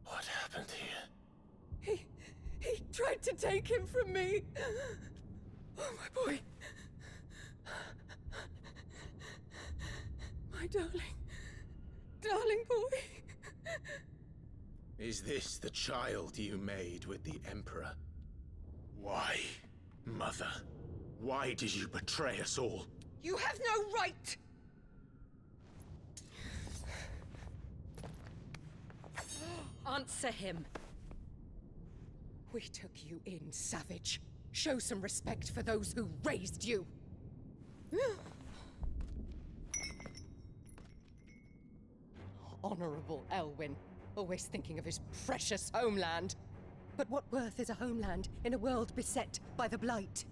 What happened here? He tried to take him from me. Oh, my boy. My darling boy. Is this the child you made with the Emperor? Why, Mother? Why did you betray us all? You have no right. Answer him. We took you in, savage. Show some respect for those who raised you. Honorable Elwyn, always thinking of his precious homeland. But what worth is a homeland in a world beset by the Blight?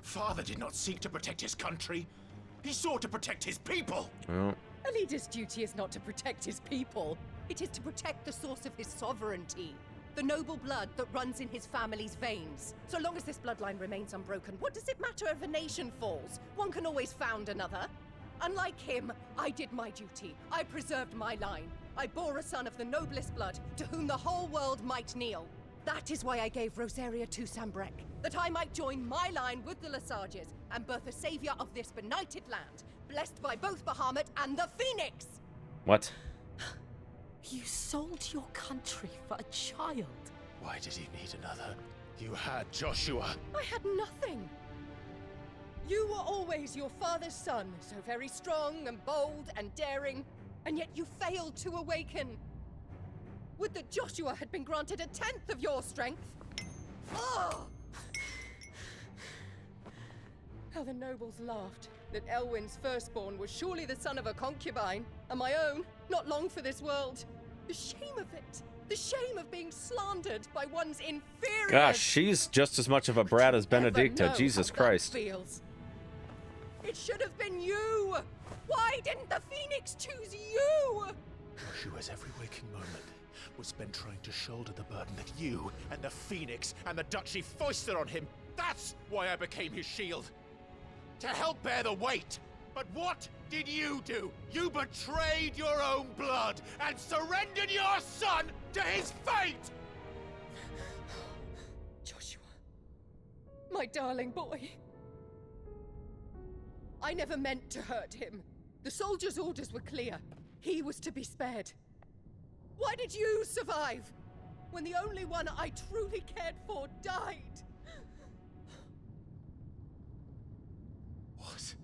Father did not seek to protect his country. He sought to protect his people. Well. A leader's duty is not to protect his people. It is to protect the source of his sovereignty. The noble blood that runs in his family's veins. So long as this bloodline remains unbroken, what does it matter if a nation falls? One can always found another. Unlike him, I did my duty. I preserved my line. I bore a son of the noblest blood, to whom the whole world might kneel. That is why I gave Rosaria to Sambrek, that I might join my line with the Lesages and birth a savior of this benighted land, blessed by both Bahamut and the Phoenix! What? You sold your country for a child. Why did he need another? You had Joshua. I had nothing. You were always your father's son, so very strong and bold and daring, and yet you failed to awaken. Would that Joshua had been granted 1/10 of your strength? Oh! How the nobles laughed that Elwyn's firstborn was surely the son of a concubine, and my own, not long for this world. The shame of it! The shame of being slandered by one's inferior. Gosh, she's just as much of a brat as Benedicta. Jesus Christ. Feels. It should have been you! Why didn't the Phoenix choose you? Joshua's every waking moment was spent trying to shoulder the burden that you and the Phoenix and the Duchy foisted on him. That's why I became his shield. To help bear the weight. But what did you do? You betrayed your own blood and surrendered your son to his fate! Joshua. My darling boy. I never meant to hurt him. The soldiers' orders were clear. He was to be spared. Why did you survive when the only one I truly cared for died? What?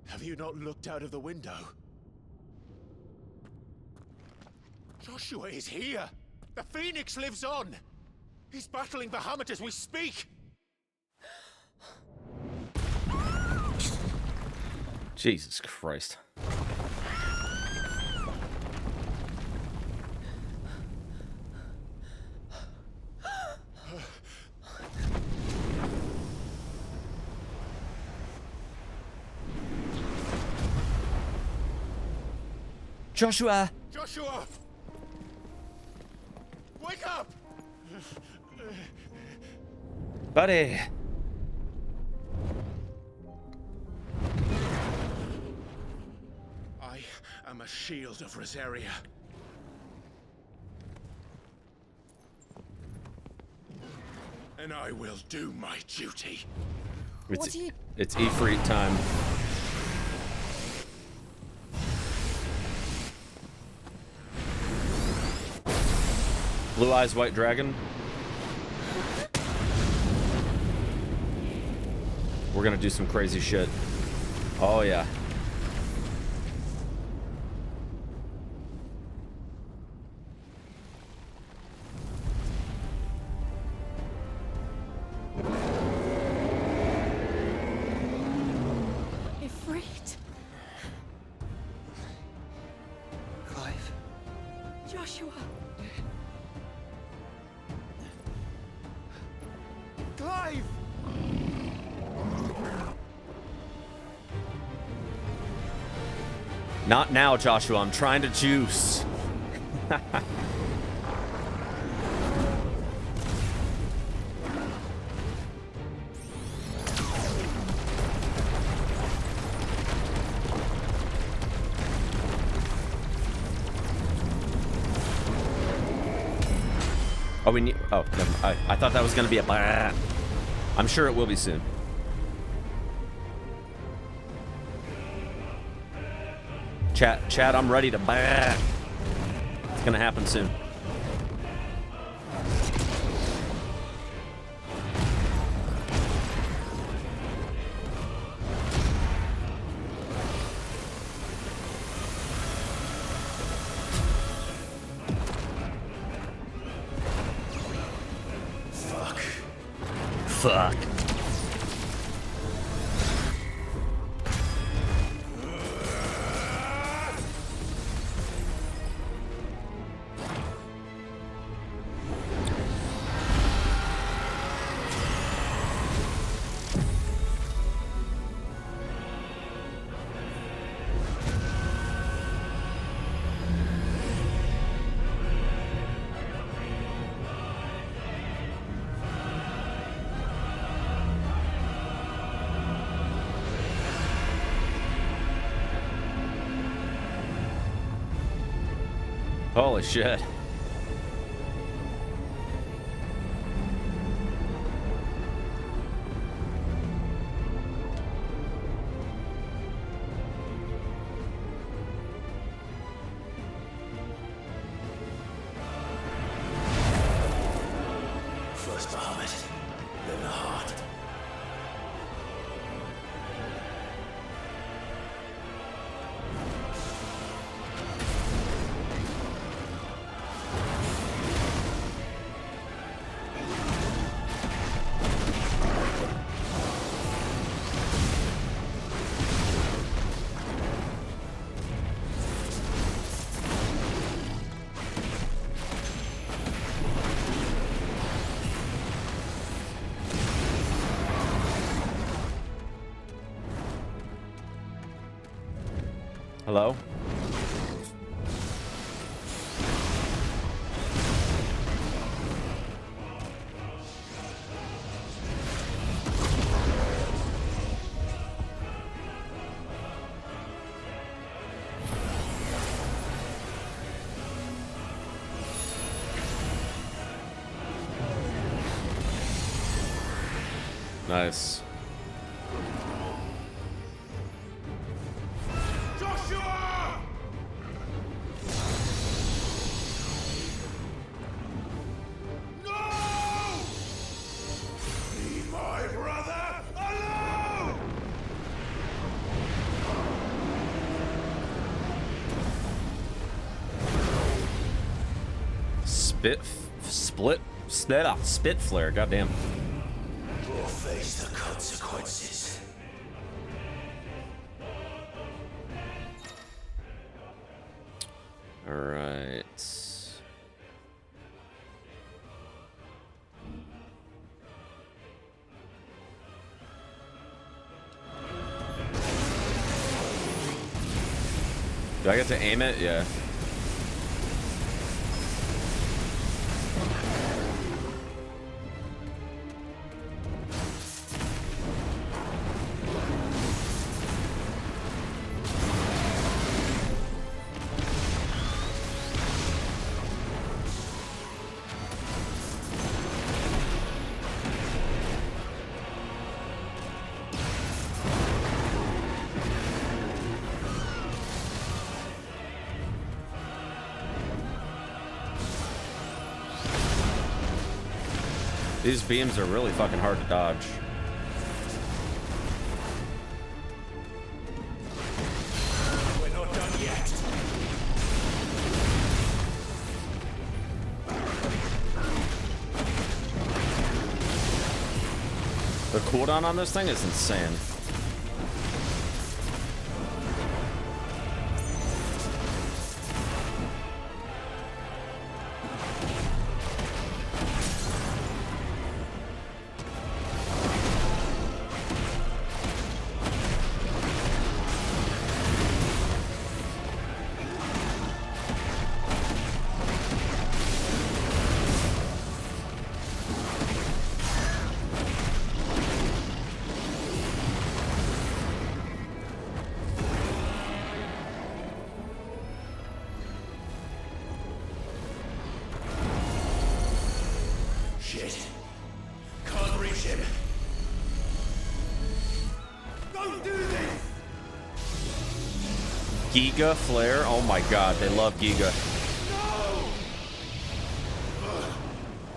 Have you not looked out of the window? Joshua is here! The Phoenix lives on! He's battling Bahamut as we speak! Jesus Christ. Joshua! Joshua! Wake up! Buddy! I am a shield of Rosaria. And I will do my duty. It's Ifrit time. Blue Eyes White Dragon. We're gonna do some crazy shit. Oh yeah. Ifrit. Clive. Joshua. Clive! Not now, Joshua. I'm trying to juice. Oh, we need. Oh, never mind. I thought that was gonna be a. I'm sure it will be soon. Chat, I'm ready to. It's gonna happen soon. Fuck. Holy shit. Bahamut, then the heart. Hello? Nice. Joshua! No! Leave my brother alone! Spit flare, goddamn. Or face the consequences. All right. Do I get to aim it? Yeah. These beams are really fucking hard to dodge. We're not done yet. The cooldown on this thing is insane. Shit. Can't reach him. Don't do this! Giga flare? Oh my god, they love Giga.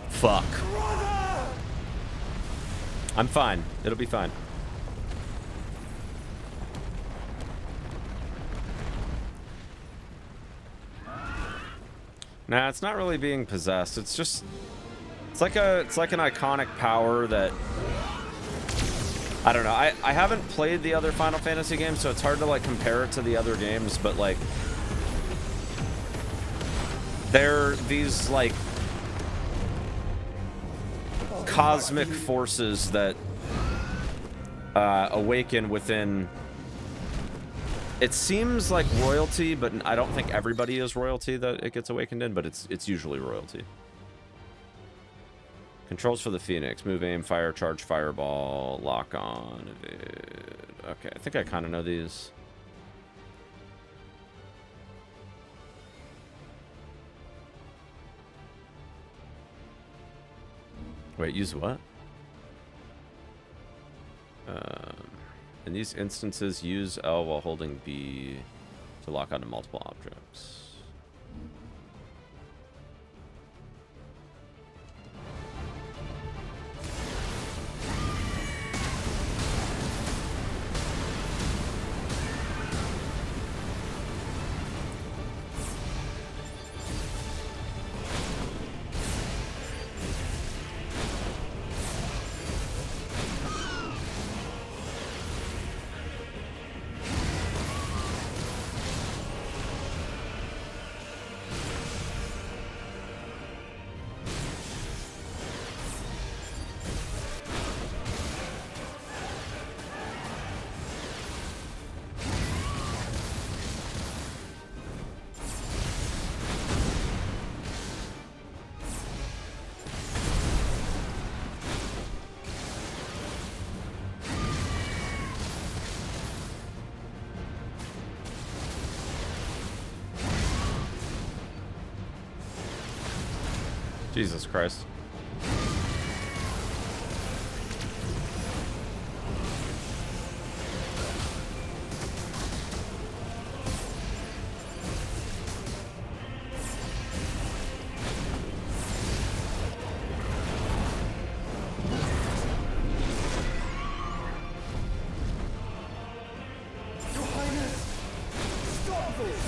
Fuck. I'm fine. It'll be fine. Nah, it's not really being possessed. It's just it's like an iconic power that I don't know. I haven't played the other Final Fantasy games, so it's hard to like compare it to the other games, but like they're these like cosmic forces that awaken within. It seems like royalty, but I don't think everybody is royalty that it gets awakened in, but it's usually royalty. Controls for the Phoenix. Move, aim, fire, charge, fireball, lock on, evade. Okay, I think I kind of know these. Wait, use what? In these instances, use L while holding B to lock onto multiple objects. Jesus Christ. Your Highness, stop this!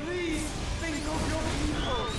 Please think of your people!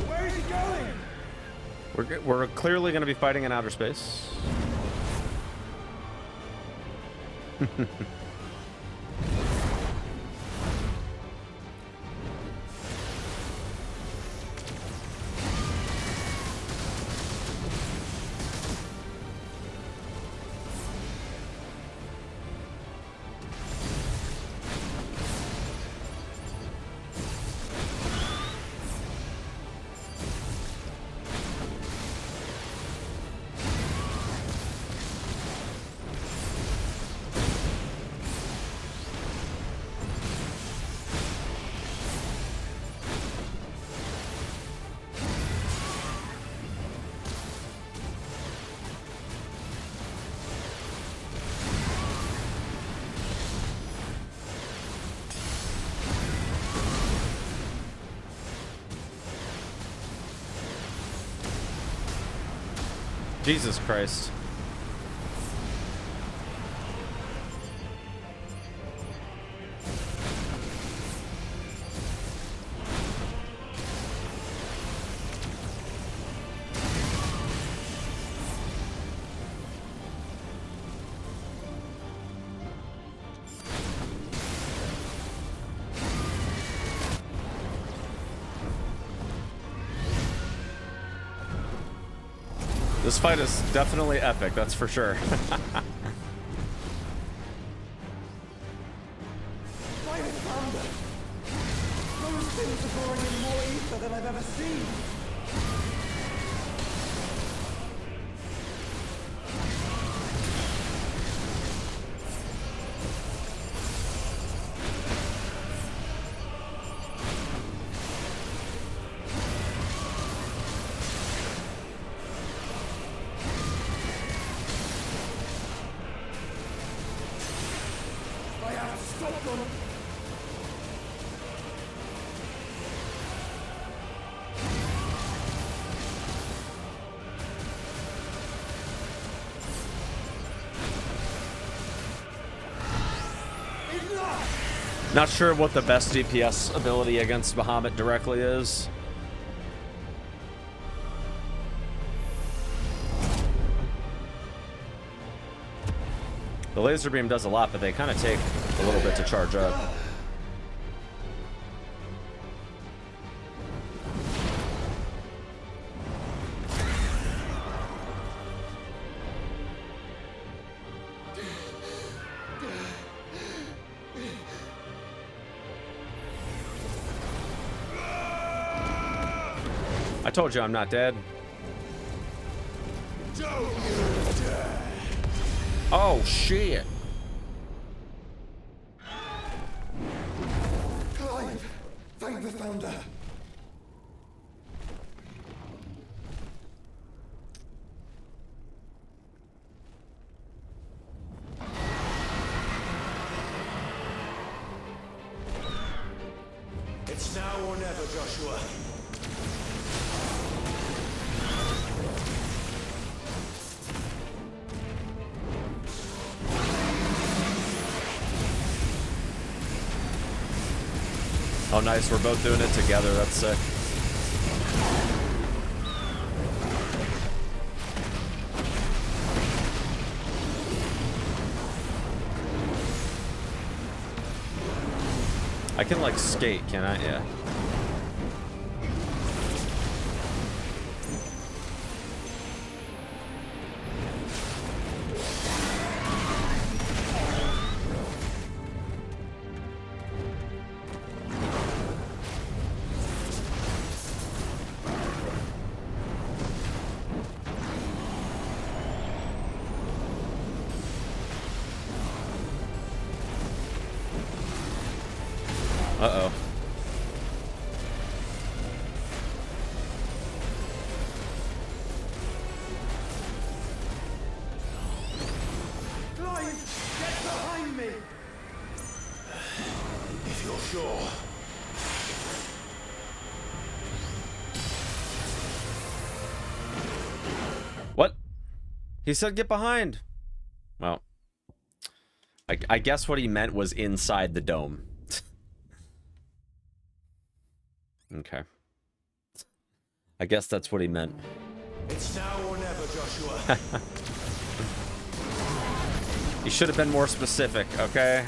Where is he going? We're clearly going to be fighting in outer space. Jesus Christ. This fight is definitely epic, that's for sure. By the thunder! Those things are drawing in more ether than I've ever seen! I have to stop them! Not sure what the best DPS ability against Bahamut directly is. The laser beam does a lot, but they kind of take a little bit to charge up. I told you I'm not dead. Oh, shit. Clive! Thank the thunder! Joshua. Oh, nice. We're both doing it together. That's sick. I can, like, skate, can I? Yeah. Uh-oh. Clive, get behind me! If you're sure. What? He said get behind. Well, I guess what he meant was inside the dome. Okay. I guess that's what he meant. It's now or never, Joshua. You should have been more specific, okay?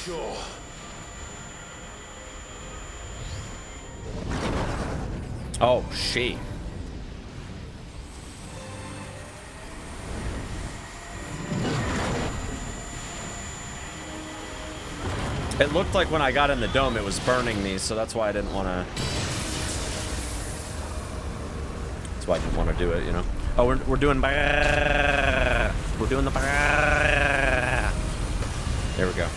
Sure. Oh, shit. It looked like when I got in the dome, it was burning me, so that's why I didn't want to... That's why I didn't want to do it, you know? Oh, we're doing... We're doing the... There we go.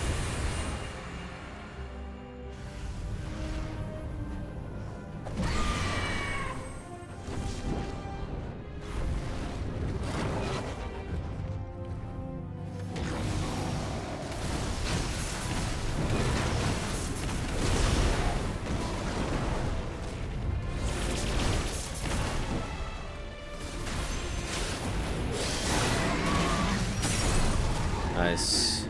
Nice.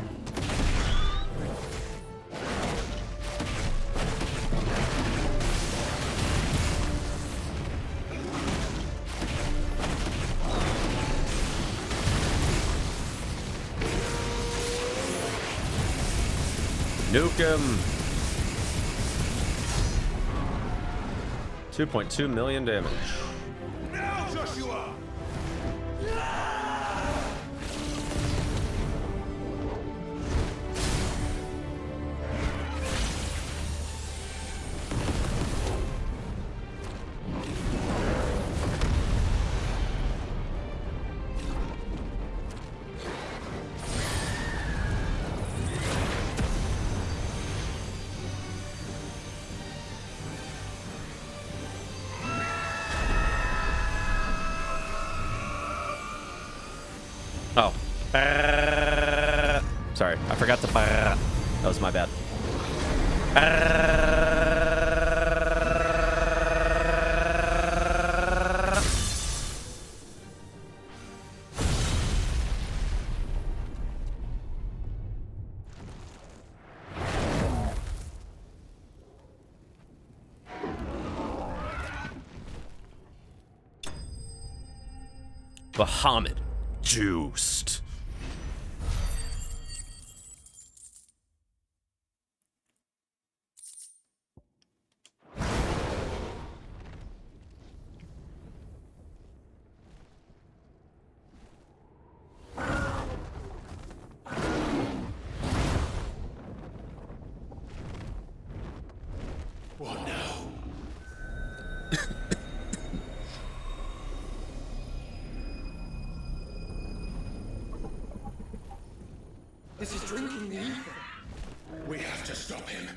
Nuke him. 2.2 million damage. Now, Joshua! Oh. Sorry, I forgot to. That was my bad. Bahamut juiced. What now? This is drinking the ether. We have to stop him.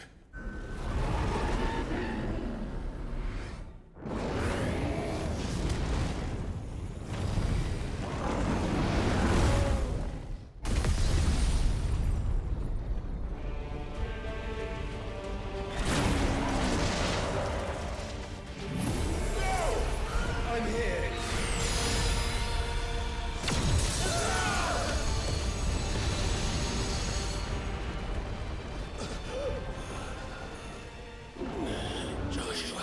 I'm here. Joshua,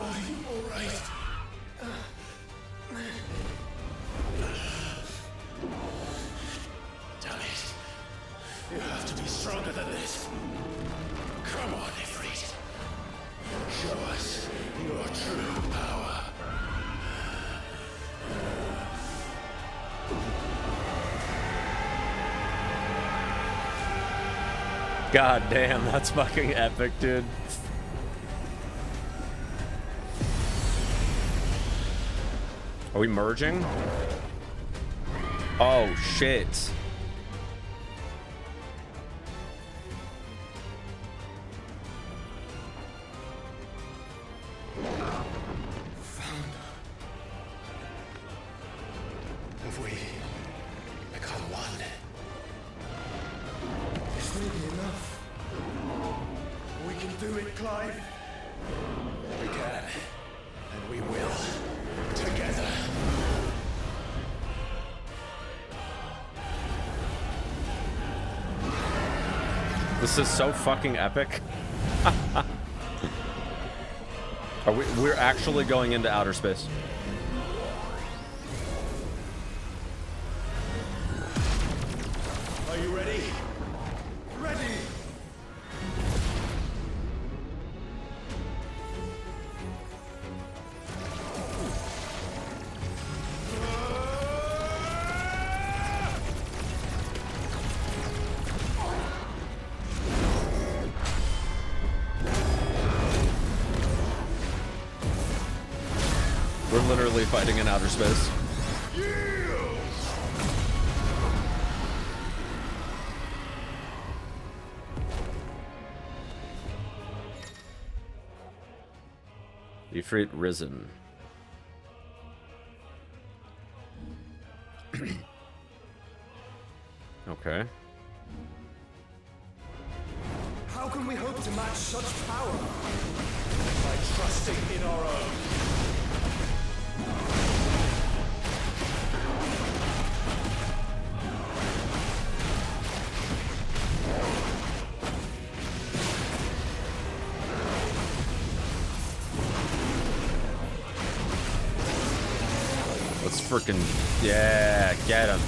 are you all right? Damn it. You have to be stronger than this. Come on, Ifrit. Show us your true power. God damn, that's fucking epic, dude. Are we merging? Oh, shit. Have we become one? This may be enough. We can do it, Clive. We can, and we will, together. This is so fucking epic. We're actually going into outer space. Are you ready? Ready! We're literally fighting in outer space. Ifrit risen. Okay. How can we hope to match such power? By trusting in our own. Let's freaking, yeah, get him.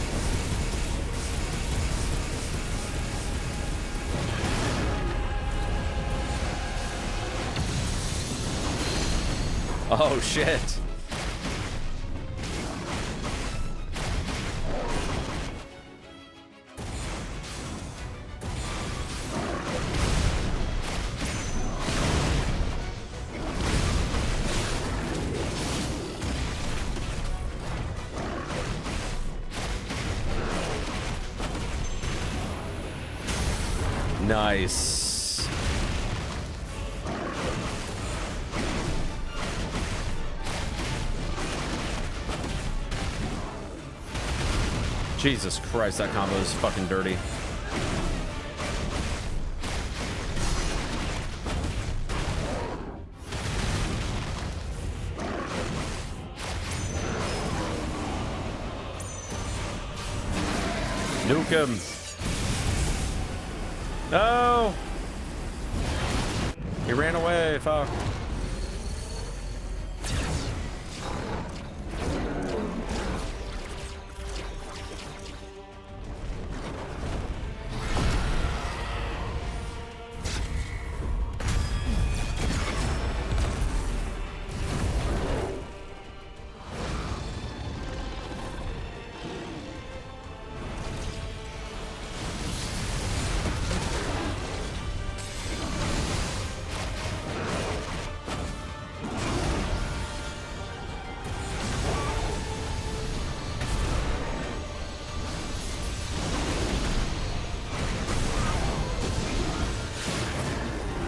Oh shit. Nice. Jesus Christ, that combo is fucking dirty. Nuke him. No! He ran away, fuck.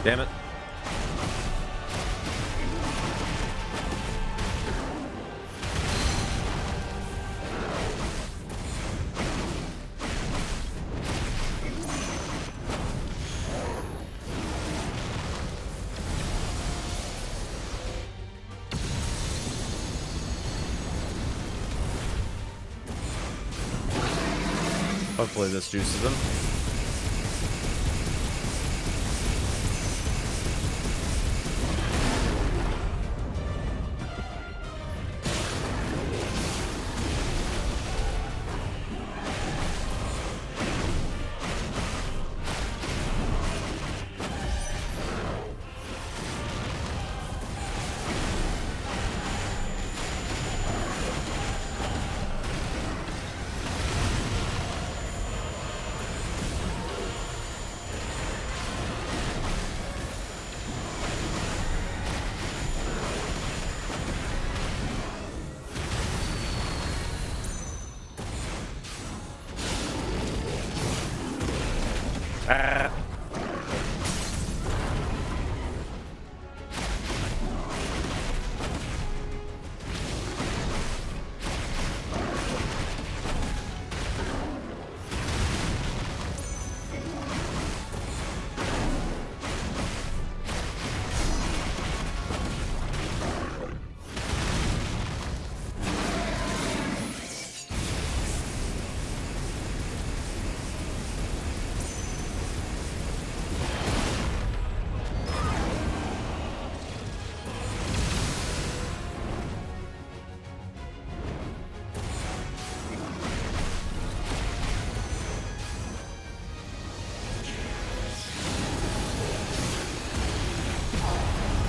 Damn it. Hopefully this juices him.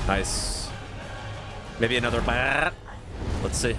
Nice. Maybe another bat. Let's see.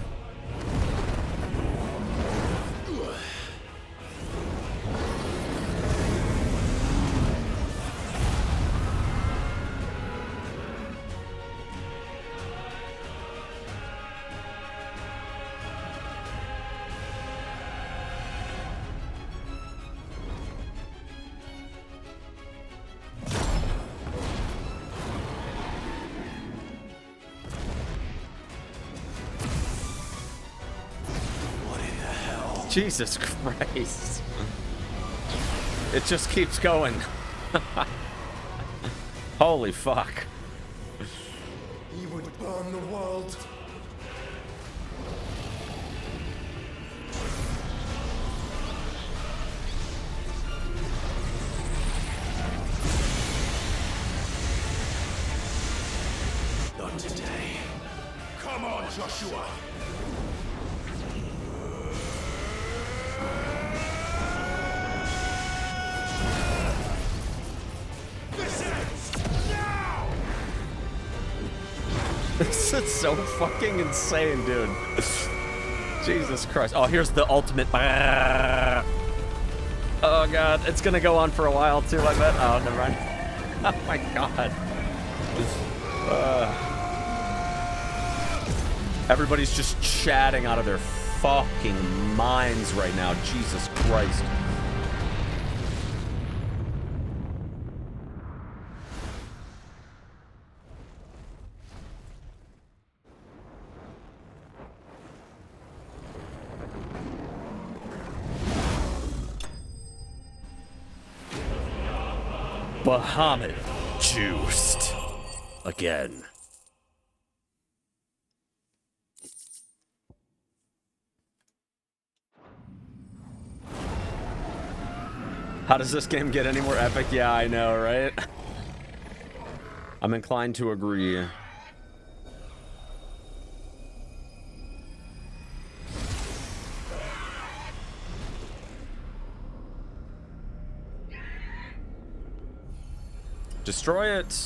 Jesus Christ. It just keeps going. Holy fuck. He would burn the world. Not today. Come on, Joshua. This is so fucking insane, dude. Jesus Christ. Oh, here's the ultimate. Oh, God. It's going to go on for a while, too, I bet. Oh, never mind. Oh, my God. Everybody's just chatting out of their fucking minds right now. Jesus Christ. Bahamut juiced again. How does this game get any more epic? Yeah, I know, right? I'm inclined to agree. Destroy it.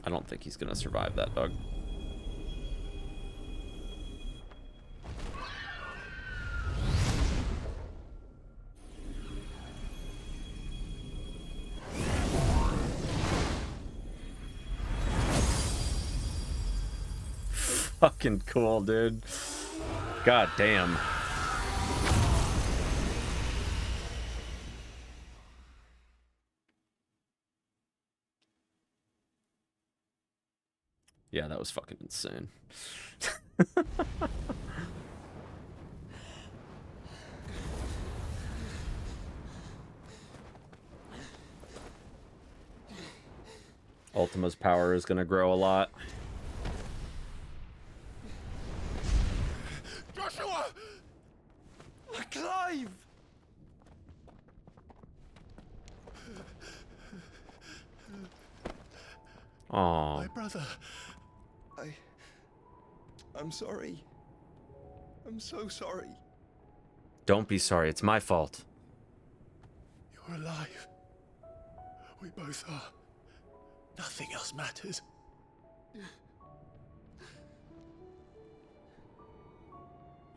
I don't think he's gonna survive that, dog. Fucking cool, dude. God damn. Yeah, that was fucking insane. Ultima's power is gonna grow a lot. Joshua! Clive! Aww. My brother. I'm sorry. I'm so sorry. Don't be sorry, it's my fault. You're alive. We both are. Nothing else matters.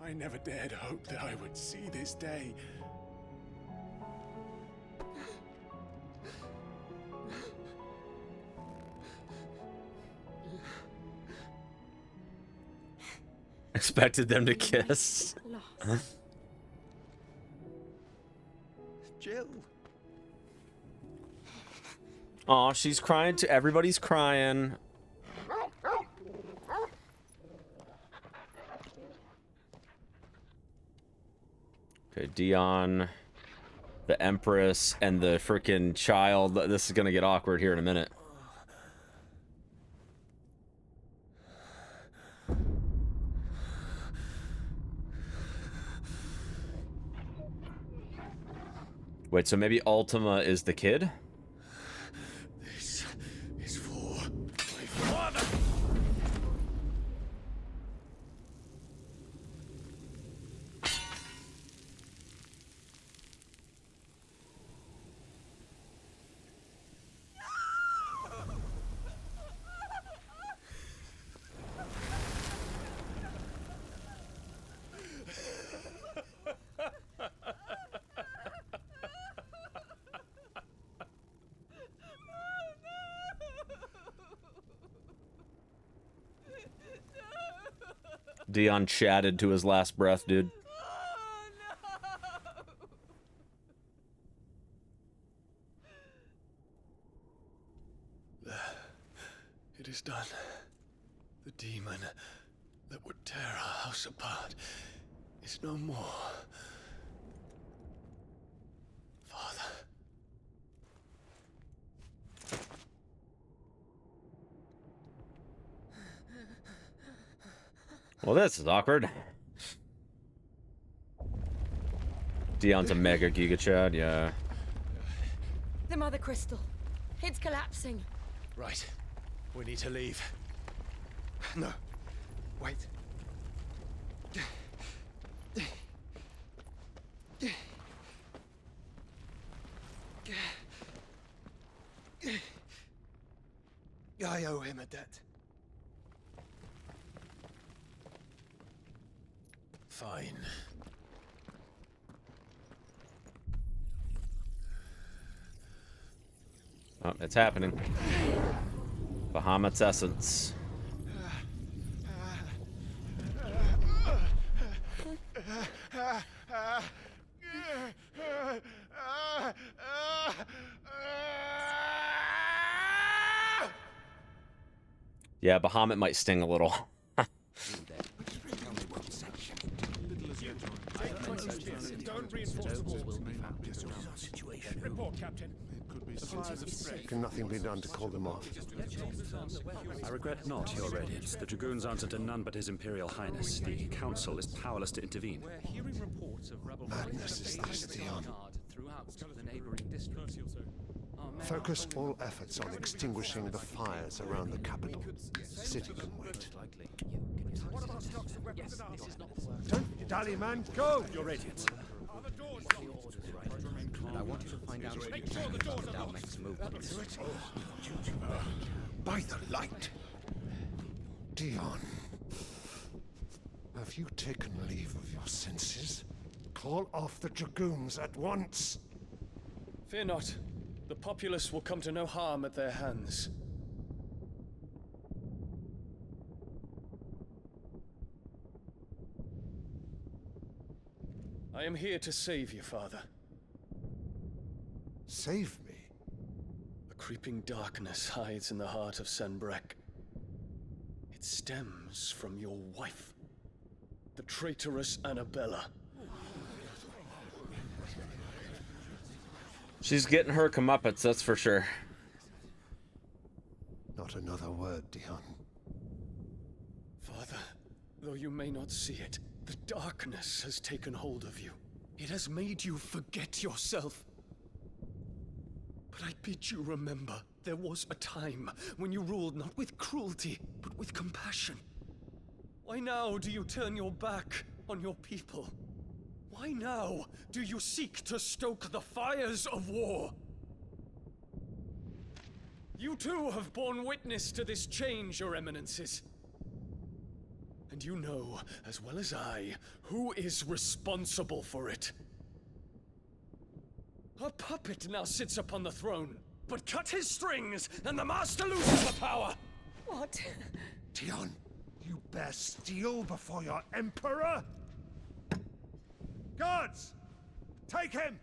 I never dared hope that I would see this day. Expected them to kiss. Jill. Aw, she's crying too. Everybody's crying. Okay, Dion, the Empress, and the freaking child. This is gonna get awkward here in a minute. Wait, so maybe Ultima is the kid? This is for my father. Dion chatted to his last breath, dude. It is done. The demon that would tear our house apart is no more. Father. Well, this is awkward. Dion's a mega giga chad, yeah. The Mother Crystal. It's collapsing. Right. We need to leave. No. Wait. I owe him a debt. Fine. Oh, it's happening. Bahamut's essence. Yeah, Bahamut might sting a little. Stone reinforcements will be found. Report, Captain. Can nothing be done to call them off? I regret not, Your Radiance. The Dragoons answer to none but His Imperial Highness. The Council is powerless to intervene. We're hearing reports of rebel Madness is this, Dion. throughout the neighboring districts. Focus all efforts on extinguishing the fires around the capital. The city can wait. Don't dally, man. Go! Your Radiance. And I want you to find out about the Dalmec's movements. By the light. Dion. Have you taken leave of your senses? Call off the Dragoons at once. Fear not. The populace will come to no harm at their hands. I am here to save you, Father. Save me? A creeping darkness hides in the heart of Sanbreque. It stems from your wife, the traitorous Annabella. She's getting her comeuppance, that's for sure. Not another word, Dion. Father, though you may not see it, the darkness has taken hold of you. It has made you forget yourself. But I bid you remember, there was a time when you ruled not with cruelty, but with compassion. Why now do you turn your back on your people? Why now do you seek to stoke the fires of war? You too have borne witness to this change, Your Eminences. And you know, as well as I, who is responsible for it. A puppet now sits upon the throne, but cut his strings, and the master loses the power! What? Dion, you bear steel before your emperor? Guards! Take him!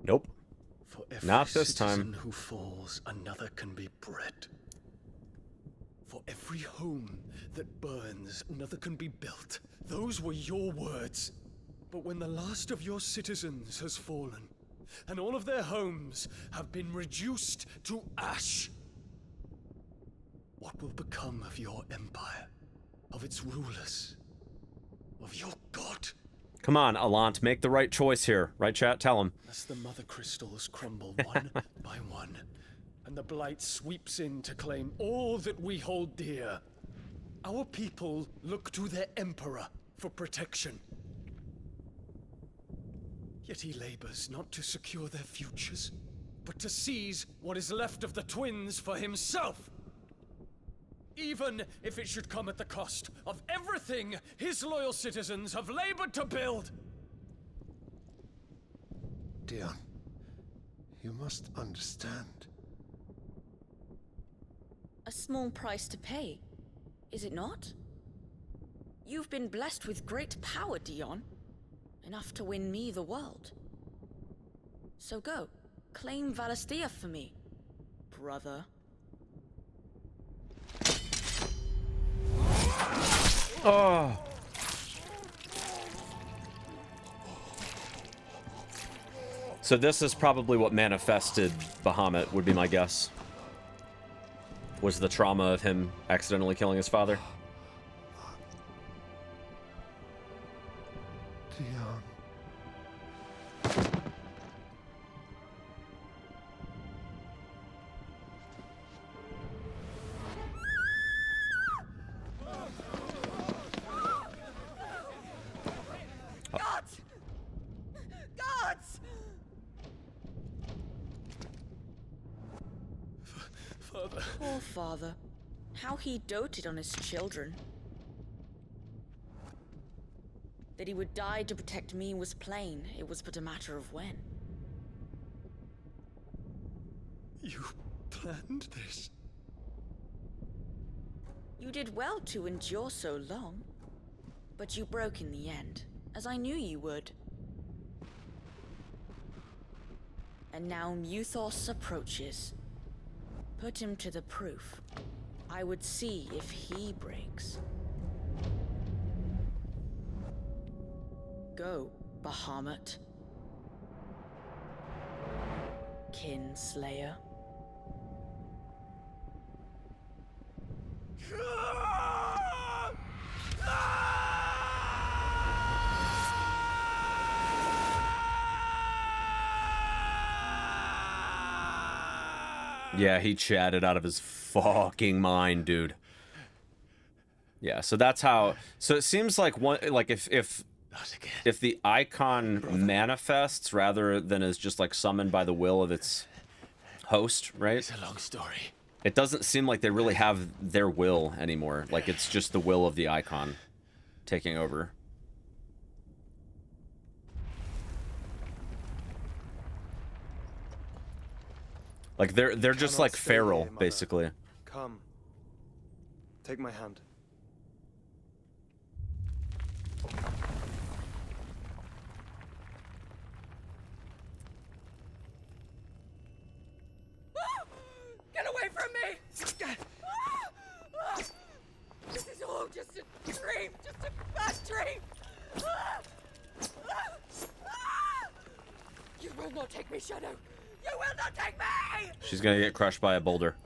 Nope. For every Not this citizen time. who falls, another can be bred. For every home that burns, another can be built. Those were your words. But when the last of your citizens has fallen, and all of their homes have been reduced to ash, what will become of your empire? Of its rulers? Of your god? Come on, Alant, make the right choice here. Right, chat? Tell him. As the mother crystals crumble one by one, and the blight sweeps in to claim all that we hold dear, our people look to their emperor for protection. Yet he labors not to secure their futures, but to seize what is left of the twins for himself. Even if it should come at the cost of everything his loyal citizens have labored to build. Dion, you must understand. A small price to pay, is it not? You've been blessed with great power, Dion. Enough to win me the world. So go, claim Valisthea for me, brother. Oh. So this is probably what manifested Bahamut, would be my guess. Was the trauma of him accidentally killing his father? Dion. Gods! Gods! Father. Poor father. How he doted on his children. That he would die to protect me was plain. It was but a matter of when. You planned this? You did well to endure so long. But you broke in the end, as I knew you would. And now Muthos approaches. Put him to the proof. I would see if he breaks. Go, Bahamut. Kinslayer. Yeah, he chatted out of his fucking mind, dude. Yeah, so that's how. So it seems like one, like if the icon manifests rather than is just like summoned by the will of its host, right? It's a long story. It doesn't seem like they really have their will anymore. Like it's just the will of the icon taking over. Like they're just like feral, basically. Come. Take my hand. Get away from me! This is all just a dream, just a bad dream! You will not take me, Shadow! You will not take me! She's gonna get crushed by a boulder.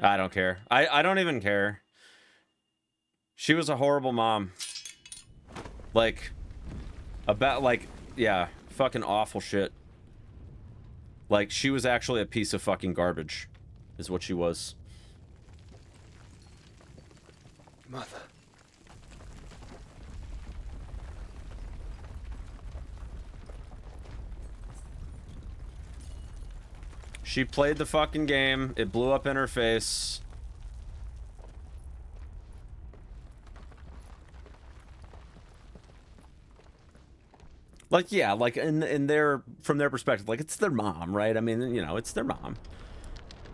I don't care. I don't even care. She was a horrible mom. Like, yeah, fucking awful shit. Like, she was actually a piece of fucking garbage, is what she was. Mother. She played the fucking game. It blew up in her face. Like, yeah, like in their, from their perspective, like it's their mom, right? I mean, you know, it's their mom.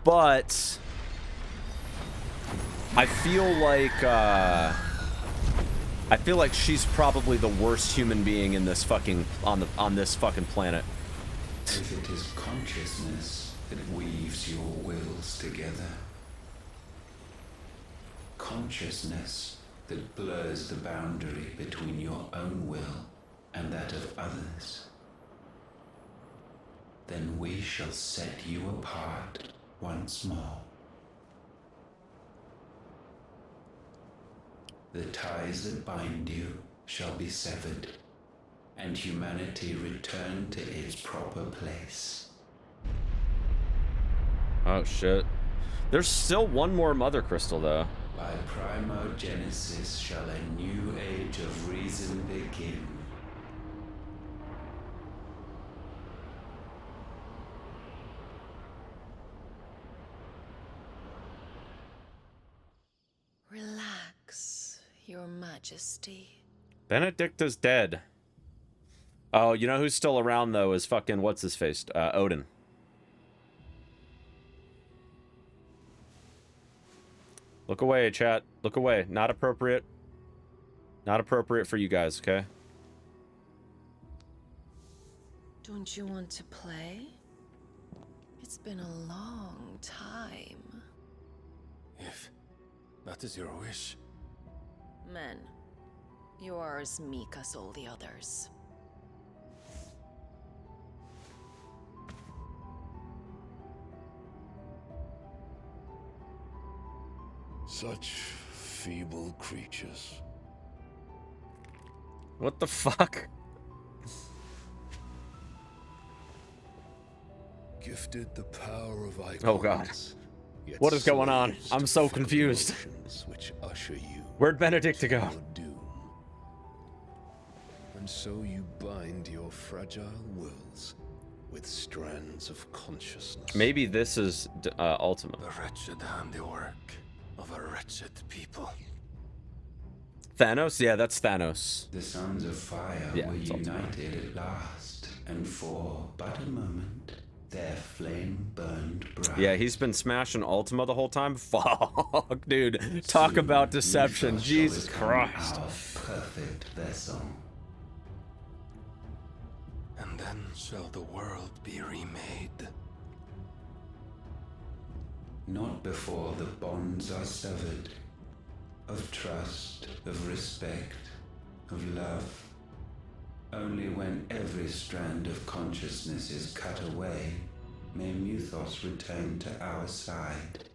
But I feel like she's probably the worst human being in this fucking on this fucking planet. If it is consciousness that weaves your wills together, consciousness that blurs the boundary between your own will and that of others, then we shall set you apart once more. The ties that bind you shall be severed, and humanity return to its proper place. Oh shit. There's still one more mother crystal though. By primogenesis shall a new age of reason begin. Relax, Your Majesty. Benedicta's dead. Oh, you know who's still around though is fucking what's his face? Odin. Look away, chat. Look away. Not appropriate. Not appropriate for you guys, okay? Don't you want to play? It's been a long time. If that is your wish. Men, you are as meek as all the others. Such feeble creatures. What the fuck? Gifted the power of icons. Oh god. What is going on? I'm so confused. Which usher you Where'd Benedicta go? your doom. And so you bind your fragile wills with strands of consciousness. Maybe this is Ultima. The wretched handiwork of a wretched people. Thanos? Yeah, that's Thanos. The sons of fire Yeah, were it's Ultima. united at last, and for but a moment, their flame-burned bright. Yeah, he's been smashing Ultima the whole time. Fuck, dude. Talk about deception. Jesus Christ. Our perfect vessel. And then shall the world be remade. Not before the bonds are severed. Of trust, of respect, of love. Only when every strand of consciousness is cut away, may Mythos return to our side.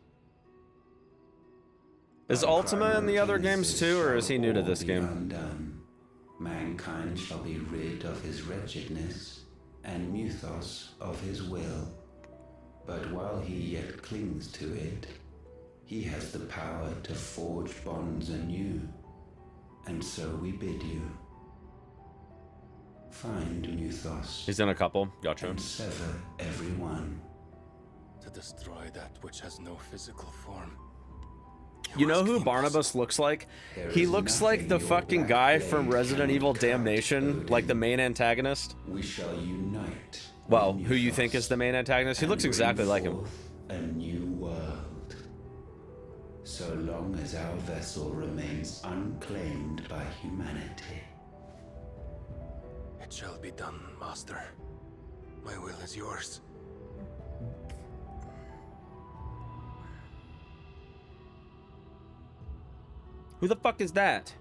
Is Ultima in the other games too, or is he new to this game? Undone. Mankind shall be rid of his wretchedness, and Mythos of his will. But while he yet clings to it, he has the power to forge bonds anew. And so we bid you. Find Mythos. He's in a couple. Gotcha. And sever everyone. To destroy that which has no physical form. You know who Barnabas looks like? He looks like the fucking guy from Resident Evil Damnation, like the main antagonist. We shall unite. Well, who you think is the main antagonist? He looks exactly like him. A new world. So long as our vessel remains unclaimed by humanity. It shall be done, Master. My will is yours. Who the fuck is that?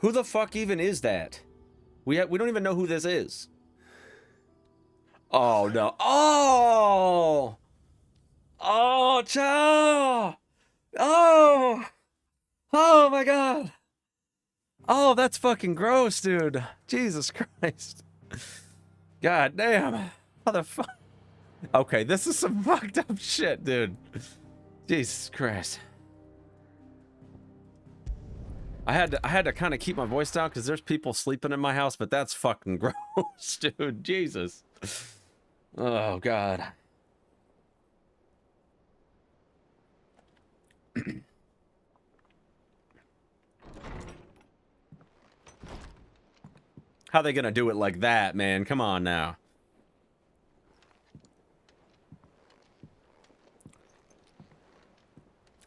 Who the fuck even is that? We don't even know who this is. Oh no. Oh! Oh, Chow! Oh! Oh my god! Oh, that's fucking gross, dude. Jesus Christ. God damn. Motherfucker. Okay, this is some fucked up shit, dude. Jesus Christ. I had to kind of keep my voice down because there's people sleeping in my house, but that's fucking gross, dude. Jesus. Oh, God. How they gonna do it like that, man? Come on now.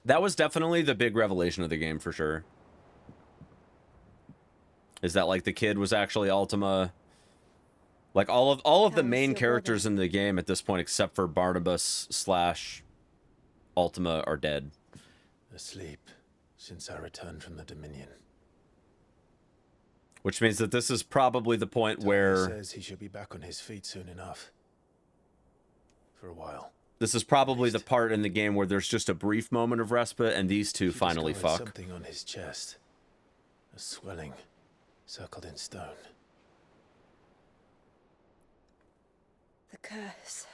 That was definitely the big revelation of the game for sure. Is that like the kid was actually Ultima? Like all of the main characters in the game at this point, except for Barnabas / Ultima, are dead. Asleep since I returned from the Dominion. Which means that this is probably the point where... He says he should be back on his feet soon enough. For a while. This is probably the part in the game where there's just a brief moment of respite and these two finally fuck. Something on his chest. A swelling, circled in stone. The curse.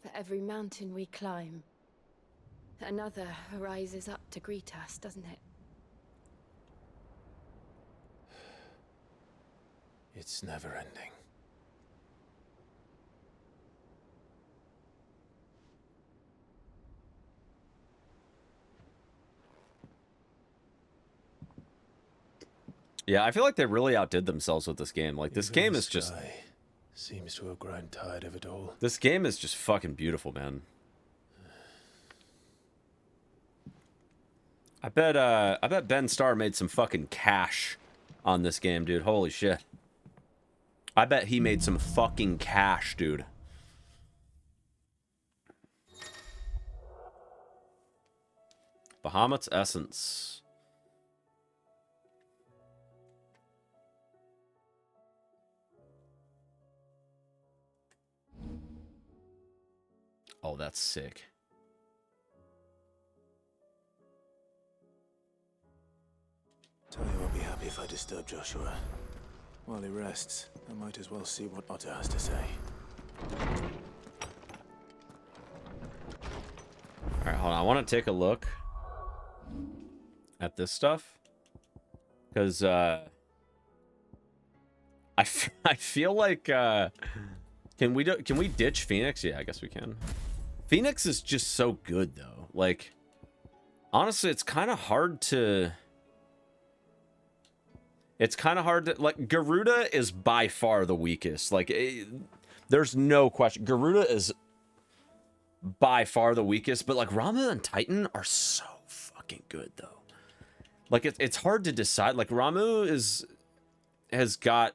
For every mountain we climb, another rises up to greet us, doesn't it? It's never ending. Yeah, I feel like they really outdid themselves with this game. Like, this game is just... seems to have grown tired of it all. This game is just fucking beautiful, man. I bet Ben Starr made some fucking cash on this game, dude. Holy shit. I bet he made some fucking cash, dude. Bahamut's Essence. Oh, that's sick. Tell you I'll be happy if I disturb Joshua. While he rests, I might as well see what Otter has to say. Alright, hold on. I want to take a look at this stuff. Because, I feel like, Can we ditch Phoenix? Yeah, I guess we can. Phoenix is just so good though. Like, honestly, it's kind of hard to. Like, Garuda is by far the weakest. Like, there's no question. Garuda is by far the weakest, but like Ramu and Titan are so fucking good though. Like, it's hard to decide. Like, Ramu has got.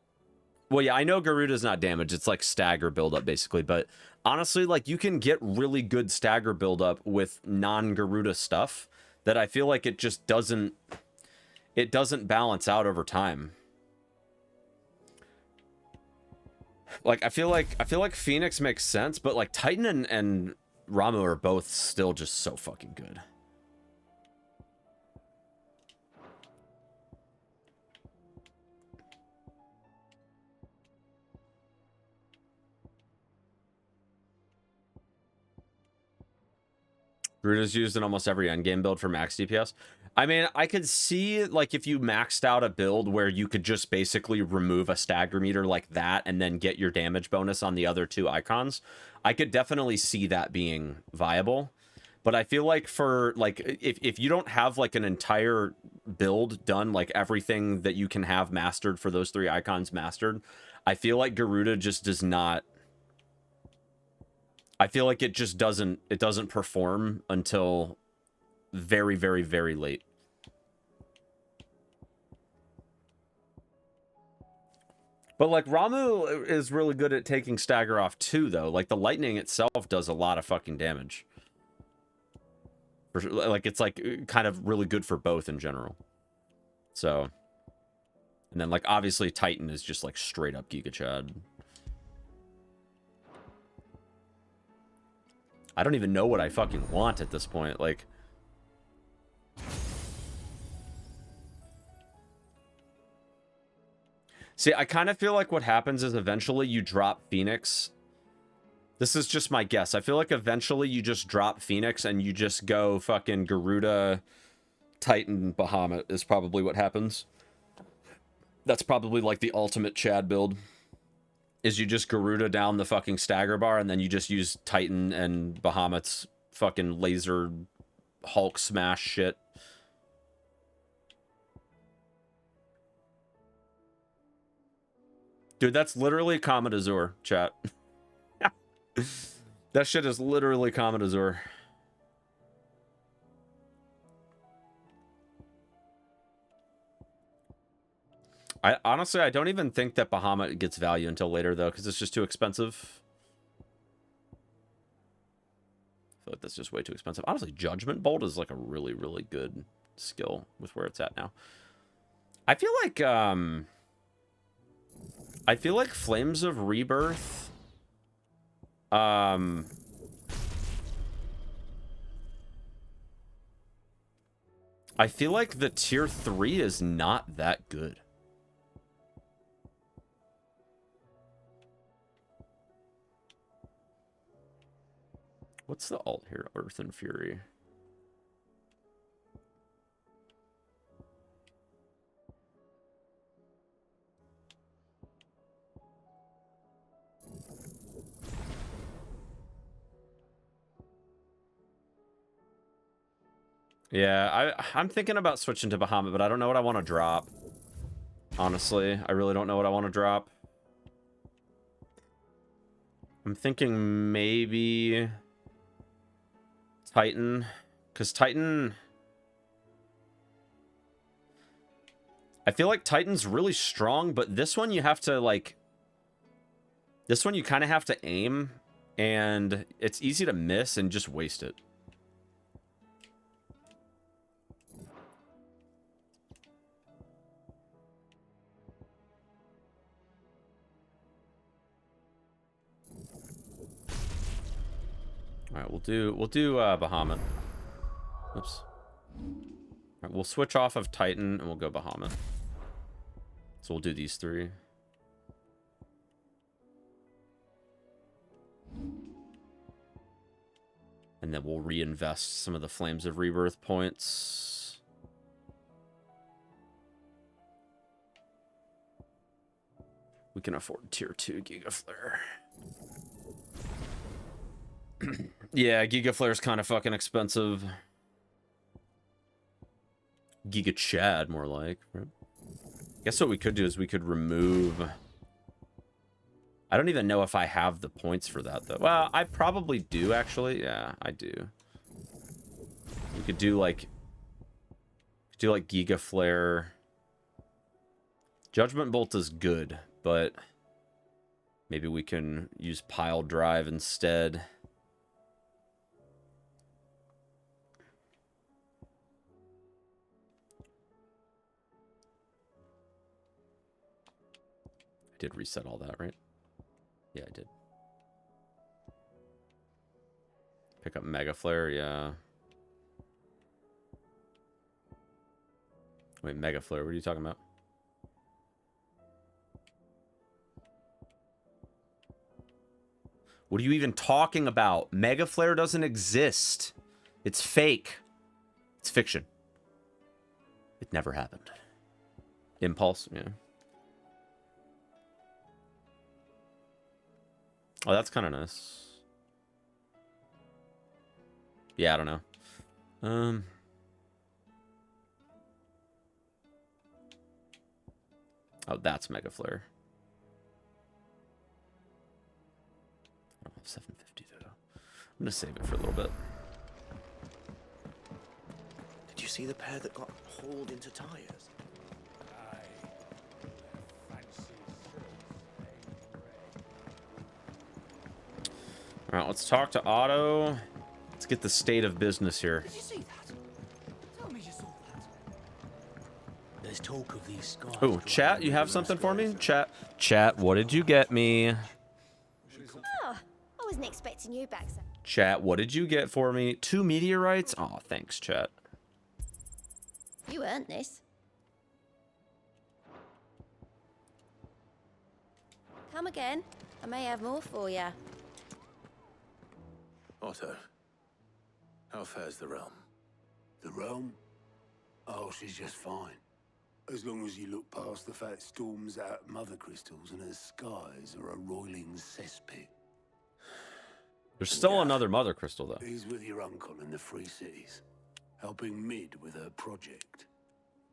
Well, yeah, I know Garuda's not damaged. It's like stagger buildup, basically. But honestly, like, you can get really good stagger buildup with non-Garuda stuff that I feel like it just doesn't... It doesn't balance out over time. Like, I feel like Phoenix makes sense, but like Titan and Ramu are both still just so fucking good. Garuda's used in almost every endgame build for max DPS. I mean, I could see, like, if you maxed out a build where you could just basically remove a stagger meter like that and then get your damage bonus on the other two icons, I could definitely see that being viable. But I feel like for, like, if you don't have, like, an entire build done, like, everything that you can have mastered for those three icons mastered, I feel like Garuda just does not... I feel like it just doesn't perform until very, very, very late. But like Ramu is really good at taking stagger off too, though. Like the lightning itself does a lot of fucking damage. Like it's like kind of really good for both in general. So, and then like obviously Titan is just like straight up Giga Chad. I don't even know what I fucking want at this point. Like, see, I kind of feel like what happens is eventually you drop Phoenix. This is just my guess. I feel like eventually you just drop Phoenix and you just go fucking Garuda, Titan, Bahamut is probably what happens. That's probably like the ultimate Chad build. Is you just Garuda down the fucking stagger bar and then you just use Titan and Bahamut's fucking laser Hulk smash shit. Dude, that's literally Comet Azure, chat. That shit is literally Comet Azure. Honestly, I don't even think that Bahamut gets value until later, though, because it's just too expensive. I feel like that's just way too expensive. Honestly, Judgment Bolt is like a really, really good skill with where it's at now. I feel like Flames of Rebirth. I feel like the tier 3 is not that good. What's the alt here? Earth and Fury. Yeah, I'm thinking about switching to Bahamut, but I don't know what I want to drop. Honestly, I really don't know what I want to drop. I'm thinking maybe Titan, because Titan... I feel like Titan's really strong, but this one you have to, like... This one you kind of have to aim, and it's easy to miss and just waste it. All right, we'll do Bahamut. Oops. All right, we'll switch off of Titan and we'll go Bahamut. So we'll do these three. And then we'll reinvest some of the Flames of Rebirth points. We can afford tier 2 Giga Flare. Yeah, Giga Flare's kind of fucking expensive. Giga Chad, more like. Right? Guess what we could do is we could remove... I don't even know if I have the points for that, though. Well, I probably do, actually. Yeah, I do. We could do, like... Giga Flare. Judgment Bolt is good, but... maybe we can use Pile Drive instead. I did reset all that, right? Yeah, I did. Pick up Mega Flare, yeah. Wait, Mega Flare, what are you talking about? What are you even talking about? Mega Flare doesn't exist. It's fake. It's fiction. It never happened. Impulse, yeah. Oh, that's kind of nice. Yeah, I don't know. Oh, that's Mega Flare. I don't have 750 though. I'm gonna save it for a little bit. Did you see the pair that got hauled into tires? All right, let's talk to Otto. Let's get the state of business here. Did you see that? Tell me you saw that. There's talk of these skies. Oh, chat, you have something for me? Chat, what did you get me? Oh, I wasn't expecting you back, sir. Chat, what did you get for me? 2 meteorites? Oh, thanks, chat. You earned this. Come again. I may have more for you. Otto, how fares the realm? The realm? Oh, she's just fine. As long as you look past the fat storms out mother crystals and her skies are a roiling cesspit. There's still another mother crystal, though. He's with your uncle in the Free Cities, helping Mid with her project.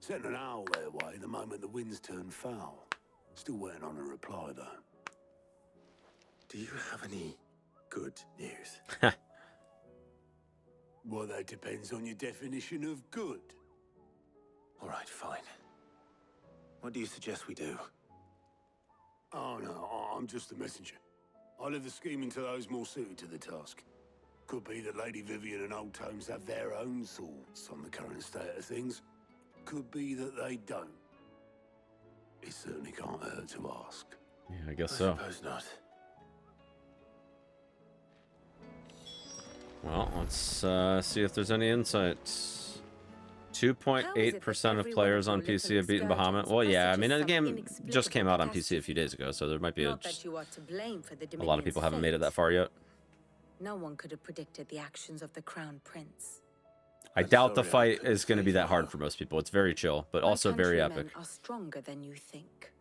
Sent an owl their way the moment the winds turned foul. Still waiting on a reply, though. Do you have any good news? Well, that depends on your definition of good. All right, fine. What do you suggest we do? Oh, no, I'm just a messenger. I leave the scheming to those more suited to the task. Could be that Lady Vivian and Old Tomes have their own thoughts on the current state of things. Could be that they don't. It certainly can't hurt to ask. Yeah, I guess so. I suppose not. Well, let's see if there's any insights. 2.8% of players on PC have beaten Bahamut. Well, yeah, I mean, the game just came out on PC a few days ago, so there might be a lot of people haven't made it that far yet. No one could have predicted the actions of the Crown Prince. I doubt the fight is going to be that hard for most people. It's very chill, but also very epic. Are stronger than you think.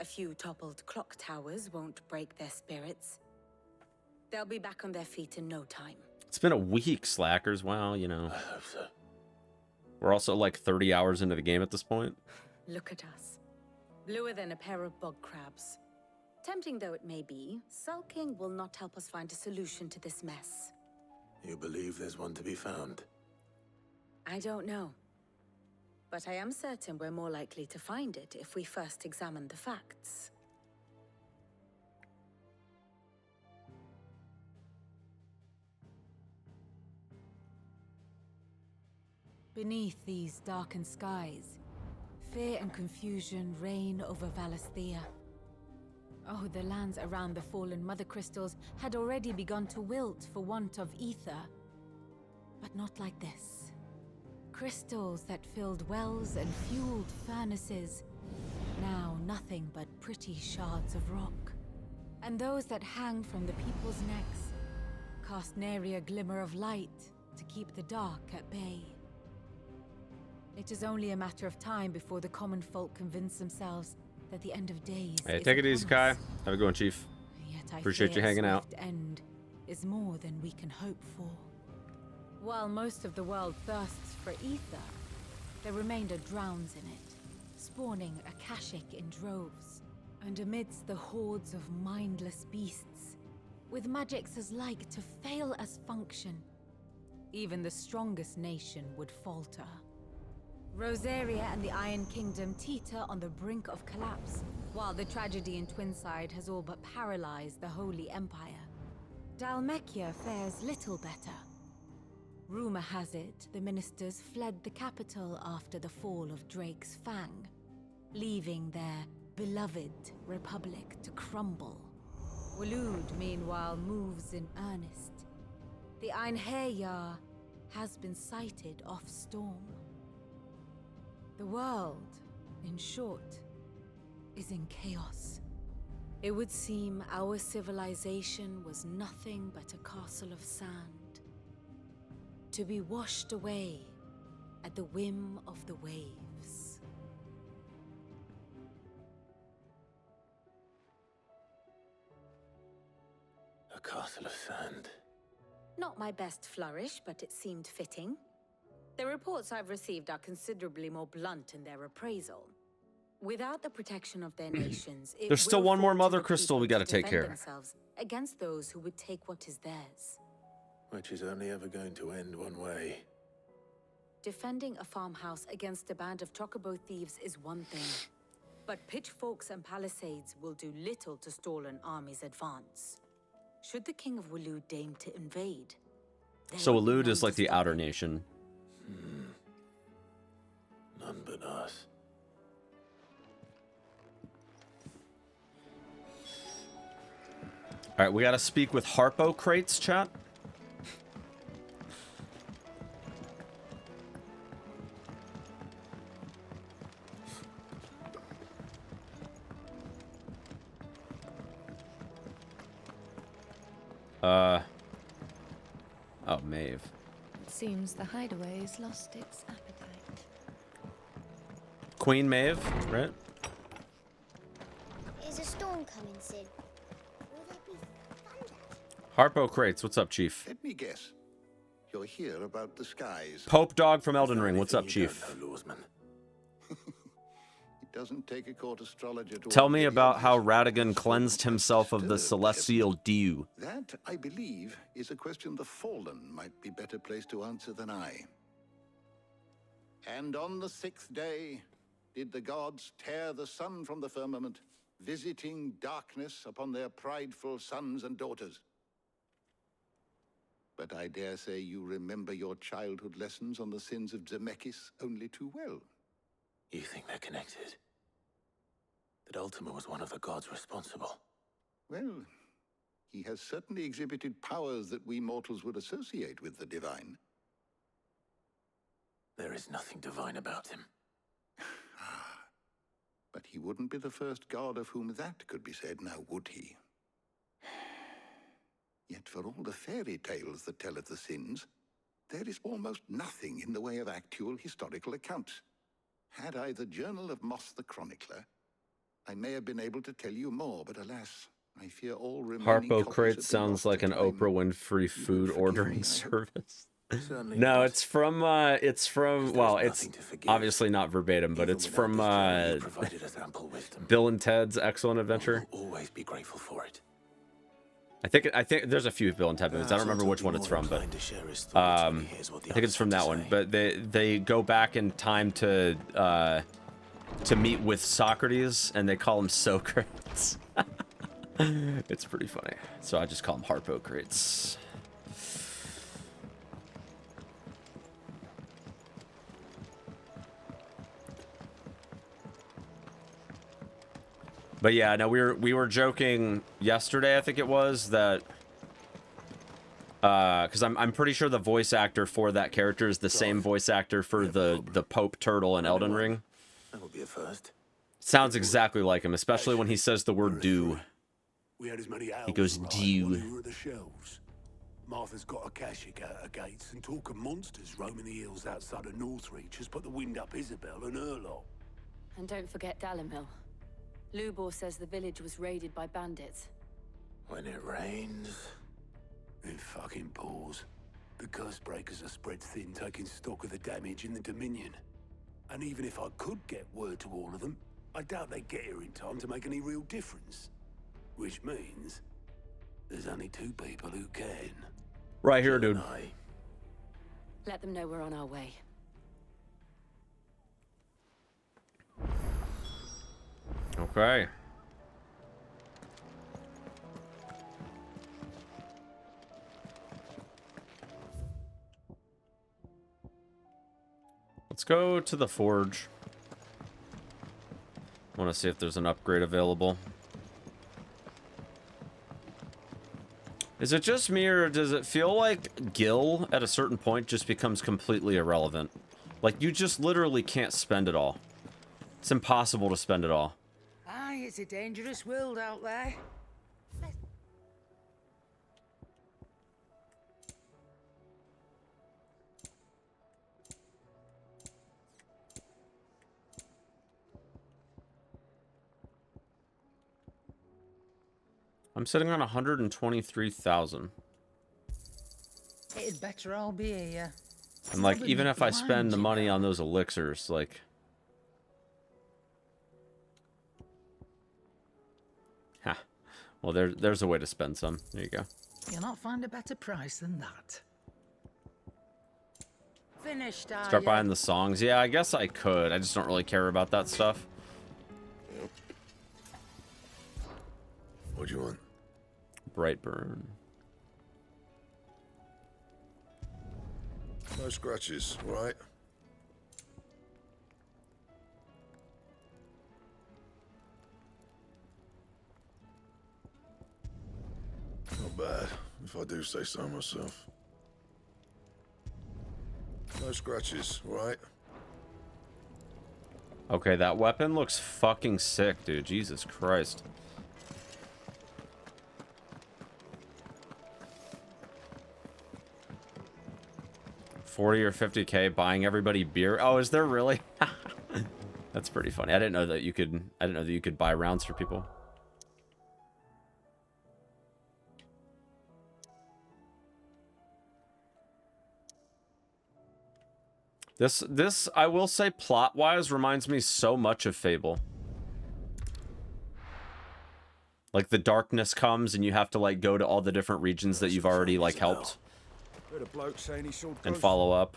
A few toppled clock towers won't break their spirits. They'll be back on their feet in no time. It's been a week, slackers. Wow, you know. We're also like 30 hours into the game at this point. Look at us. Bluer than a pair of bog crabs. Tempting though it may be, sulking will not help us find a solution to this mess. You believe there's one to be found? I don't know. But I am certain we're more likely to find it if we first examine the facts. Beneath these darkened skies, fear and confusion reign over Valisthea. Oh, the lands around the fallen mother crystals had already begun to wilt for want of ether. But not like this. Crystals that filled wells and fueled furnaces, now nothing but pretty shards of rock. And those that hang from the people's necks cast nary a glimmer of light to keep the dark at bay. It is only a matter of time before the common folk convince themselves that the end of days Hey, is take it upon easy, Kai. us. Have a good one, Chief. Yet I Appreciate fear you hanging a out. swift end is more than we can hope for. While most of the world thirsts for ether, the remainder drowns in it, spawning Akashic in droves. And amidst the hordes of mindless beasts, with magics as like to fail as function, even the strongest nation would falter. Rosaria and the Iron Kingdom teeter on the brink of collapse, while the tragedy in Twinside has all but paralyzed the Holy Empire. Dhalmekia fares little better. Rumor has it the ministers fled the capital after the fall of Drake's Fang, leaving their beloved republic to crumble. Waloed, meanwhile, moves in earnest. The Einherjar has been sighted off Storm. The world, in short, is in chaos. It would seem our civilization was nothing but a castle of sand, to be washed away at the whim of the waves. A castle of sand. Not my best flourish, but it seemed fitting. The reports I've received are considerably more blunt in their appraisal. Without the protection of their nations, it There's still will one more fall to mother the crystal we people gotta to take defend care. themselves against those who would take what is theirs. Which is only ever going to end one way. Defending a farmhouse against a band of chocobo thieves is one thing, but pitchforks and palisades will do little to stall an army's advance. Should the King of Waloed deign to invade, So Waloed is like the outer nation. None but us. All right, we got to speak with Harpo crates, chat. Oh, Maeve. It seems the hideaway's lost its appetite. Queen Maeve, right? Is a storm coming, Sid? Will there be thunder? Harpo crates, what's up, Chief? Let me guess. You're here about the skies. Pope Dog from Elden Ring, what's up, Chief? It doesn't take a court astrologer to Tell me about how Radagon cleansed himself of the celestial dew. That, I believe, is a question the Fallen might be better placed to answer than I. And on the 6th day did the gods tear the sun from the firmament, visiting darkness upon their prideful sons and daughters. But I dare say you remember your childhood lessons on the sins of Zemeckis only too well. You think they're connected? That Ultima was one of the gods responsible? Well, he has certainly exhibited powers that we mortals would associate with the divine. There is nothing divine about him. But he wouldn't be the first god of whom that could be said, now would he? Yet for all the fairy tales that tell of the sins, there is almost nothing in the way of actual historical accounts. Had I the Journal of Moss the Chronicler, I may have been able to tell you more, but alas, I fear all remaining Harpo copies crates have been sounds lost like to an time. Oprah Winfrey food ordering service. Certainly No, not. it's from well, it's obviously not verbatim, but it's from Provided us ample wisdom. Bill and Ted's Excellent Adventure. We'll always be grateful for it. I think there's a few Bill and Ted movies. I don't remember which one it's from, but I think it's from that one. But they go back in time to meet with Socrates, and they call him Socrates. It's pretty funny. So I just call him Harpo crates. But yeah, no, we were joking yesterday, I think it was, that because I'm pretty sure the voice actor for that character is the same voice actor for the Pope Turtle in Elden Ring. That would be a first. Sounds exactly like him, especially when he says the word "do." We had as many He goes while "dew." we were at the shelves. Martha's got a Akashic out her gates, and talk of monsters roaming the hills outside of Northreach has put the wind up Isabel and her lot. And don't forget Dalimil. Lubor says the village was raided by bandits. When it rains, Then fucking pause. The curse breakers are spread thin, taking stock of the damage in the Dominion. And even if I could get word to all of them, I doubt they'd get here in time to make any real difference. Which means there's only two people who can. Right here, dude. Let them know we're on our way. Okay. Let's go to the forge. I want to see if there's an upgrade available. Is it just me, or does it feel like Gil at a certain point just becomes completely irrelevant? Like, you just literally can't spend it all. It's impossible to spend it all. Aye, it's a dangerous world out there. I'm sitting on 123,000. It'd better all be here. And like, even if I spend the money on those elixirs, like... Ha. Well, there's a way to spend some. There you go. You'll not find a better price than that. Finished, are Start ya? buying the songs. Yeah, I guess I could. I just don't really care about that stuff. What do you want? Brightburn. No scratches, right? Not bad, if I do say so myself. No scratches, right? Okay, that weapon looks fucking sick, dude. Jesus Christ. $40 or $50K buying everybody beer. Oh, is there really? That's pretty funny. I didn't know that you could buy rounds for people. This I will say, plot-wise, reminds me so much of Fable. Like, the darkness comes and you have to like go to all the different regions that you've already like helped Heard a bloke saying he saw and follow up.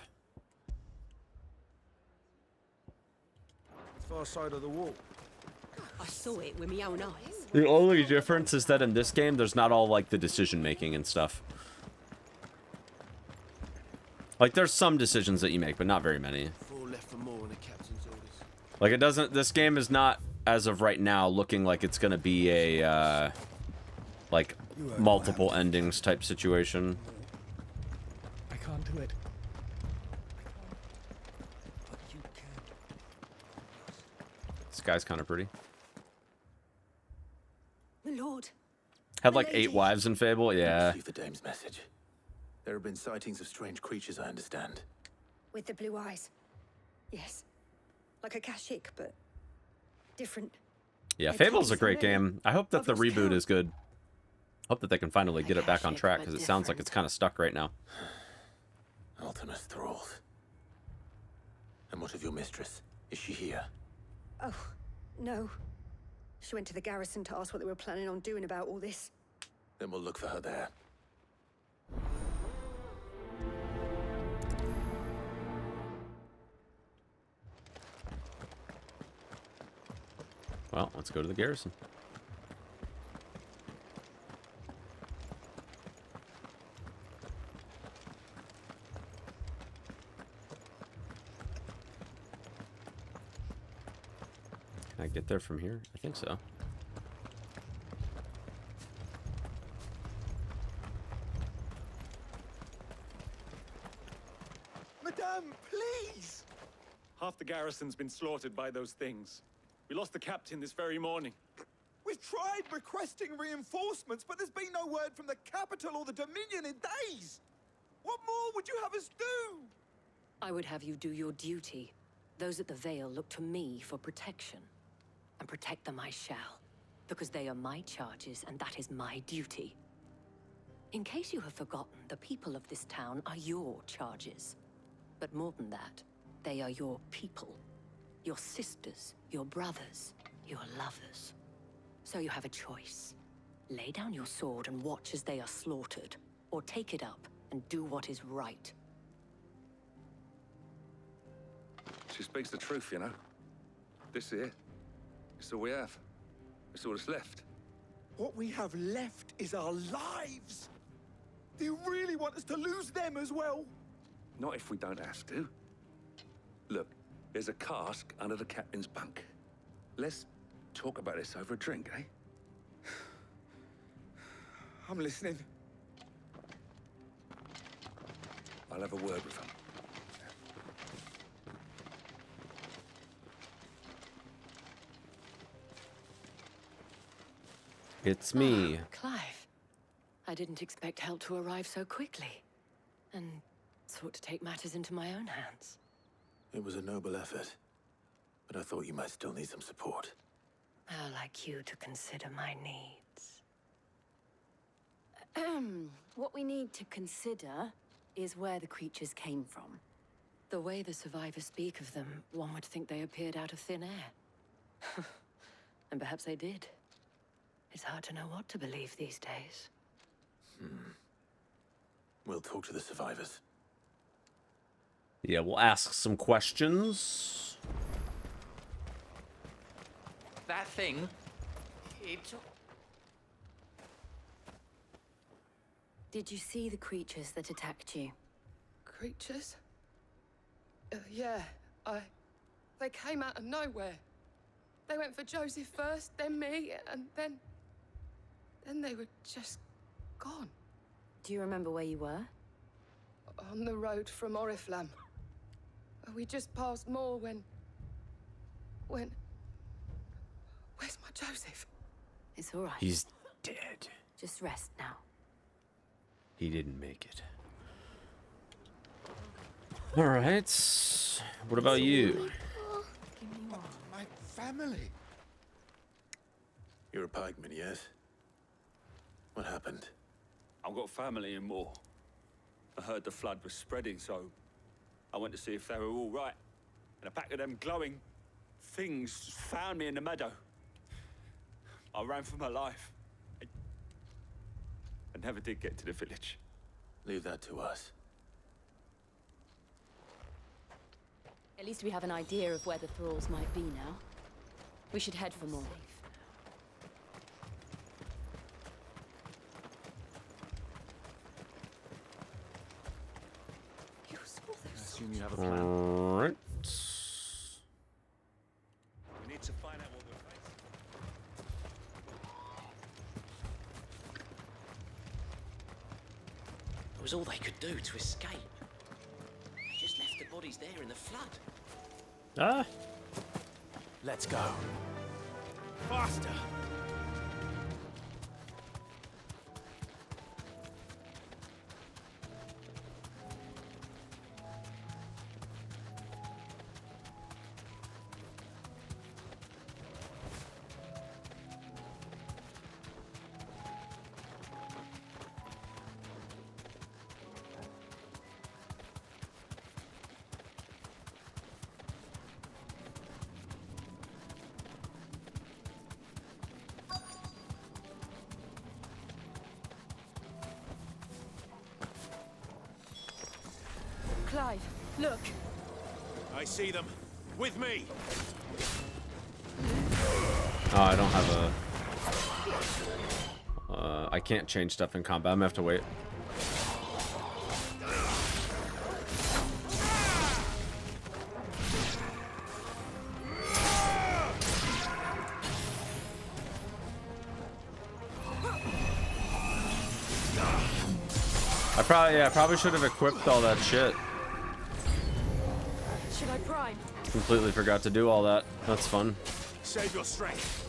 far side of the wall. I saw it with my own eyes. The only difference is that in this game, there's not all like the decision making and stuff. Like, there's some decisions that you make, but not very many. Four left for more in the captain's orders. Like, it doesn't... This game is not, as of right now, looking like it's gonna be a, like, multiple endings type situation. I can't do it. This guy's kind of pretty. My lord. Had, like, 8 wives in Fable? Yeah. Receive the dame's message. There have been sightings of strange creatures, I understand. With the blue eyes. Yes. Like a Kashyyyk, but different. Yeah, Fable's a great game. I hope that the reboot is good. Hope that they can finally get it back on track, because it sounds like it's kind of stuck right now. Ultimus thralls. And what of your mistress? Is she here? Oh, no. She went to the garrison to ask what they were planning on doing about all this. Then we'll look for her there. Well, let's go to the garrison. Can I get there from here? I think so. Madame, please! Half the garrison's been slaughtered by those things. We lost the captain this very morning. We've tried requesting reinforcements, but there's been no word from the capital or the Dominion in days! What more would you have us do? I would have you do your duty. Those at the Vale look to me for protection. And protect them I shall. Because they are my charges, and that is my duty. In case you have forgotten, the people of this town are your charges. But more than that, they are your people. Your sisters, your brothers, your lovers. So you have a choice. Lay down your sword and watch as they are slaughtered, or take it up and do what is right. She speaks the truth, you know. This here, it's all we have. It's all that's left. What we have left is our lives. Do you really want us to lose them as well? Not if we don't have to. Look, there's a cask under the captain's bunk. Let's talk about this over a drink, eh? I'm listening. I'll have a word with him. It's me. Clive. I didn't expect help to arrive so quickly. And sought to take matters into my own hands. It was a noble effort, but I thought you might still need some support. How like you to consider my needs. What we need to consider is where the creatures came from. The way the survivors speak of them, one would think they appeared out of thin air. And perhaps they did. It's hard to know what to believe these days. We'll talk to the survivors. Yeah, we'll ask some questions. That thing, it... Did you see the creatures that attacked you? Creatures? Yeah, they came out of nowhere. They went for Joseph first, then me, and then they were just gone. Do you remember where you were? On the road from Oriflamme. We just passed Moor when... Where's my Joseph? It's all right. He's dead. Just rest now. He didn't make it. All right. What about you? My family. You're a pikeman, yes? What happened? I've got family in Moor. I heard the flood was spreading, so I went to see if they were all right. And a pack of them glowing things found me in the meadow. I ran for my life. I never did get to the village. Leave that to us. At least we have an idea of where the thralls might be now. We should head for more. I assume you have a plan. All right. We need to find out what we're facing. It was all they could do to escape. They just left the bodies there in the flood. Ah. Let's go. Faster! Clive, look. I see them. With me. Oh, I don't have a... I can't change stuff in combat. I'm gonna have to wait. I probably should have equipped all that shit. Should I prime? Completely forgot to do all that. That's fun. Save your strength.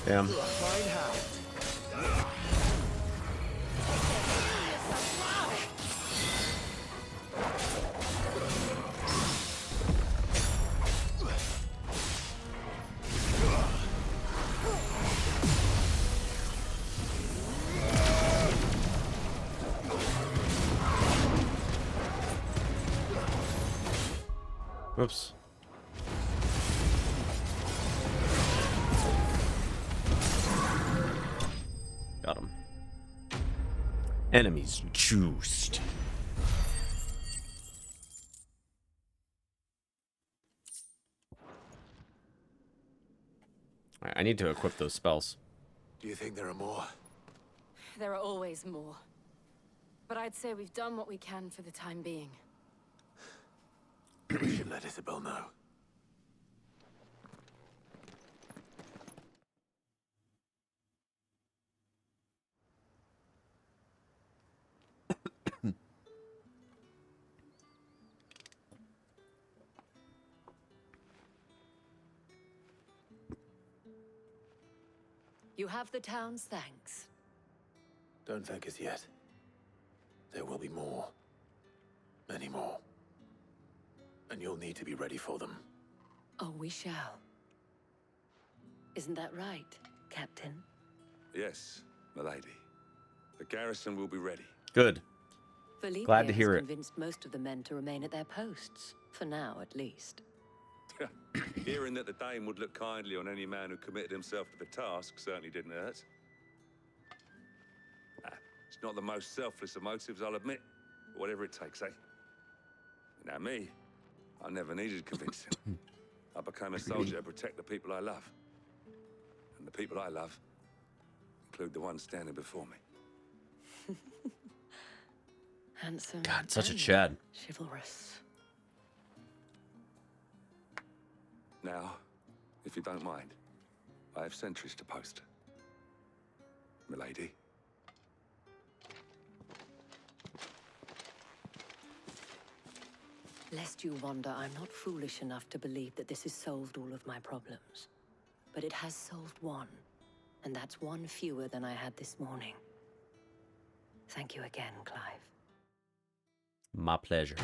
Damn. Find how. Whoops. Got him. Enemies juiced. Alright, I need to equip those spells. Do you think there are more? There are always more. But I'd say we've done what we can for the time being. We should let Isabel know. You have the town's thanks. Don't thank us yet. There will be more. Many more. And you'll need to be ready for them. Oh, we shall. Isn't that right, Captain? Yes, milady. The garrison will be ready. Good. Felipe Glad to hear has it. convinced most of the men to remain at their posts. For now, at least. Hearing that the Dane would look kindly on any man who committed himself to the task certainly didn't hurt. It's not the most selfless of motives, I'll admit. But whatever it takes, eh? Now me, I never needed convincing. I became a soldier to protect the people I love. And the people I love include the ones standing before me. Handsome. God, such a and Chad. Chivalrous. Now, if you don't mind, I have sentries to post. Milady. Lest you wonder, I'm not foolish enough to believe that this has solved all of my problems. But it has solved one, and that's one fewer than I had this morning. Thank you again, Clive. My pleasure.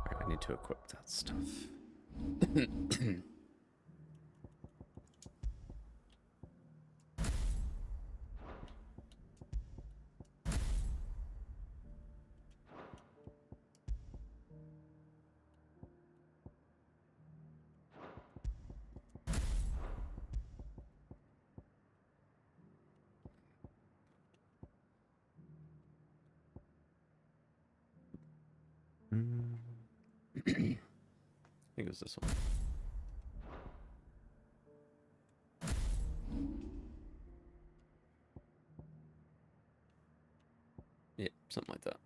Alright, I need to equip that stuff. I think it was this one. Yeah, something like that.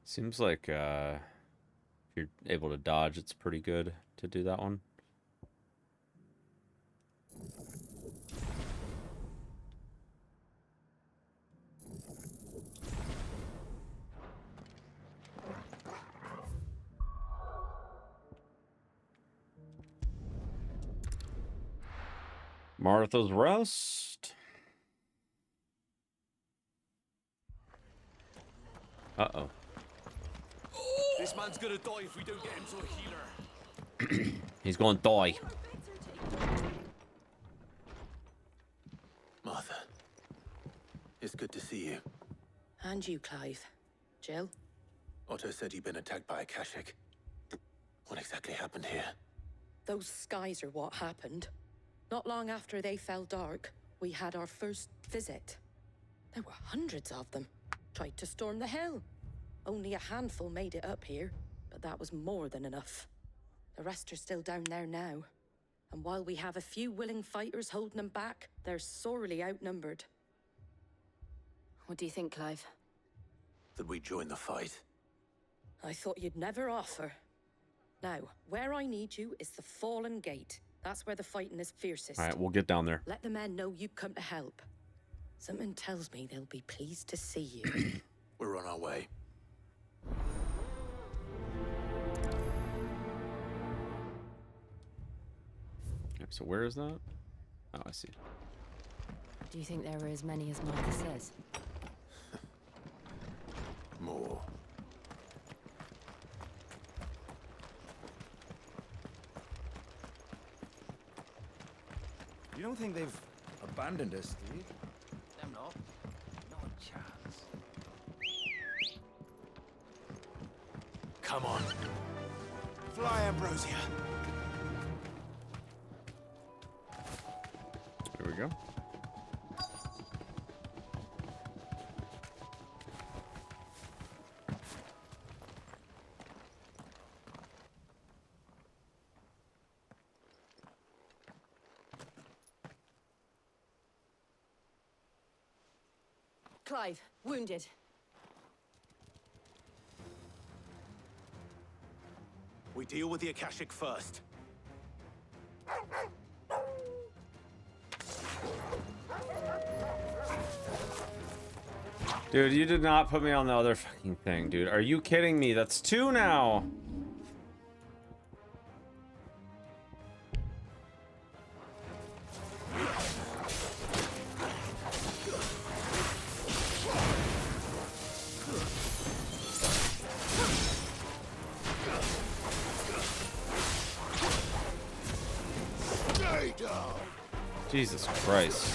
Seems like if you're able to dodge, it's pretty good to do that one. Martha's Rest. Uh-oh. This man's gonna die if we don't get him to a healer. He's going to die. Martha, it's good to see you. And you, Clive. Jill? Otto said you'd been attacked by a Kashik. What exactly happened here? Those skies are what happened. Not long after they fell dark, we had our first visit. There were hundreds of them. Tried to storm the hill. Only a handful made it up here, but that was more than enough. The rest are still down there now. And while we have a few willing fighters holding them back, they're sorely outnumbered. What do you think, Clive? That we join the fight. I thought you'd never offer. Now, where I need you is the Fallen Gate. That's where the fighting is fiercest. All right, we'll get down there. Let the men know you've come to help. Something tells me they'll be pleased to see you. We're on our way. Okay, so where is that? Oh, I see. Do you think there are as many as Martha says? More. You don't think they've abandoned us, do you? Them not. Not a chance. Come on. Fly, Ambrosia. There we go. Clive, wounded. We deal with the Akashic first. Dude, you did not put me on the other fucking thing, dude. Are you kidding me? That's 2 now. Jesus Christ.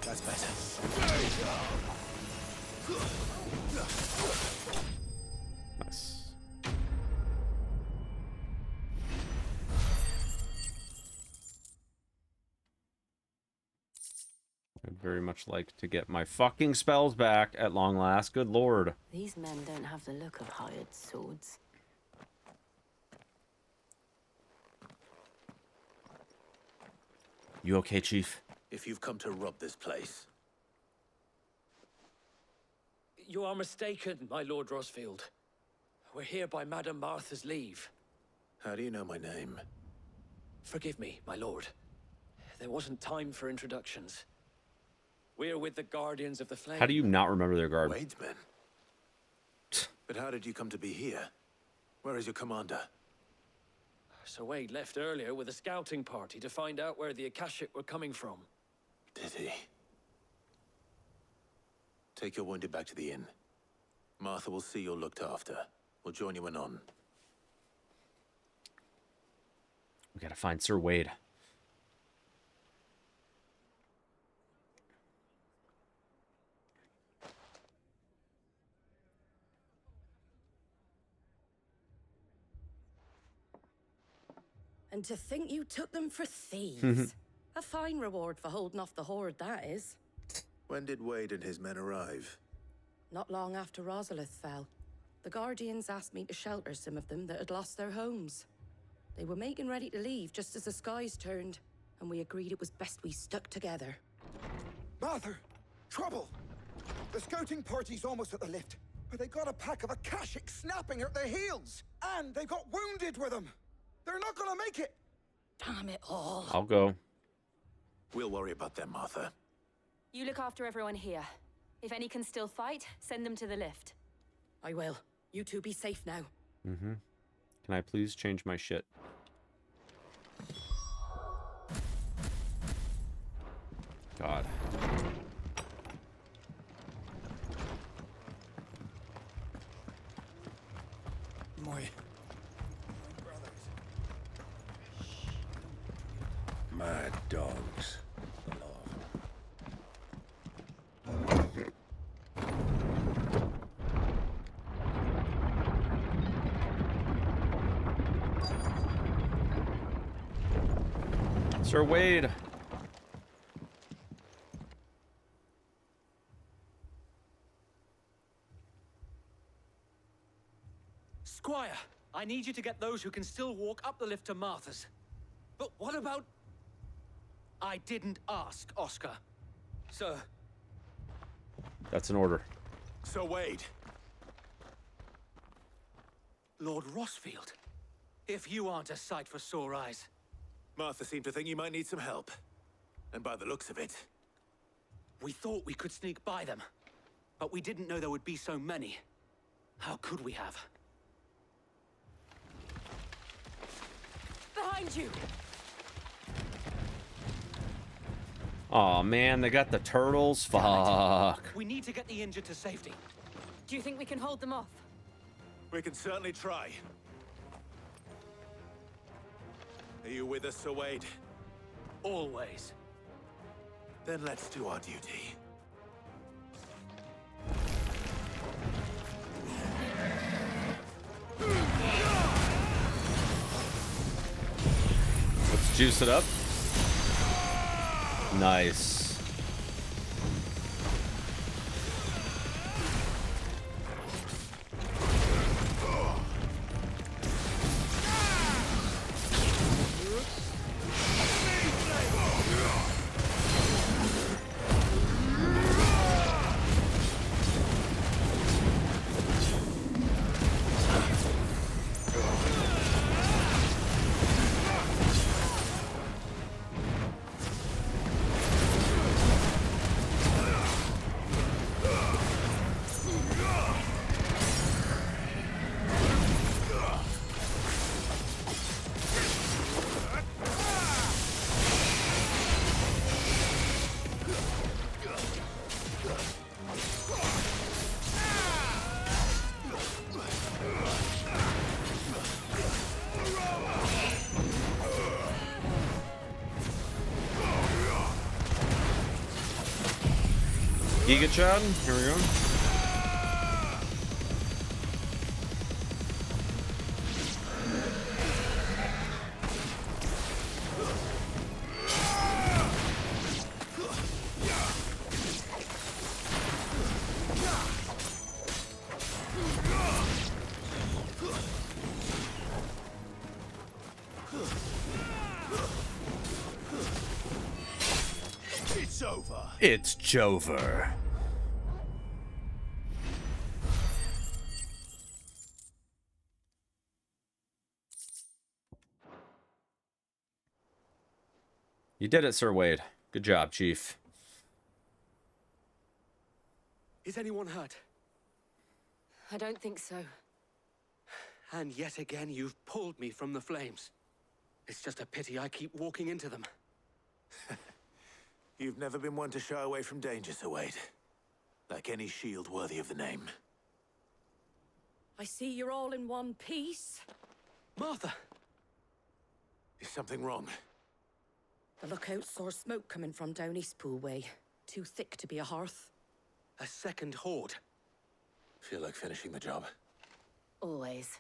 That's better. Nice. I'd very much like to get my fucking spells back at long last. Good lord. These men don't have the look of hired swords. You okay, Chief? If you've come to rob this place, You are mistaken, my Lord Rosfield. We're here by Madame Martha's leave. how do you know my name? Forgive me, my lord. There wasn't time for introductions. We're with the Guardians of the Flame. How do you not remember their guard? Wade's men. But how did you come to be here? Where is your commander? Sir Wade left earlier with a scouting party to find out where the Akashic were coming from. Did he? Take your wounded back to the inn. Martha will see you're looked after. We'll join you anon. We gotta find Sir Wade. And to think you took them for thieves. A fine reward for holding off the horde, that is. When did Wade and his men arrive? Not long after Rosalith fell, the Guardians asked me to shelter some of them that had lost their homes. They were making ready to leave just as the skies turned, and we agreed it was best we stuck together. Martha! Trouble! The scouting party's almost at the lift, but they got a pack of Akashic snapping at their heels! And they got wounded with them! They're not gonna make it! Damn it all. I'll go. We'll worry about them, Martha. You look after everyone here. If any can still fight, send them to the lift. I will. You two be safe now. Mm-hmm. Can I please change my shit? God. My dogs. Sir Wade. Squire, I need you to get those who can still walk up the lift to Martha's. But what about... I didn't ask, Oscar. Sir. That's an order. Sir Wade. Lord Rossfield. If you aren't a sight for sore eyes. Martha seemed to think you might need some help. And by the looks of it... We thought we could sneak by them. But we didn't know there would be so many. How could we have? Behind you! Aw, man, they got the turtles. Fuck. We need to get the injured to safety. Do you think we can hold them off? We can certainly try. Are you with us, Sir Wade? Always. Then let's do our duty. Let's juice it up. Nice. Giga-chan, here we go. It's over. It's Jover. You did it, Sir Wade. Good job, Chief. Is anyone hurt? I don't think so. And yet again, you've pulled me from the flames. It's just a pity I keep walking into them. You've never been one to shy away from danger, Sir Wade. Like any shield worthy of the name. I see you're all in one piece. Martha! Is something wrong? The lookout saw smoke coming from down Eastpool way. Too thick to be a hearth. A second horde. Feel like finishing the job. Always.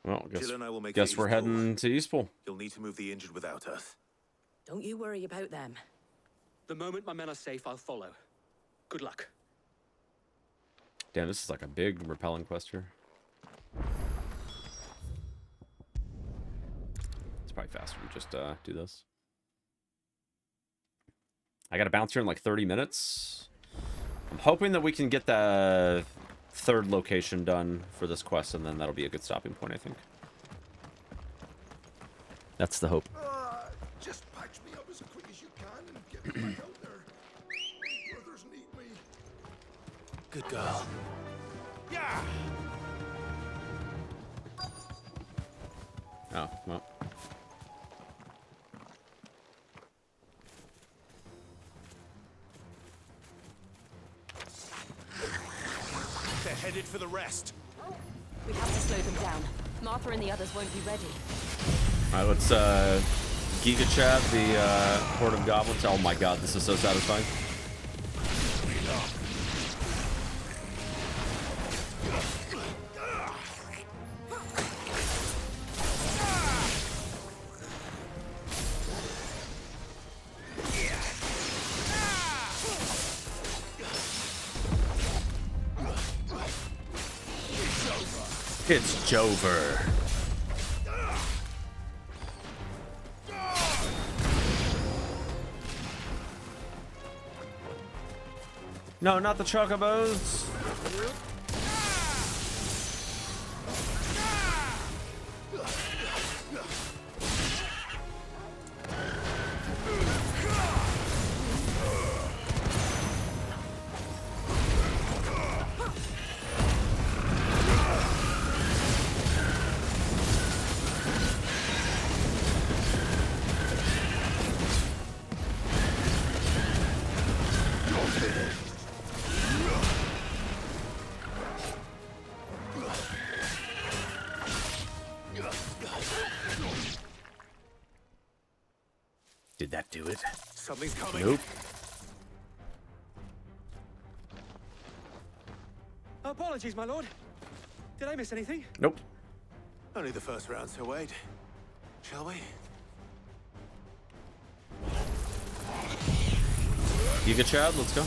Well, Jill and I will make guess it we're Eastpool. heading to Eastpool. You'll need to move the injured without us. Don't you worry about them. The moment my men are safe, I'll follow. Good luck. Damn, this is like a big repelling quest here. It's probably faster to just do this. I gotta bounce here in like 30 minutes. I'm hoping that we can get the third location done for this quest, and then that'll be a good stopping point, I think. That's the hope. Just patch me up as quick as you Brothers need me. Good girl. Yeah. Oh, well. They're headed for the rest. We have to slow them down. Martha and the others won't be ready. Alright, let's Giga Chat the Horde of Goblins. Oh my god, this is so satisfying. It's Jover. No, not the chocobos. Did that do it? Something's coming. Nope. Apologies, my lord. Did I miss anything? Nope. Only the first round, so wait. Shall we? Giga Chad, let's go.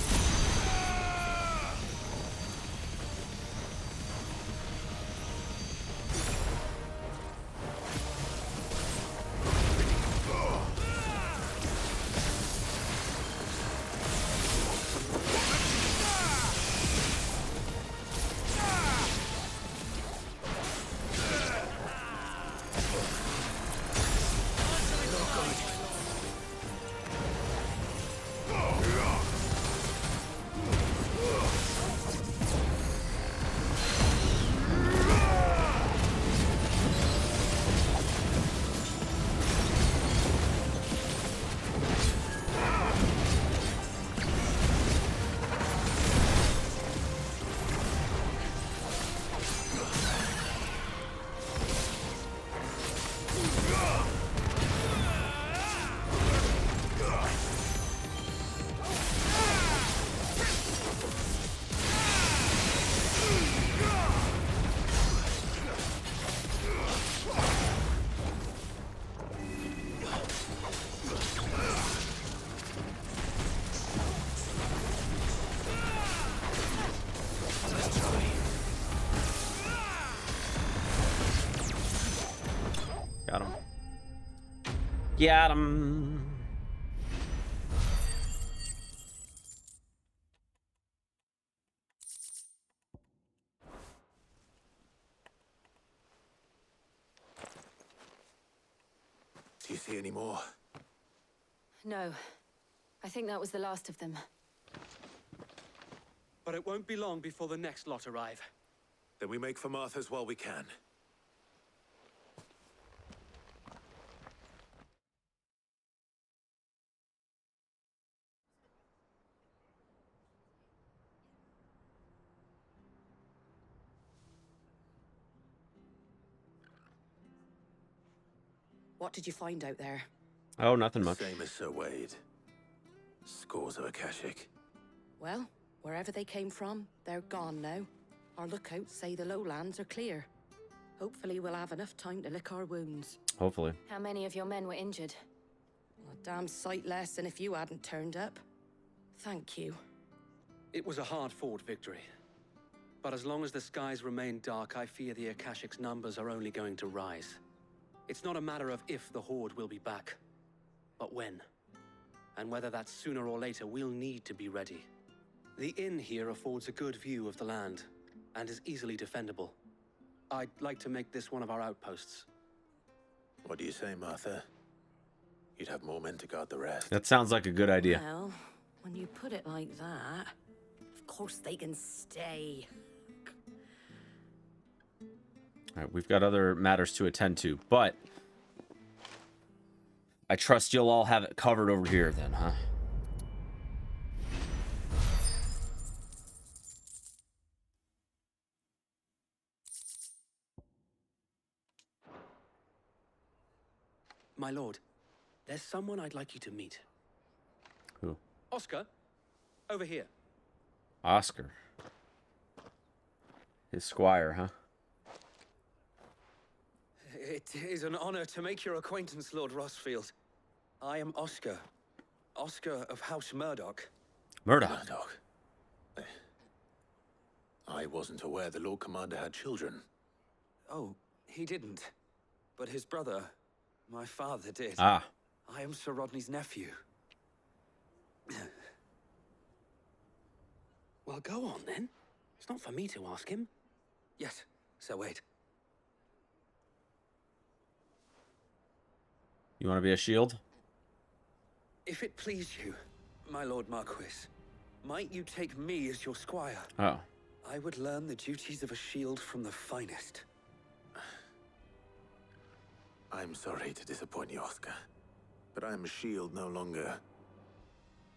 Got him. Got him. Do you see any more? No. I think that was the last of them. But it won't be long before the next lot arrive. Then we make for Martha's while we can. What did you find out there? Oh, nothing much. Same as Sir Wade. Scores of Akashic. Well, wherever they came from, they're gone now. Our lookouts say the lowlands are clear. Hopefully we'll have enough time to lick our wounds. Hopefully. How many of your men were injured? A damn sight less than if you hadn't turned up. Thank you. It was a hard-fought victory. But as long as the skies remain dark, I fear the Akashic's numbers are only going to rise. It's not a matter of if the Horde will be back, but when. And whether that's sooner or later, we'll need to be ready. The inn here affords a good view of the land, and is easily defendable. I'd like to make this one of our outposts. What do you say, Martha? you'd have more men to guard the rest. That sounds like a good idea. Well, when you put it like that, of course they can stay. All right, we've got other matters to attend to, but I trust you'll all have it covered over here then, huh? My lord, there's someone I'd like you to meet. Who? Oscar, over here. Oscar. His squire, huh? It is an honor to make your acquaintance, Lord Rossfield. I am Oscar. Oscar of House Murdoch. Murdoch? I wasn't aware the Lord Commander had children. Oh, he didn't. But his brother, my father, did. Ah. I am Sir Rodney's nephew. Well, go on then. It's not for me to ask him. Yes, so wait. You want to be a shield? If it please you, my Lord Marquis, might you take me as your squire? Oh. I would learn the duties of a shield from the finest. I'm sorry to disappoint you, Oscar, but I am a shield no longer.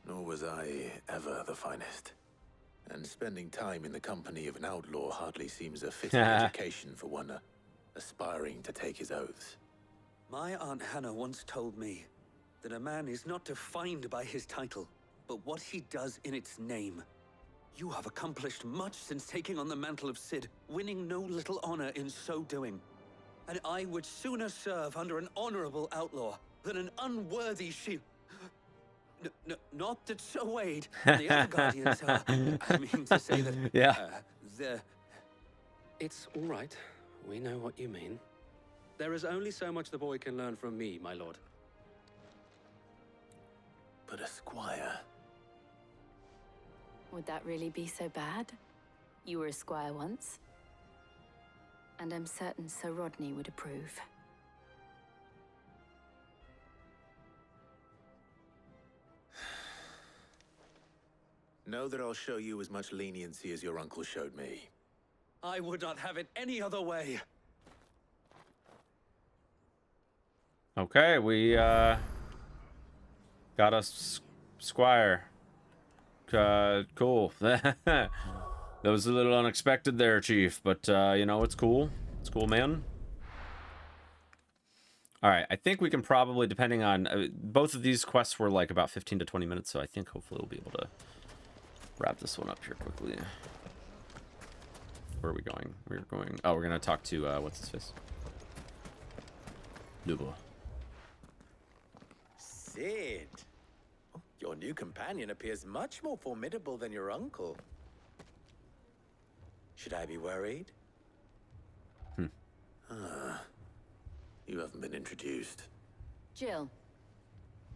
Nor was I ever the finest. And spending time in the company of an outlaw hardly seems a fitting education for one aspiring to take his oaths. My Aunt Hannah once told me that a man is not defined by his title, but what he does in its name. You have accomplished much since taking on the mantle of Cid, winning no little honor in so doing. And I would sooner serve under an honorable outlaw than an unworthy shield. Not that Sir Wade and the other guardians are. I mean to say that. Yeah. It's all right. We know what you mean. There is only so much the boy can learn from me, my lord. But a squire. Would that really be so bad? You were a squire once. And I'm certain Sir Rodney would approve. Know that I'll show you as much leniency as your uncle showed me. I would not have it any other way. Okay, we got a squire. Cool. That was a little unexpected there, Chief, but you know, it's cool. It's cool, man. All right, I think we can probably, depending on both of these quests were like about 15 to 20 minutes, so I think hopefully we'll be able to wrap this one up here quickly. Where are we going? We're going. Oh, we're gonna talk to what's his face? Dubois. Cid, your new companion appears much more formidable than your uncle. Should I be worried? You haven't been introduced. Jill,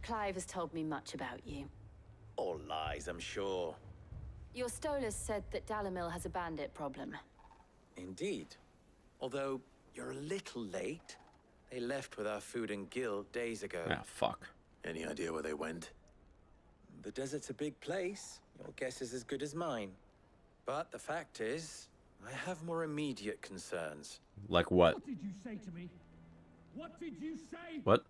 Clive has told me much about you. All lies, I'm sure. Your Stolas said that Dalamil has a bandit problem. Indeed. Although, you're a little late. They left with our food and guild days ago. Yeah, fuck. Any idea where they went? The desert's a big place. Your guess is as good as mine. But the fact is, I have more immediate concerns. Like what? What did you say to me? What did you say? What?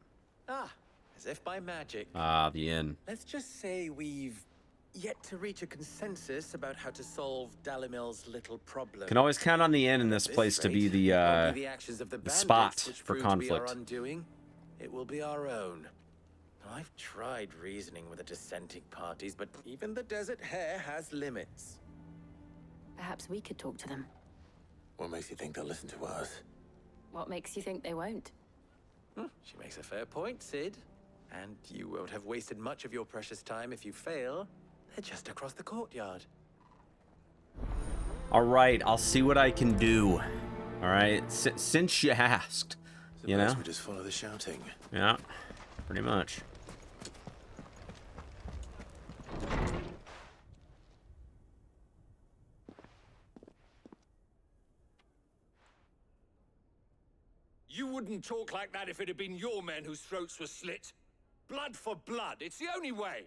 Ah, as if by magic. Ah, the inn. Let's just say we've yet to reach a consensus about how to solve Dalamil's little problem. Can always count on the inn in this place to be the actions of the spot bandits which for prove to be our conflict. undoing. It will be our own. I've tried reasoning with the dissenting parties, but even the Desert Hare has limits. Perhaps we could talk to them. What makes you think they'll listen to us? What makes you think they won't? She makes a fair point, Cid. And you won't have wasted much of your precious time if you fail. They're just across the courtyard. All right, I'll see what I can do. All right, since you asked, you know. We just follow the shouting. Yeah, pretty much. You wouldn't talk like that if it had been your men whose throats were slit. blood for blood. It's the only way.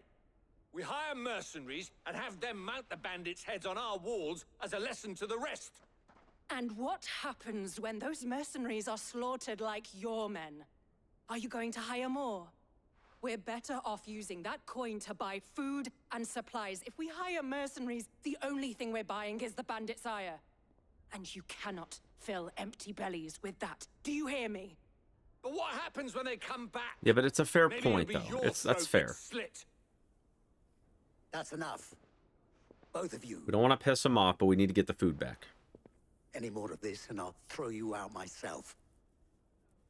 We hire mercenaries and have them mount the bandits' heads on our walls as a lesson to the rest. And what happens when those mercenaries are slaughtered like your men? Are you going to hire more? We're better off using that coin to buy food and supplies. If we hire mercenaries, the only thing we're buying is the bandits' ire. And you cannot fill empty bellies with that. Do you hear me? But what happens when they come back? Yeah, but it's a fair Maybe point, it'll be though. your That's throat fair. that's slit. That's enough. Both of you. We don't want to piss them off, but we need to get the food back. Any more of this and I'll throw you out myself.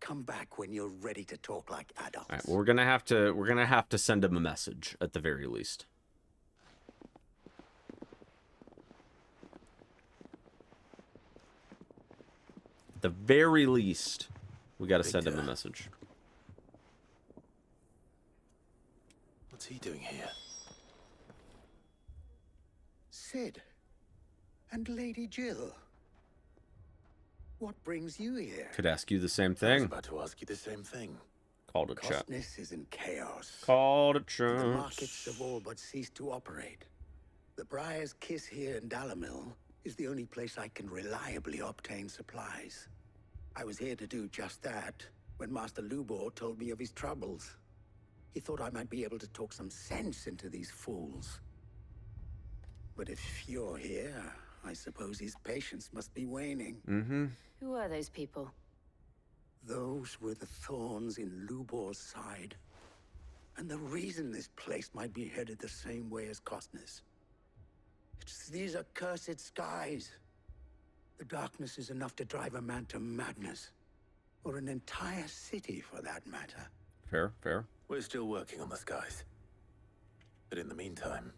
Come back when you're ready to talk like adults. All right, well, we're gonna have to send him a message at the very least. At the very least, we got to send him a message. What's he doing here? Sid. And Lady Jill. What brings you here? Could ask you the same I was thing. about to ask you the same thing. Called it chat. Costness is in chaos. Called it The chance. markets have all but ceased to operate. The Briar's Kiss here in Dalamil is the only place I can reliably obtain supplies. I was here to do just that when Master Lubor told me of his troubles. He thought I might be able to talk some sense into these fools. But if you're here, I suppose his patience must be waning. Mm-hmm. Who are those people? Those were the thorns in Lubor's side. And the reason this place might be headed the same way as Costness. It's these accursed skies. The darkness is enough to drive a man to madness. Or an entire city, for that matter. Fair, fair. We're still working on the skies. But in the meantime,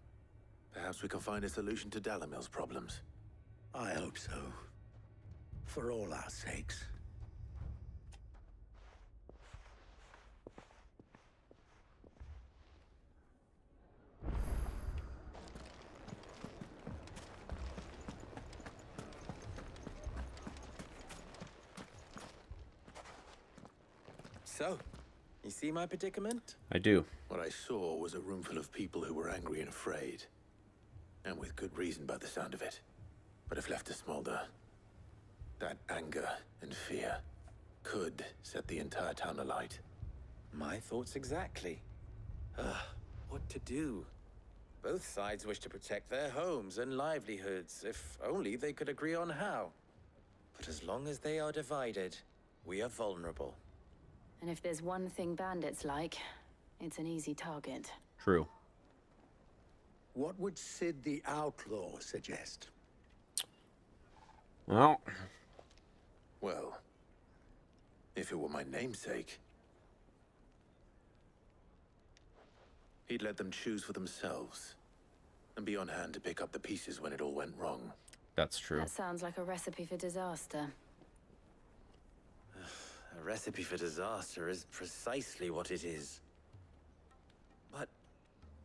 perhaps we can find a solution to Dalamil's problems. I hope so. For all our sakes. So, you see my predicament? I do. What I saw was a room full of people who were angry and afraid. And with good reason by the sound of it. But if left to smolder, that anger and fear could set the entire town alight. My thoughts exactly. What to do? Both sides wish to protect their homes and livelihoods, if only they could agree on how. But as long as they are divided, we are vulnerable. And if there's one thing bandits like, it's an easy target. True. What would Sid the Outlaw suggest? Well, if it were my namesake, he'd let them choose for themselves and be on hand to pick up the pieces when it all went wrong. That's true. That sounds like a recipe for disaster. A recipe for disaster is precisely what it is. But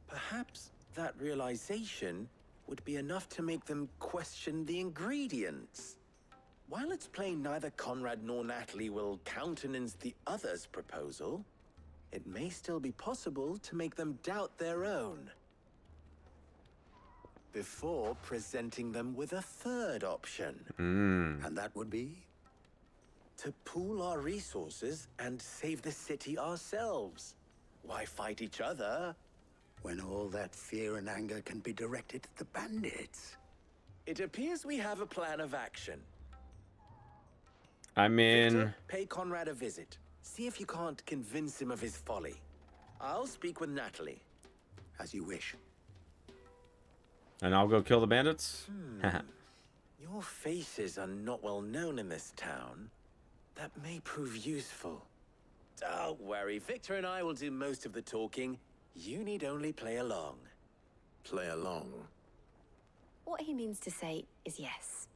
perhaps that realization would be enough to make them question the ingredients. While it's plain neither Conrad nor Natalie will countenance the other's proposal, it may still be possible to make them doubt their own. Before presenting them with a third option. And that would be? To pool our resources and save the city ourselves. Why fight each other? When all that fear and anger can be directed at the bandits. It appears we have a plan of action. I mean... Victor, pay Conrad a visit. See if you can't convince him of his folly. I'll speak with Natalie. As you wish. And I'll go kill the bandits? Your faces are not well known in this town. That may prove useful. Don't worry, Victor and I will do most of the talking. You need only play along. Play along? What he means to say is yes.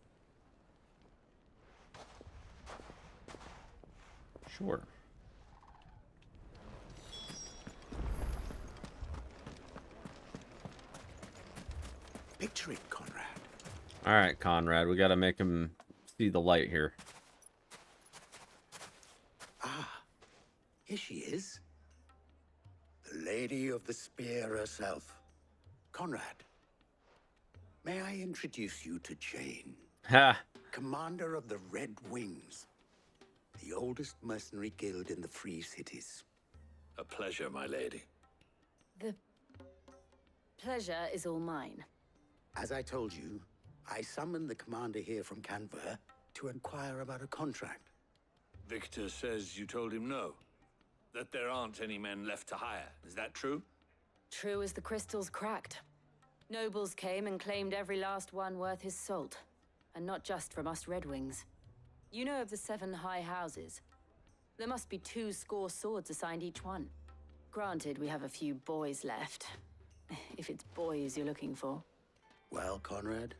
Sure. Picture it, Conrad. All right, Conrad, we got to make him see the light here. Ah, here she is. The Lady of the Spear herself. Conrad, may I introduce you to Jane? Ha! Commander of the Red Wings, the oldest mercenary guild in the Free Cities. A pleasure, my lady. The pleasure is all mine. As I told you, I summoned the commander here from Canver to inquire about a contract. Victor says you told him no. That there aren't any men left to hire. Is that true? True as the crystals cracked. Nobles came and claimed every last one worth his salt. And not just from us Red Wings. You know of the 7 high houses. There must be 2 swords assigned each one. Granted, we have a few boys left. If it's boys you're looking for. Well, Conrad,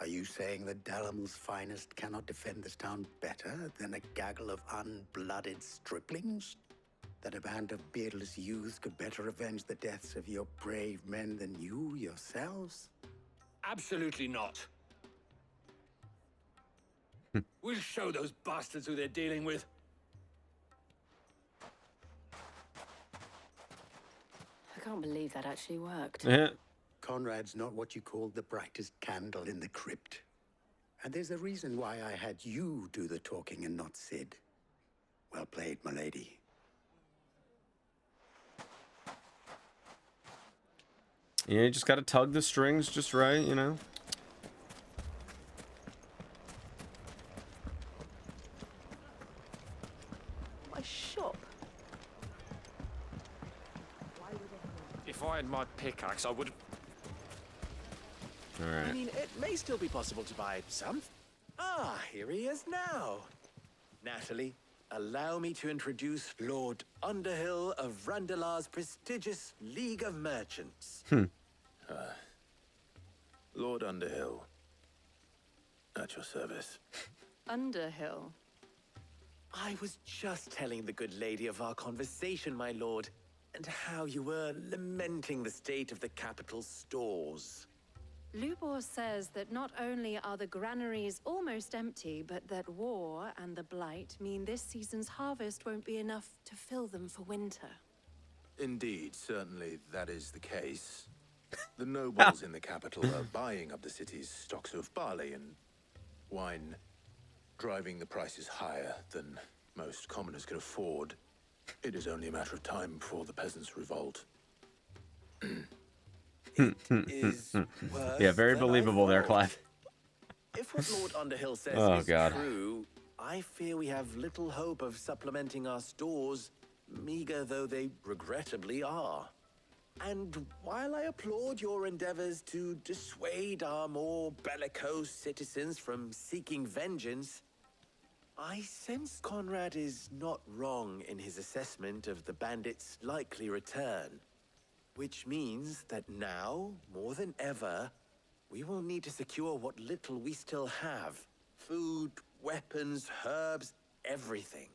are you saying that Dalamil's finest cannot defend this town better than a gaggle of unblooded striplings? That a band of beardless youths could better avenge the deaths of your brave men than you yourselves? Absolutely not. We'll show those bastards who they're dealing with. I can't believe that actually worked. Conrad's not what you call the brightest candle in the crypt. And there's a reason why I had you do the talking and not Sid. Well played, my lady. Yeah, you just gotta tug the strings just right, you know? My shop. If I had my pickaxe, I would. All right. I mean, it may still be possible to buy some. Ah, here he is now. Natalie, allow me to introduce Lord Underhill of Randalar's prestigious League of Merchants. Lord Underhill. At your service. Underhill. I was just telling the good lady of our conversation, my lord, and how you were lamenting the state of the capital's stores. Lubor says that not only are the granaries almost empty, but that war and the Blight mean this season's harvest won't be enough to fill them for winter. Indeed, certainly that is the case. The nobles in the capital are buying up the city's stocks of barley and wine, driving the prices higher than most commoners can afford. It is only a matter of time before the peasants revolt. Yeah, very believable there, Clive. If what Lord Underhill says Oh, is God. true, I fear we have little hope of supplementing our stores, meager though they regrettably are. And while I applaud your endeavors to dissuade our more bellicose citizens from seeking vengeance, I sense Conrad is not wrong in his assessment of the bandits' likely return. Which means that now, more than ever, we will need to secure what little we still have. Food, weapons, herbs, everything.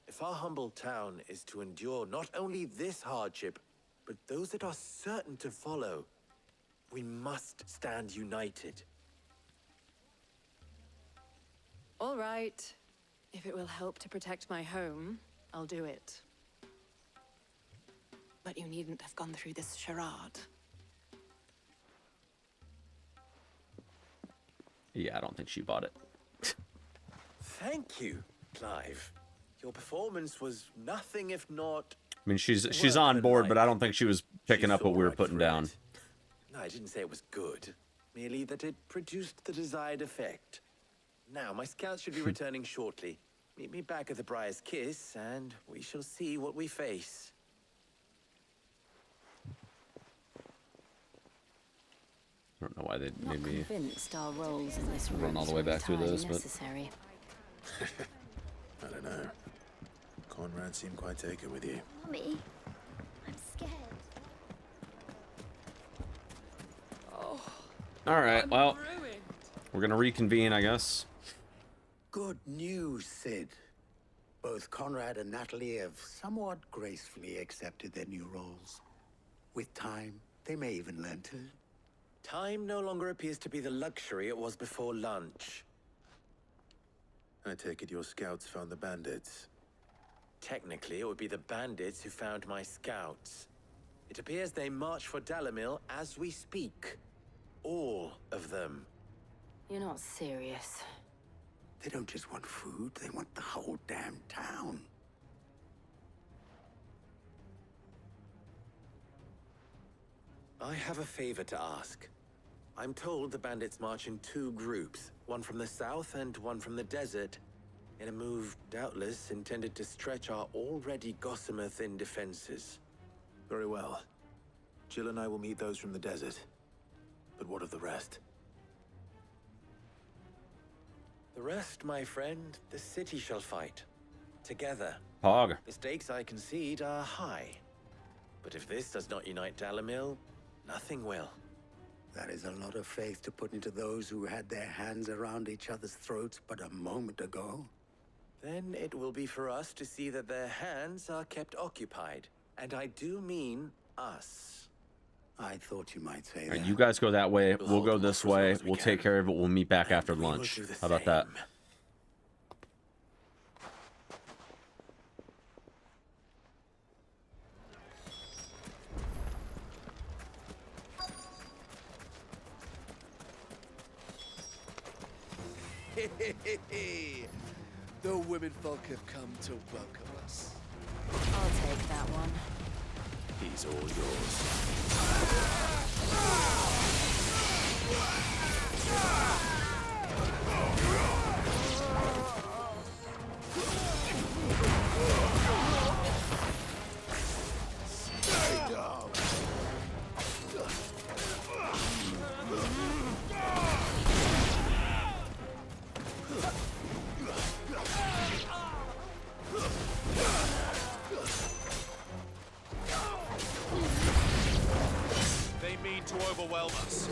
If our humble town is to endure not only this hardship, but those that are certain to follow, we must stand united. All right. If it will help to protect my home, I'll do it. But you needn't have gone through this charade. Yeah, I don't think she bought it. Thank you, Clive. Your performance was nothing if not... I mean, she's on board, but I don't think she was picking up what we were putting down. No, I didn't say it was good. Merely that it produced the desired effect. Now, my scouts should be returning shortly. Meet me back at the Briar's Kiss, and we shall see what we face. I don't know why they Not made me convinced our roles in this run all the way back through this, but necessary. I don't know. Conrad seemed quite taken with you. Mommy, I'm scared. Oh, all right. Well, ruined. we're gonna reconvene, I guess. Good news, Sid. Both Conrad and Natalie have somewhat gracefully accepted their new roles. With time, they may even learn to. Time no longer appears to be the luxury it was before lunch. I take it your scouts found the bandits. Technically, it would be the bandits who found my scouts. It appears they march for Dalamil as we speak. All of them. You're not serious. They don't just want food, they want the whole damn town. I have a favor to ask. I'm told the bandits march in 2 groups, one from the south and one from the desert, in a move doubtless intended to stretch our already gossamer-thin defenses. Very well. Jill and I will meet those from the desert. But what of the rest? The rest, my friend, the city shall fight. Together. Pog. The stakes, I concede, are high. But if this does not unite Dalamil, nothing will. That is a lot of faith to put into those who had their hands around each other's throats but a moment ago. Then it will be for us to see that their hands are kept occupied. And I do mean us. I thought you might say All right, that. you guys go that way. We'll go this way. We'll take care of it. We'll meet back after lunch. How about that? The women folk have come to welcome us. I'll take that one. He's all yours. Stay down. They mean to overwhelm us.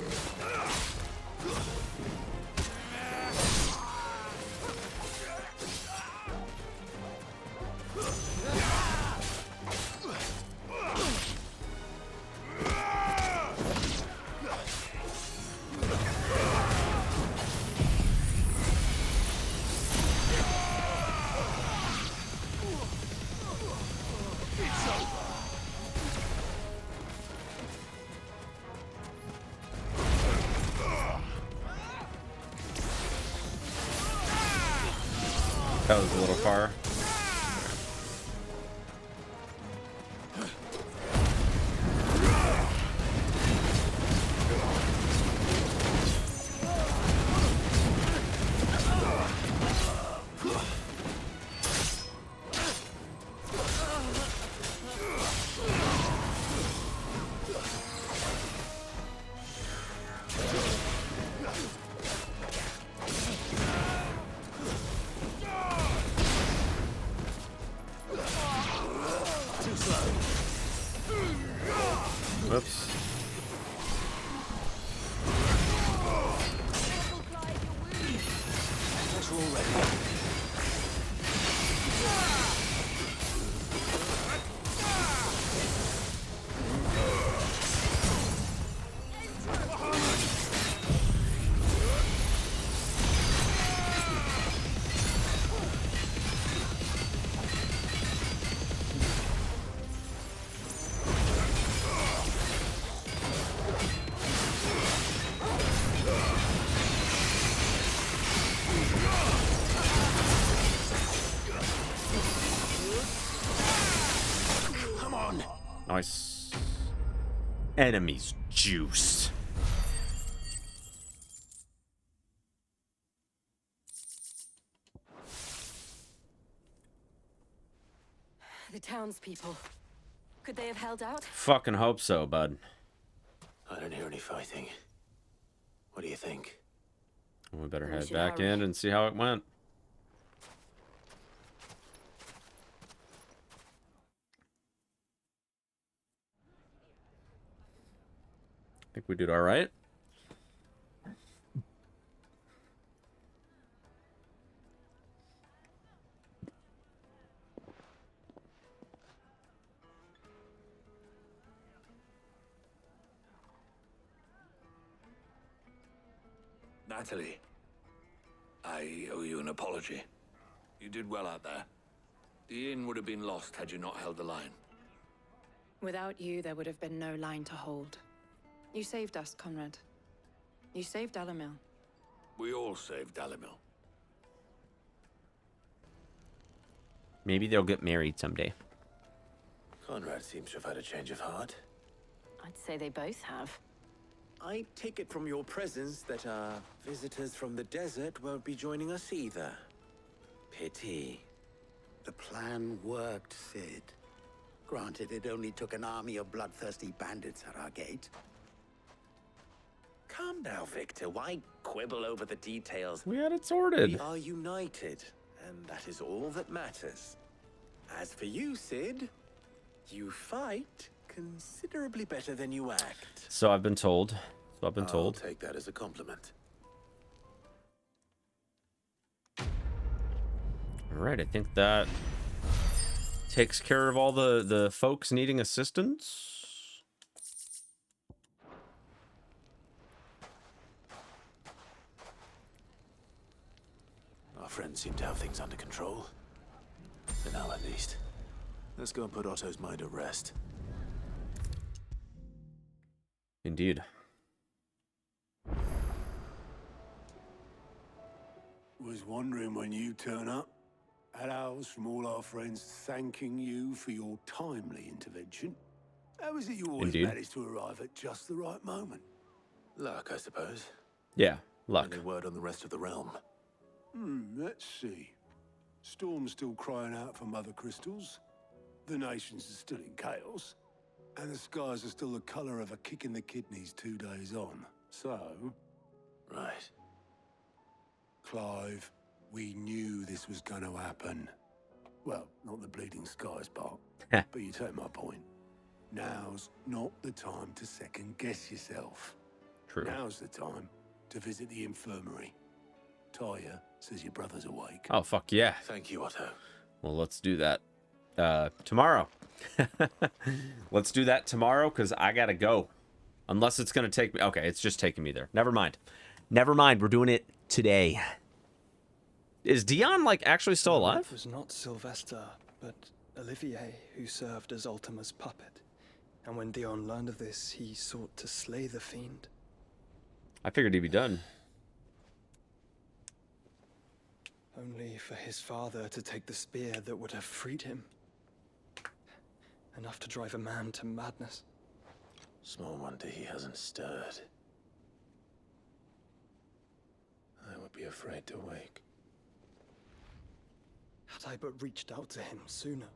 That was a little far. Whoops. Nice. Enemies juiced. The townspeople. Could they have held out? Fucking hope so, bud. I don't hear any fighting. What do you think? We better We head should back hurry. in and see how it went. I think we did all right. Natalie, I owe you an apology. You did well out there. The inn would have been lost had you not held the line. Without you, there would have been no line to hold. You saved us, Conrad. You saved Dalamil. We all saved Dalamil. Maybe they'll get married someday. Conrad seems to have had a change of heart. I'd say they both have. I take it from your presence that our visitors from the desert won't be joining us either. Pity. The plan worked, Sid. Granted, it only took an army of bloodthirsty bandits at our gate. Calm now, Victor. Why quibble over the details? We had it sorted. We are united, and that is all that matters. As for you, Sid, you fight considerably better than you act. So I've been told. I'll take that as a compliment. All right, I think that takes care of all the folks needing assistance. Our friends seem to have things under control. For now, at least. Let's go and put Otto's mind at rest. Indeed. Was wondering when you turn up. Had ours from all our friends thanking you for your timely intervention. How is it you always Indeed. manage to arrive at just the right moment? Luck, I suppose. Yeah, luck. Any word on the rest of the realm? Let's see. Storm's still crying out for mother crystals. The nations are still in chaos. And the skies are still the color of a kick in the kidneys 2 days on. So... Right. Clive, we knew this was going to happen. Well, not the bleeding skies part. But you take my point. Now's not the time to second-guess yourself. True. Now's the time to visit the infirmary. Taya says your brother's awake. Oh, fuck yeah. Thank you, Otto. Well, let's do that tomorrow. Let's do that tomorrow, because I gotta go. Unless it's gonna take me... Okay, it's just taking me there. Never mind. Never mind, we're doing it today. Is Dion, like, actually still alive? It was not Sylvester, but Olivier who served as Ultima's puppet. And when Dion learned of this, he sought to slay the fiend. I figured he'd be done. Only for his father to take the spear that would have freed him. Enough to drive a man to madness. Small wonder he hasn't stirred. I would be afraid to wake. Had I but reached out to him sooner,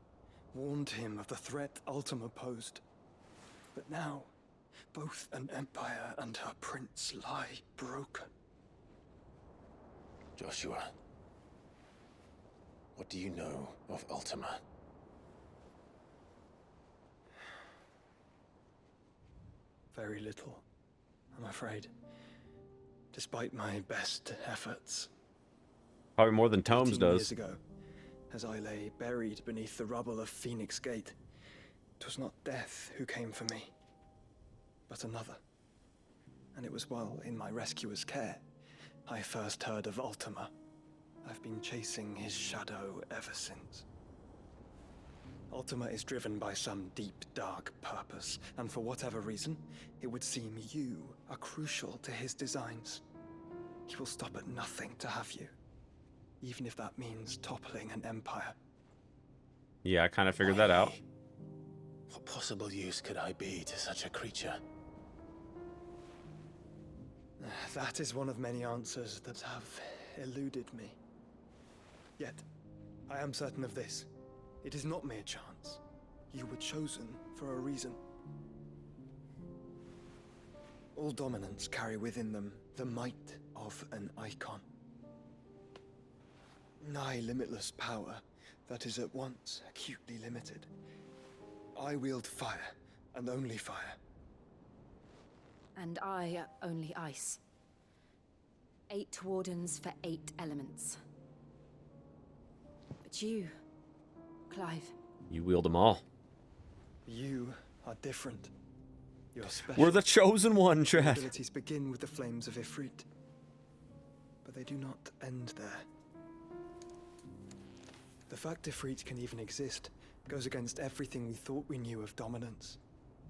warned him of the threat Ultima posed. But now, both an empire and her prince lie broken. Joshua, what do you know of Ultima? Very little, I'm afraid. Despite my best efforts. Probably more than Tomes 18 does. years ago, as I lay buried beneath the rubble of Phoenix Gate, it was not death who came for me, but another. And it was while in my rescuer's care, I first heard of Ultima. I've been chasing his shadow ever since. Ultima is driven by some deep, dark purpose, and for whatever reason, it would seem you are crucial to his designs. He will stop at nothing to have you, even if that means toppling an empire. Yeah, I kind of figured that out. What possible use could I be to such a creature? That is one of many answers that have eluded me. Yet, I am certain of this. It is not mere chance. You were chosen for a reason. All dominants carry within them the might of an icon. Nigh limitless power that is at once acutely limited. I wield fire, and only fire. And I only ice. 8 wardens for 8 elements. But you, Clive. You wield them all. You are different. You're special. We're the chosen one, Your Chad. abilities begin with the flames of Ifrit, but they do not end there. The fact Ifrit can even exist goes against everything we thought we knew of dominance.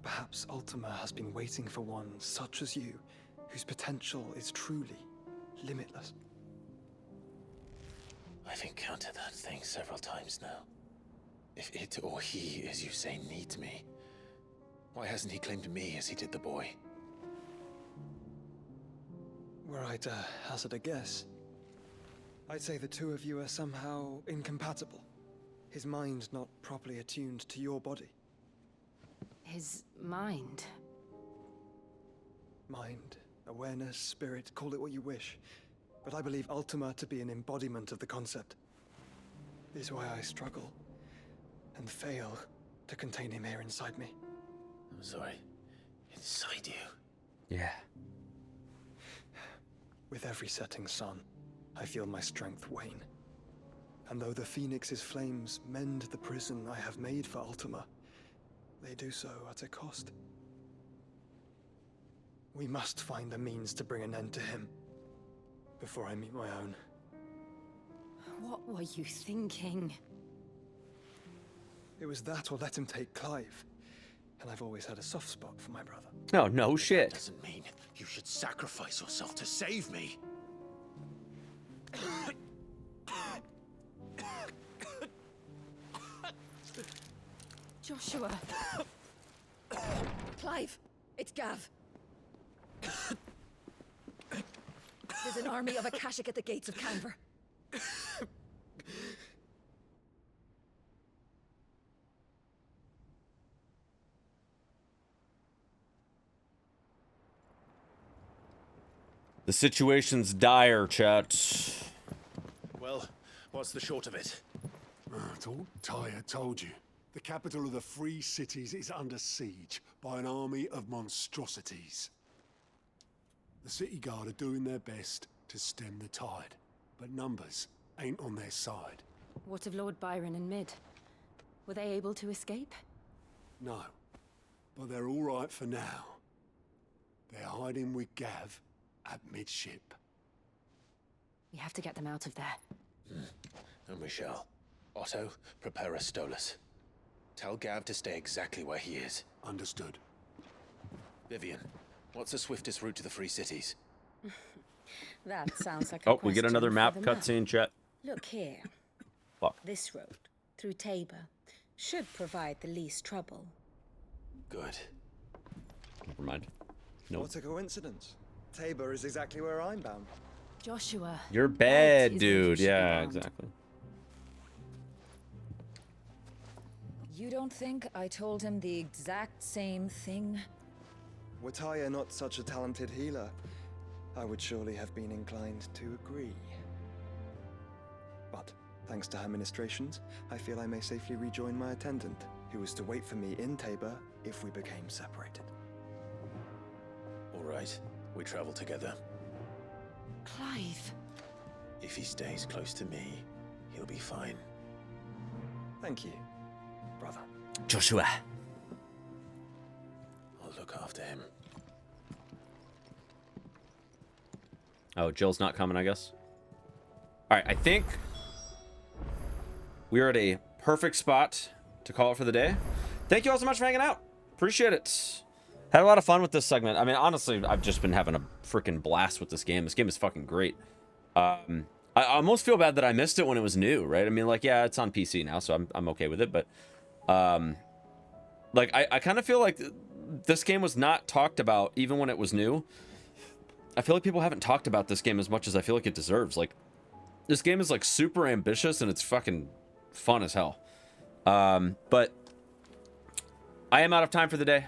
Perhaps Ultima has been waiting for one such as you, whose potential is truly limitless. I've encountered that thing several times now. If it or he, as you say, needs me, why hasn't he claimed me as he did the boy? Were I to hazard a guess, I'd say the two of you are somehow incompatible. His mind not properly attuned to your body. His mind? Mind, awareness, spirit, call it what you wish. But I believe Ultima to be an embodiment of the concept. This is why I struggle and fail to contain him here inside me. I'm sorry. Inside you? Yeah. With every setting sun, I feel my strength wane. And though the Phoenix's flames mend the prison I have made for Ultima, they do so at a cost. We must find a means to bring an end to him before I meet my own. What were you thinking? It was that or let him take Clive. And I've always had a soft spot for my brother. Oh, no shit. That doesn't mean you should sacrifice yourself to save me. Joshua. Clive, it's Gav. There's an army of Akashic at the gates of Canver. The situation's dire, chat. Well, what's the short of it? Tyre told you. The capital of the Free Cities is under siege by an army of monstrosities. The City Guard are doing their best to stem the tide, but numbers ain't on their side. What of Lord Byron and Mid? Were they able to escape? No, but they're all right for now. They're hiding with Gav at midship. We have to get them out of there. And we shall. Otto, prepare a Stolas. Tell Gav to stay exactly where he is. Understood. Vivian, what's the swiftest route to the Free Cities? That sounds like a Oh, we get another question map for the cutscene, chat. Look here. Fuck. This road, through Tabor, should provide the least trouble. Good. Never mind. Nope. What a coincidence. Tabor is exactly where I'm bound. Joshua. You're that bad, is where you dude. should be Yeah, bound. exactly. You don't think I told him the exact same thing? Were Tyre not such a talented healer, I would surely have been inclined to agree. But, thanks to her ministrations, I feel I may safely rejoin my attendant, who was to wait for me in Tabor if we became separated. All right, we travel together. Clive. If he stays close to me, he'll be fine. Thank you, brother. Joshua. I'll look after him. Oh, Jill's not coming, I guess. All right, I think we're at a perfect spot to call it for the day. Thank you all so much for hanging out. Appreciate it. Had a lot of fun with this segment. I mean, honestly, I've just been having a freaking blast with this game. This game is fucking great. I almost feel bad that I missed it when it was new, right? I mean, like, yeah, it's on PC now, so I'm okay with it. But, like, I kind of feel like this game was not talked about even when it was new. I feel like people haven't talked about this game as much as I feel like it deserves. Like, this game is, like, super ambitious, and it's fucking fun as hell. But I am out of time for the day.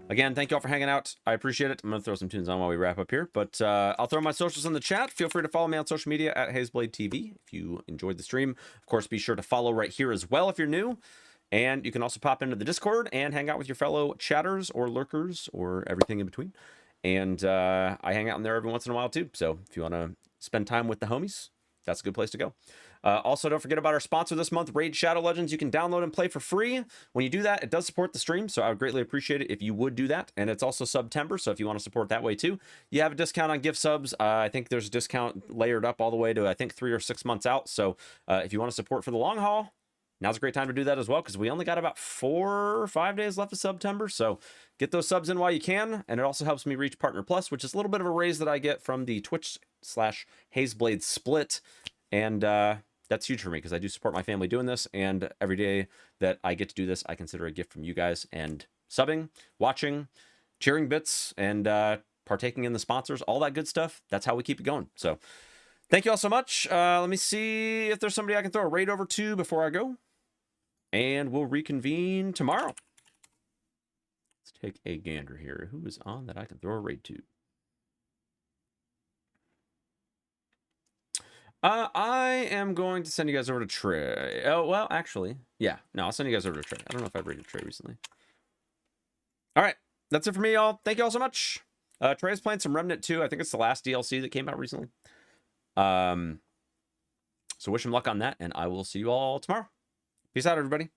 Again, thank you all for hanging out. I appreciate it. I'm going to throw some tunes on while we wrap up here. But I'll throw my socials in the chat. Feel free to follow me on social media at Hazblade TV if you enjoyed the stream. Of course, be sure to follow right here as well if you're new. And you can also pop into the Discord and hang out with your fellow chatters or lurkers or everything in between. And I hang out in there every once in a while too. So if you want to spend time with the homies, that's a good place to go. Also, don't forget about our sponsor this month, Raid Shadow Legends. You can download and play for free. When you do that, it does support the stream, so I would greatly appreciate it if you would do that. And it's also September, so if you want to support that way too, you have a discount on gift subs. I think there's a discount layered up all the way to, I think, 3 or 6 months out. So if you want to support for the long haul, now's a great time to do that as well, because we only got about 4 or 5 days left of September. So get those subs in while you can. And it also helps me reach Partner Plus, which is a little bit of a raise that I get from the Twitch/Hazeblade split. And that's huge for me because I do support my family doing this. And every day that I get to do this, I consider a gift from you guys. And subbing, watching, cheering bits, and partaking in the sponsors, all that good stuff. That's how we keep it going. So thank you all so much. Let me see if there's somebody I can throw a raid over to before I go. And we'll reconvene tomorrow. Let's take a gander here. Who is on that I can throw a raid to? I am going to send you guys over to Trey. Oh, well, actually, yeah. No, I'll send you guys over to Trey. I don't know if I've raided Trey recently. All right. That's it for me, y'all. Thank you all so much. Trey's playing some Remnant 2. I think it's the last DLC that came out recently. So wish him luck on that, and I will see you all tomorrow. Peace out, everybody.